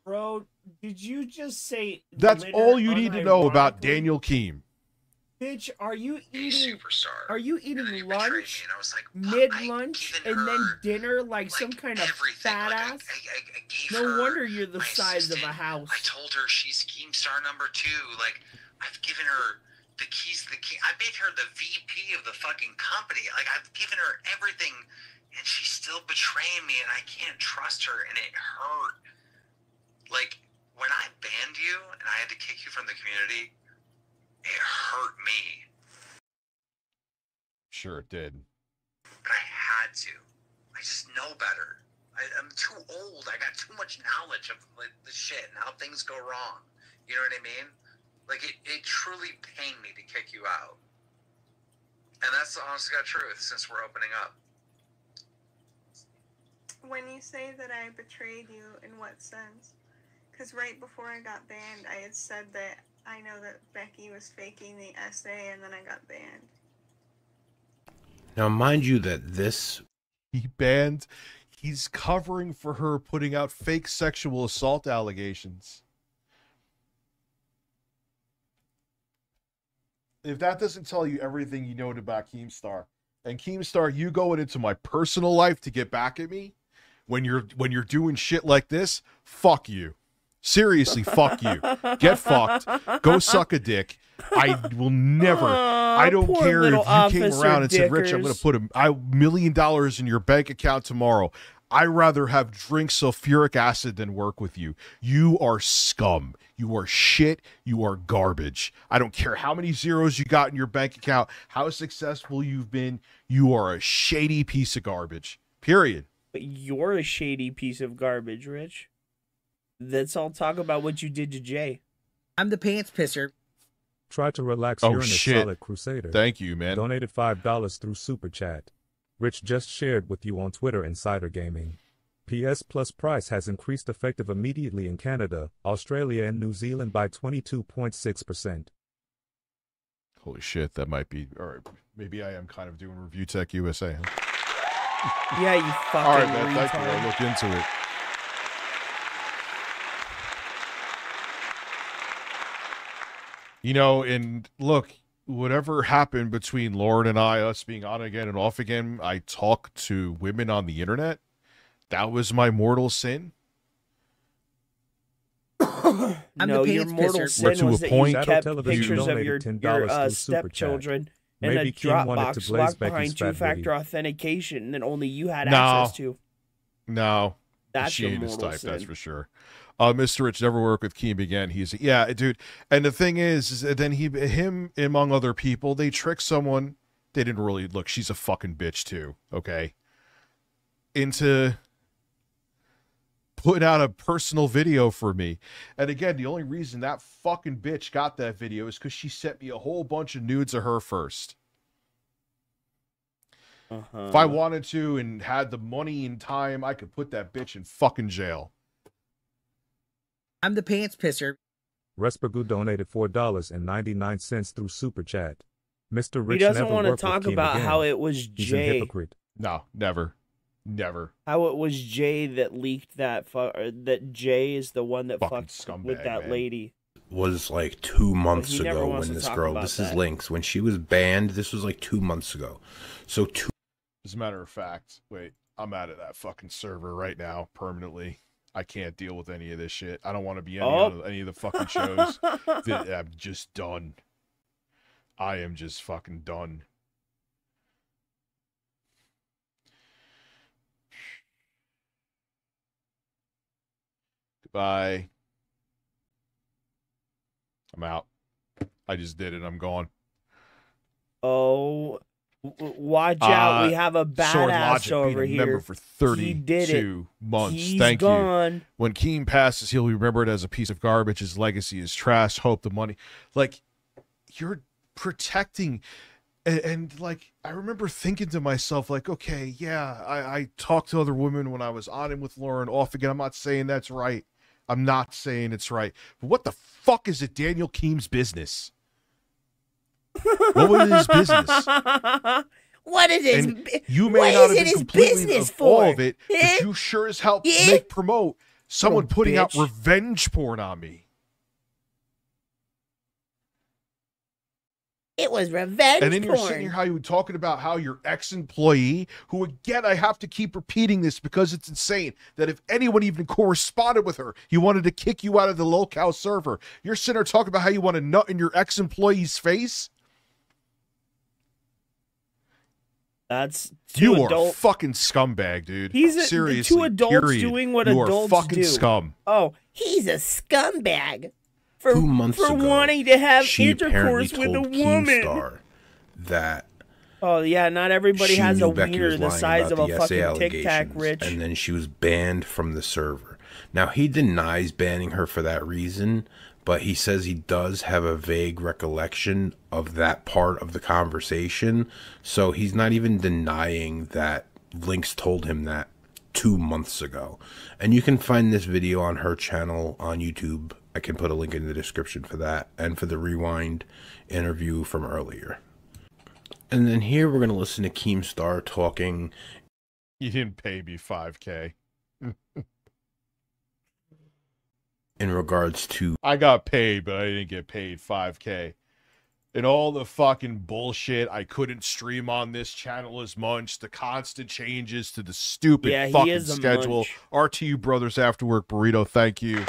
Bro, did you just say That's all you need to know about Daniel Keem. Bitch, are you eating lunch, mid-lunch, and then dinner like some kind of fat ass? No wonder you're the size of a house. I told her she's Keemstar number 2. Like, I've given her the keys to the key. I made her the VP of the fucking company. Like, I've given her everything, and she's still betraying me, and I can't trust her, and it hurt. Like, when I banned you, and I had to kick you from the community, it hurt me. Sure it did. But I had to. I just know better. I'm too old. I got too much knowledge of like the shit and how things go wrong. You know what I mean? Like, it truly pained me to kick you out. And that's the honest to God truth, since we're opening up. When you say that I betrayed you, in what sense? Because right before I got banned, I had said that I know that Becky was faking the essay, and then I got banned. Now, mind you that this... He's covering for her putting out fake sexual assault allegations. If that doesn't tell you everything you know about Keemstar, and Keemstar, you going into my personal life to get back at me when you're doing shit like this, fuck you. Seriously, fuck you. Get fucked. Go suck a dick. I will never. I don't care if you came around and said, Rich, I'm going to put $1 million in your bank account tomorrow. I'd rather have drink sulfuric acid than work with you. You are scum. You are shit. You are garbage. I don't care how many zeros you got in your bank account, how successful you've been. You are a shady piece of garbage. Period. But you're a shady piece of garbage, Rich. Let's all talk about what you did to Jay. I'm the pants pisser. Try to relax. Oh, You're in a shit. solid crusader. Thank you, man. Donated $5 through Super Chat. Rich just shared with you on Twitter Insider Gaming. PS Plus price has increased effective immediately in Canada, Australia, and New Zealand by 22.6%. Holy shit, that might be... All right, maybe I am kind of doing Review Tech USA, huh? Yeah, you fucking all right, man, thank you. retard. I'll look into it. You know, and look, whatever happened between Lauren and I, us being on again and off again, I talk to women on the internet. That was my mortal sin. No, your mortal sin was that you kept pictures of your stepchildren in a Dropbox locked behind two-factor authentication that only you had access to. No. That's she your ain't his mortal type, sin. that's for sure. Mr. Rich, never work with Keem again. He's yeah, dude. And the thing is that then him among other people, they trick someone. They didn't really look. She's a fucking bitch too. Okay. Into putting out a personal video for me. And again, the only reason that fucking bitch got that video is because she sent me a whole bunch of nudes of her first. If I wanted to and had the money and time, I could put that bitch in fucking jail. I'm the pants pisser. Respergu donated $4.99 through Super Chat. Mr. Rich He doesn't never want to worked talk with Keem about again. how it was He's a Jay. hypocrite. No, never. Never. How it was Jay that leaked that. That Jay is the one that Fucking fucked scumbag, with that man. lady. Was like 2 months he never ago wants when to this talk girl, about this is that. Lynx, when she was banned, this was like 2 months ago. So As a matter of fact, wait, I'm out of that fucking server right now permanently. I can't deal with any of this shit. I don't want to be on any of the fucking shows. I'm just done. I am just fucking done. Goodbye. I'm out. I just did it. I'm gone. Oh, watch out! We have a Sword badass Logic over being a member here. for He did it. 32 months. He's Thank gone. you. When Keem passes, he'll be remembered as a piece of garbage. His legacy is trash. Hope the money. Like, you're protecting. And like, I remember thinking to myself, like, okay, yeah, I talked to other women when I was on him with Lauren, off again. I'm not saying that's right. I'm not saying it's right. But what the fuck is it Daniel Keem's business? What was his business? What is it? And you may not have been completely of all of it, but you sure as hell promote someone putting out revenge porn on me. It was revenge And then you're porn. sitting here how you were talking about how your ex-employee, who again, I have to keep repeating this because it's insane, that if anyone even corresponded with her, you wanted to kick you out of the locale server. You're sitting there talking about how you want to nut in your ex-employee's face? That's you are a fucking scumbag, dude. Seriously, two adults doing what you adults are fucking do. Scum. Oh, he's a scumbag. For 2 months ago, wanting to have she intercourse apparently with a told woman. Keemstar that Oh yeah, not everybody she has knew a Becky wiener was the lying size of about a the SA fucking Tic Tac, allegations, Rich. and then she was banned from the server. Now he denies banning her for that reason, but he says he does have a vague recollection of that part of the conversation, so he's not even denying that Lynx told him that 2 months ago. And you can find this video on her channel on YouTube. I can put a link in the description for that and for the Rewind interview from earlier. And then here we're going to listen to Keemstar talking. You didn't pay me $5K. In regards to... I got paid, but I didn't get paid $5K. And all the fucking bullshit, I couldn't stream on this channel as much, the constant changes to the stupid fucking schedule. RTU Brothers After Work Burrito, thank you.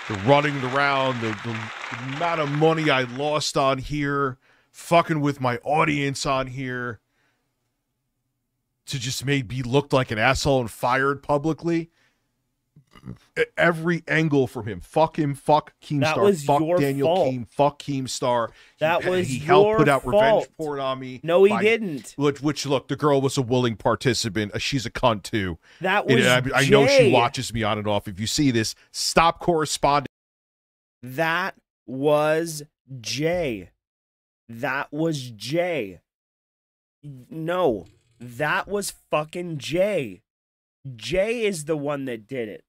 The running around, the amount of money I lost on here, fucking with my audience on here, to just make me look like an asshole and fired publicly. Every angle from him. Fuck him, fuck Keemstar, fuck Daniel Keem, fuck Keemstar. He helped put out revenge porn on me. No, he didn't. Which, look, the girl was a willing participant. She's a cunt, too. That was I know she watches me on and off. If you see this, stop corresponding. That was Jay. That was Jay. No, that was fucking Jay. Jay is the one that did it.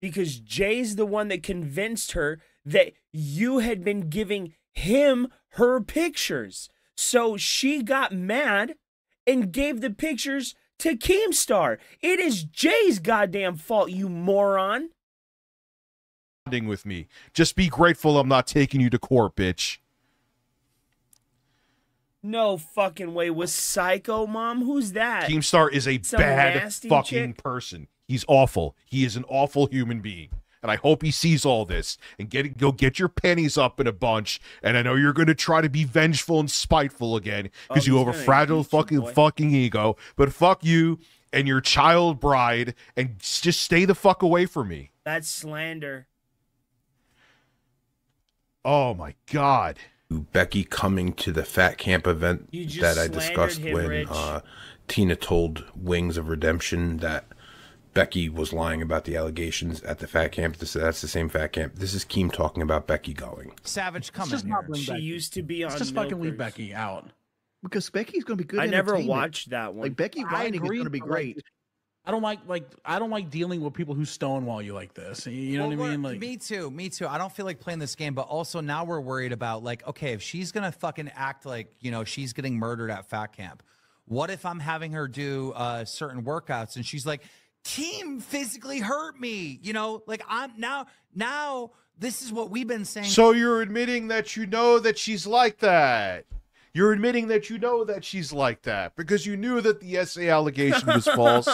Because Jay's the one that convinced her that you had been giving him her pictures. So she got mad and gave the pictures to Keemstar. It is Jay's goddamn fault, you moron. With me. Just be grateful I'm not taking you to court, bitch. No fucking way. Was Psycho Mom? Who's that? Keemstar is a Some bad nasty fucking chick? person. He's awful. He is an awful human being. And I hope he sees all this and go get your panties up in a bunch. And I know you're going to try to be vengeful and spiteful again because you have a fragile fucking ego. But fuck you and your child bride and just stay the fuck away from me. That's slander. Oh my God. Becky coming to the Fat Camp event that I discussed him, when Rich. Tina told Wings of Redemption that Becky was lying about the allegations at the Fat Camp. That's the same Fat Camp. This is Keem talking about Becky going. Savage, come Let's in just not here. bring She Becky. used to be on Let's just fucking leave Milkers. Becky out. Because Becky's going to be good. I never entertainment. watched that one. Like Becky whining is going to be great. I don't like dealing with people who stonewall you like this. You know what I mean? Like me too. I don't feel like playing this game, but also now we're worried about like, okay, if she's gonna fucking act like, you know, she's getting murdered at Fat Camp, what if I'm having her do certain workouts and she's like, Keem physically hurt me, you know, like I'm now this is what we've been saying. So you're admitting that you know that she's like that. You're admitting that you know that she's like that because you knew that the SA allegation was false.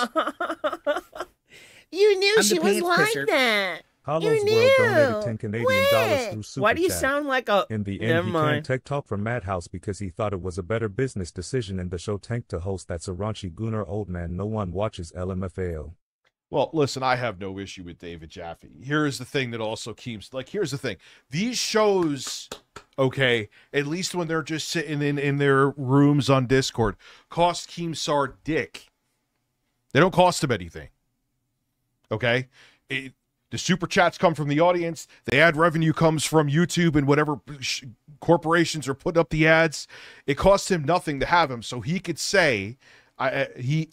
You knew I'm she the was pants like pisser. that. Hollow's You World knew. donated 10 Canadian dollars through Super Why do you Chat. sound like a... In the Never end, he mind. can't tech talk from Madhouse because he thought it was a better business decision in the show Tank to host that raunchy gooner old man no one watches LMFAO. Well, listen, I have no issue with David Jaffe. Here's the thing that also keeps, like, here's the thing. These shows, okay, at least when they're just sitting in their rooms on Discord, cost Keemstar dick. They don't cost him anything. Okay? The super chats come from the audience. The ad revenue comes from YouTube and whatever corporations are putting up the ads. It costs him nothing to have him, so he could say,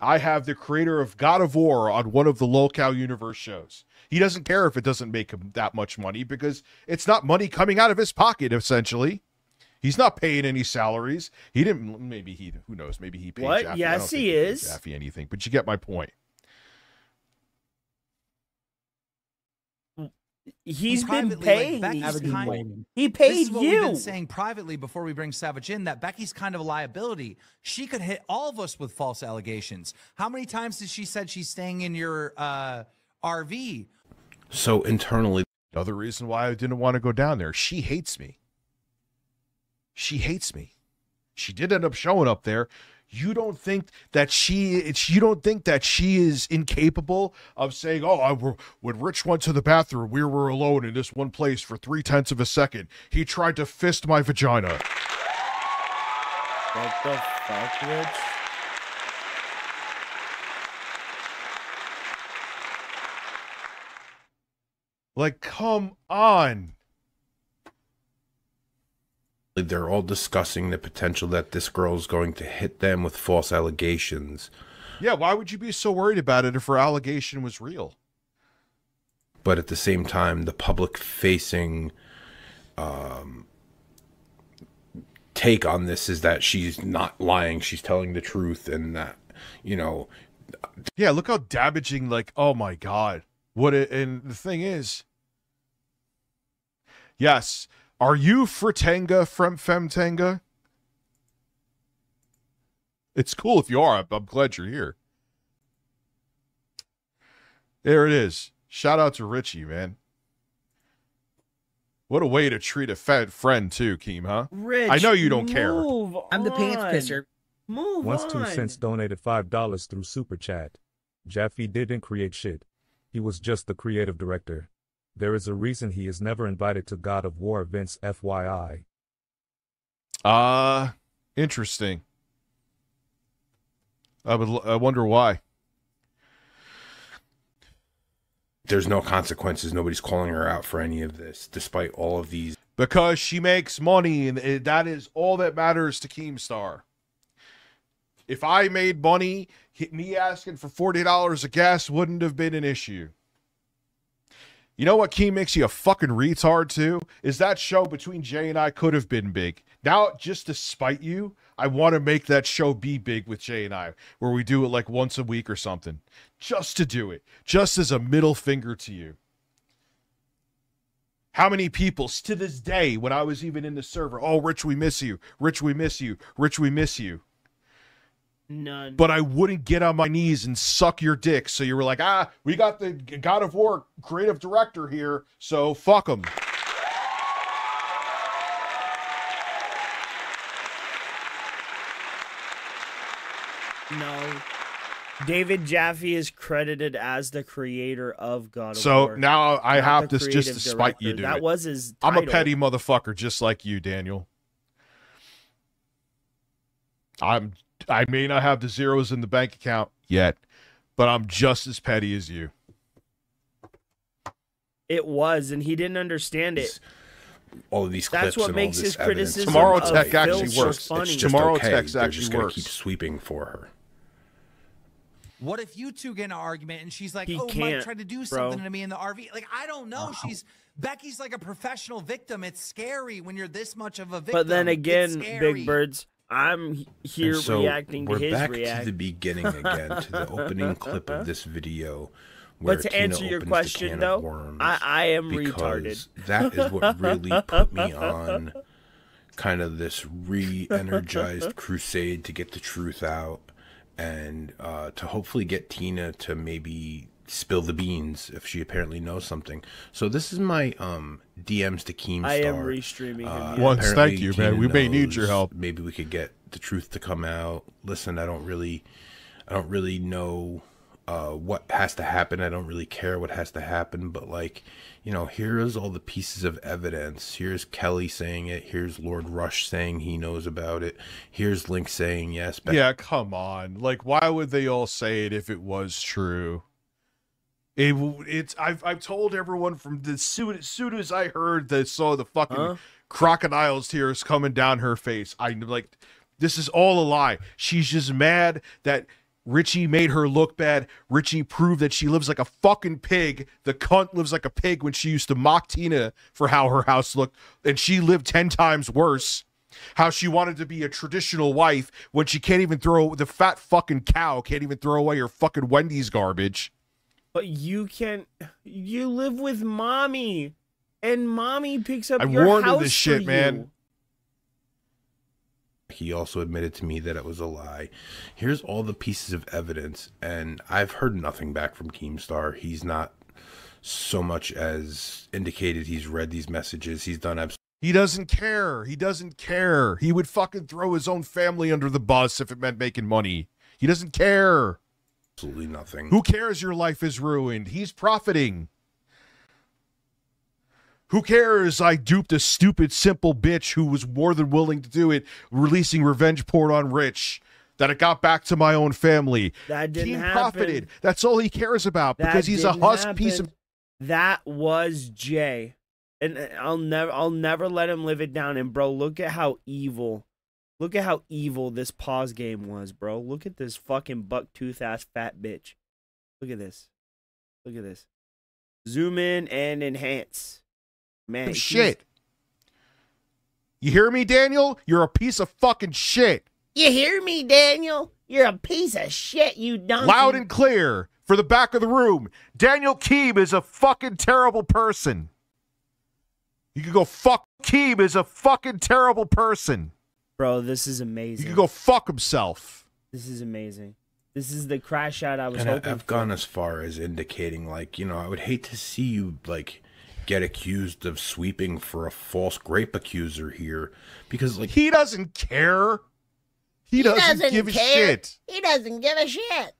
I have the creator of God of War on one of the Lolcow Universe shows. He doesn't care if it doesn't make him that much money because it's not money coming out of his pocket, essentially. He's not paying any salaries. He didn't, maybe he, who knows, maybe he paid What? Jaffe. Yes, he is. Jaffe anything, but you get my point. He's been Privately, paying like, these Becky's people. kind- He paid This is what you. we've been saying privately before we bring Savage in, that Becky's kind of a liability. She could hit all of us with false allegations. How many times did she said she's staying in your RV? So internally, another reason why I didn't want to go down there. She hates me. She hates me. She did end up showing up there. You don't think that she is incapable of saying, "Oh, when Rich went to the bathroom, we were alone in this one place for 0.3 of a second. He tried to fist my vagina." What the fuck, Rich? Like, come on. they're all discussing the potential that this girl's going to hit them with false allegations. Yeah, why would you be so worried about it if her allegation was real? But at the same time, the public-facing take on this is that she's not lying, she's telling the truth, and that, you know... Yeah, look how damaging, like, oh my God. And the thing is... Yes, are you Fratanga from Femtanga? It's cool if you are. I'm glad you're here. There it is. Shout out to Richie, man. What a way to treat a fed friend, too, Keem, huh? Rich, I know you don't care. I'm the pants pisser. Move Once on. 2 cents donated $5 through Super Chat. Jaffe didn't create shit. He was just the creative director. There is a reason he is never invited to God of War events, FYI. Interesting. I wonder why. There's no consequences. Nobody's calling her out for any of this, despite all of these. Because she makes money, and that is all that matters to Keemstar. If I made money, me asking for $40 of gas wouldn't have been an issue. You know what Keem makes you a fucking retard too? Is that show between Jay and I could have been big. Now, just to spite you, I want to make that show be big with Jay and I, where we do it like once a week or something. Just to do it. Just as a middle finger to you. How many people, to this day, when I was even in the server, oh, Rich, we miss you. Rich, we miss you. Rich, we miss you. None. But I wouldn't get on my knees and suck your dick. So you were like, we got the God of War creative director here, so fuck him. No. David Jaffe is credited as the creator of God of So War. now I not have the this just to creative spite you, director. dude. That was his I'm a title. petty motherfucker just like you, Daniel. I may not have the zeros in the bank account yet, but I'm just as petty as you. It was, and he didn't understand it. All of these clips That's what and makes all this his criticism Tomorrow of Tech Phil actually so works. funny. It's just Tomorrow okay. Tech's They're actually just gonna works. keep sweeping for her. What if you two get in an argument and she's like, He oh, Mike can't, tried to do bro. something to me in the RV? Like, I don't know. Becky's like a professional victim. It's scary when you're this much of a victim. But then It's again, scary. Big Birds, I'm here And so reacting to we're his back react. to the beginning again, to the opening clip of this video. Where But to Tina answer your opens the question, can though, of worms, I am because retarded. That is what really put me on kind of this re-energized crusade to get the truth out and to hopefully get Tina to maybe spill the beans if she apparently knows something. So this is my DMs to Keemstar. I am restreaming him. Once, apparently thank you, Tina man. We may need your knows. help. Maybe we could get the truth to come out. Listen, I don't really know what has to happen. I don't really care what has to happen, but like, you know, here's all the pieces of evidence. Here's Kelly saying it. Here's Lord Rush saying he knows about it. Here's Link saying yes. Yeah, come on. Like, why would they all say it if it was true? I've told everyone from as soon as I heard that, saw the fucking crocodile's tears coming down her face. I like, This is all a lie. She's just mad that Richie made her look bad. Richie proved that she lives like a fucking pig. The cunt lives like a pig when she used to mock Tina for how her house looked, and she lived 10 times worse. How she wanted to be a traditional wife when she can't even throw, the fat fucking cow can't even throw away her fucking Wendy's garbage. But you live with mommy, and mommy picks up I your warned her house this for shit, you. man. He also admitted to me that it was a lie. Here's all the pieces of evidence, and I've heard nothing back from Keemstar. He's not so much as indicated he's read these messages. He's done absolutely. He doesn't care. He doesn't care. He would fucking throw his own family under the bus if it meant making money. He doesn't care. Absolutely nothing. Who cares your life is ruined? He's profiting. Who cares I duped a stupid, simple bitch who was more than willing to do it, releasing revenge porn on Rich, that it got back to my own family. That didn't Keem happen. profited. That's all he cares about because he's a husk piece of... That was Jay. And I'll never let him live it down. And bro, look at how evil this pause game was, bro. Look at this fucking buck-tooth ass fat bitch. Look at this. Look at this. Zoom in and enhance. Man, shit. You hear me, Daniel? You're a piece of fucking shit. You hear me, Daniel? You're a piece of shit, you donkey. Loud and clear for the back of the room. Daniel Keem is a fucking terrible person. You can go fuck. Keem is a fucking terrible person. Bro, this is amazing. You can go fuck himself. This is amazing. This is the crash out I was And hoping I've for. gone as far as indicating, like, you know, I would hate to see you, like, get accused of sweeping for a false grape accuser here, because, like, he doesn't care. He doesn't give a shit. He doesn't give a shit.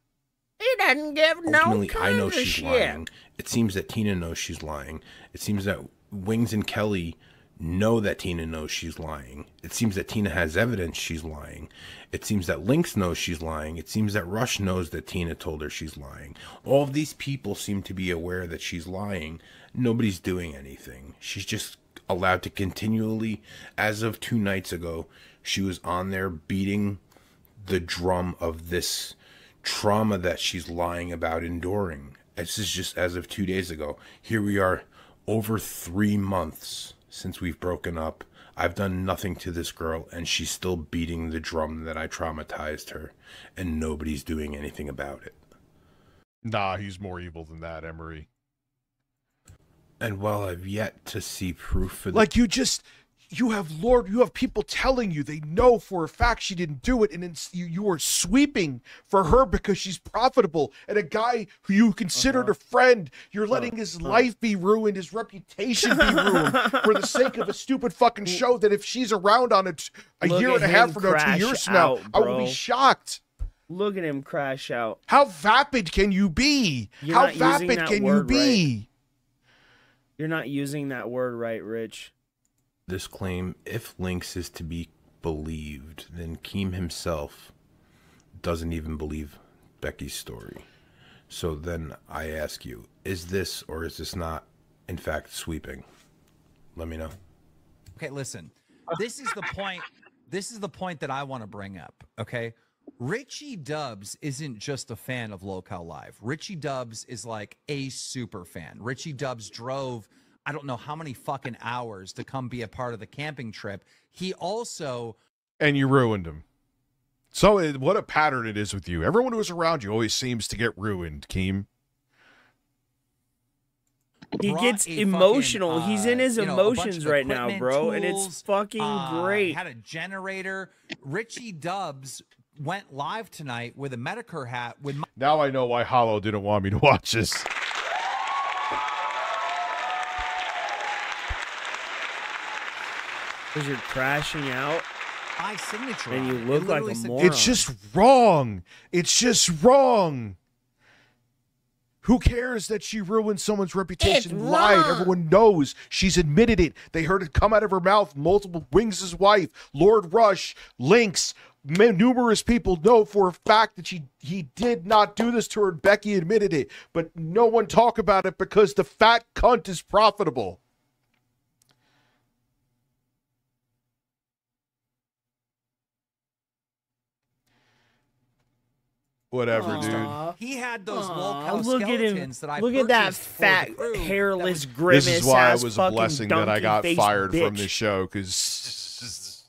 He doesn't give no ultimately, I know kind of she's shit. lying. It seems that Tina knows she's lying. It seems that Wings and Kelly know that Tina knows she's lying. It seems that Tina has evidence she's lying. It seems that Lynx knows she's lying. It seems that Rush knows that Tina told her she's lying. All of these people seem to be aware that she's lying. Nobody's doing anything. She's just allowed to continually, as of 2 nights ago, she was on there beating the drum of this trauma that she's lying about enduring. This is just as of 2 days ago. Here we are, over 3 months since we've broken up. I've done nothing to this girl, and she's still beating the drum that I traumatized her, and nobody's doing anything about it. Nah, he's more evil than that, Emery. And while I've yet to see proof for like, you have people telling you they know for a fact she didn't do it, and then you are sweeping for her because she's profitable, and a guy who you considered a friend, you're letting his life be ruined, his reputation be ruined for the sake of a stupid fucking show that if she's around on it a year and a half from now, 2 years from now, I will be shocked. Look at him crash out. How vapid can you be? How vapid can you be? Right. You're not using that word right, Rich. This claim, if Lynx is to be believed, then Keem himself doesn't even believe Becky's story. So then I ask you, is this or is this not, in fact, sweeping? Let me know. Okay, listen. This is the point. This is the point that I want to bring up. Okay, Richie Dubs isn't just a fan of Locale Live. Richie Dubs is like a super fan. Richie Dubs drove, I don't know how many fucking hours to come be a part of the camping trip. He also... And you ruined him. So what a pattern it is with you. Everyone who's around you always seems to get ruined, Keem. He gets emotional. He's in his emotions right now, bro. And it's fucking great. Had a generator. Richie Dubs went live tonight with a Medicare hat. Now I know why Hollow didn't want me to watch this. Because you're crashing out. My signature. And you look like a moron. It's just wrong. It's just wrong. Who cares that she ruined someone's reputation? Lied. Everyone knows. She's admitted it. They heard it come out of her mouth. Multiple Wings' wife, Lord Rush, Lynx, numerous people know for a fact that he did not do this to her. Becky admitted it. But no one talk about it because the fat cunt is profitable. Whatever, Aw. dude. He had those Aw, low look at him. skeletons that I Look at that purchased for the fat, crew that hairless grimace. This is why it ass was a fucking blessing that I got donkey-faced fired from bitch. this show, because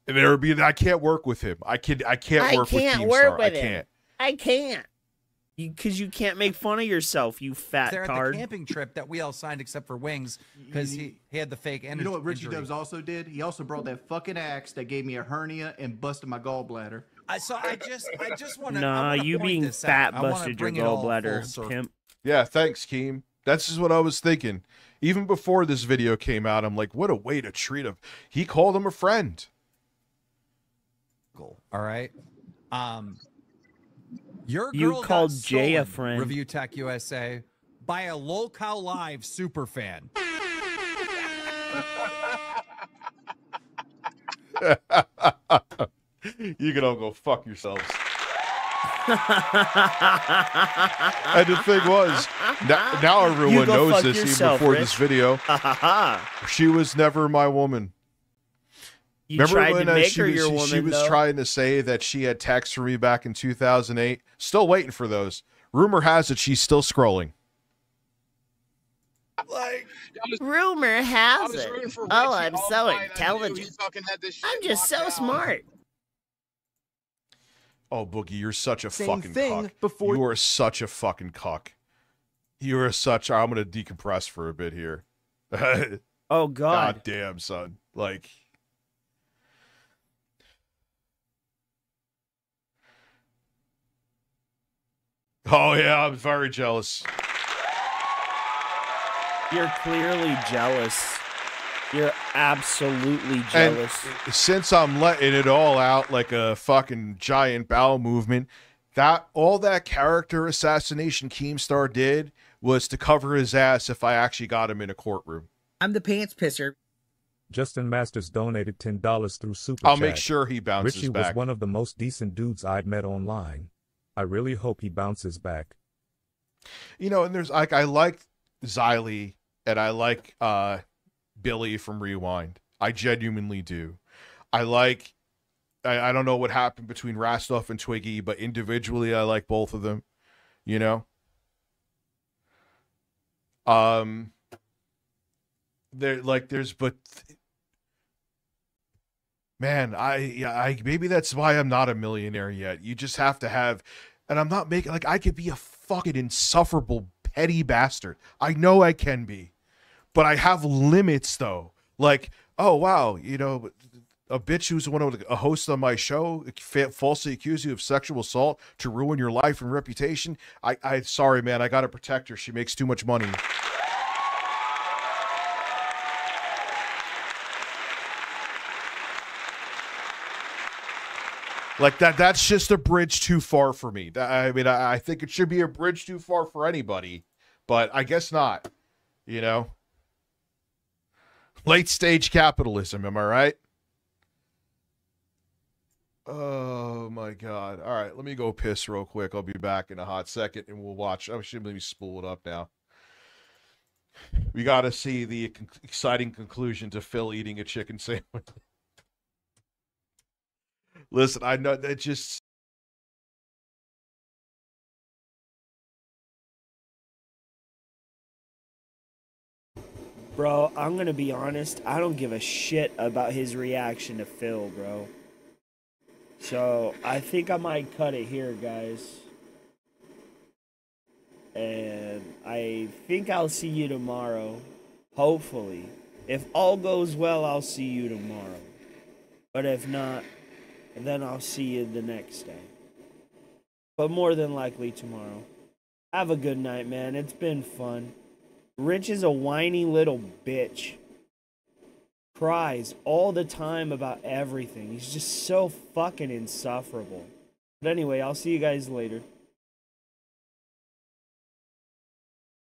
there would be I can't work with him. I can't work with Keemstar. I can't. I can't. Because you can't make fun of yourself, you fat They're at tard. the camping trip that we all signed except for Wings because he had the fake energy. You know what Richie injury. Dubs also did? He also brought that fucking axe that gave me a hernia and busted my gallbladder. I just want to. Nah, you being fat busted your gallbladder, pimp. Yeah, thanks, Keem. That's just what I was thinking. Even before this video came out, I'm like, what a way to treat him. He called him a friend. All right. Your You girl called got Jay a stolen, friend. Review Tech USA by a Lolcow Live super fan. You can all go fuck yourselves. And the thing was, now everyone knows this even before this video. She was never my woman. You Remember tried when to make she her was, your she woman, was though? trying to say that she had texts for me back in 2008? Still waiting for those. Rumor has it she's still scrolling. Rumor has it. Oh, I'm so intelligent. I'm just so smart. Oh, Boogie, you're such a Same fucking thing cuck. before- You are such a fucking cuck. You are such... I'm going to decompress for a bit here. Oh, God. God damn, son. Like... Oh, yeah, I'm very jealous. You're clearly jealous. You're absolutely jealous. And since I'm letting it all out like a fucking giant bowel movement, that all that character assassination Keemstar did was to cover his ass if I actually got him in a courtroom. I'm the pants pisser. Justin Masters donated $10 through Super I'll Chat. make sure he bounces Richie back. was one of the most decent dudes I'd met online. I really hope he bounces back. You know, and there's like I like Xylee and I like Billy from Rewind. I genuinely do. I don't know what happened between Rastov and Twiggy, but individually I like both of them. You know? Man, I maybe that's why I'm not a millionaire yet. You just have to have, and I'm not making, like, I could be a fucking insufferable petty bastard. I know I can be, but I have limits though. Like, oh wow, you know, a bitch who's a host on my show falsely accused you of sexual assault to ruin your life and reputation. I sorry, man, I gotta protect her. She makes too much money. Like that's just a bridge too far for me. I mean, I think it should be a bridge too far for anybody, but I guess not, you know? Late stage capitalism, am I right? Oh my God. All right, let me go piss real quick. I'll be back in a hot second and we'll watch. I should maybe spool it up now. We got to see the exciting conclusion to Phil eating a chicken sandwich. Listen, I know that just... Bro, I'm going to be honest. I don't give a shit about his reaction to Phil, bro. So, I think I might cut it here, guys. And I think I'll see you tomorrow. Hopefully. If all goes well, I'll see you tomorrow. But if not, then I'll see you the next day. But more than likely tomorrow. Have a good night, man. It's been fun. Rich is a whiny little bitch. Cries all the time about everything. He's just so fucking insufferable. But anyway, I'll see you guys later.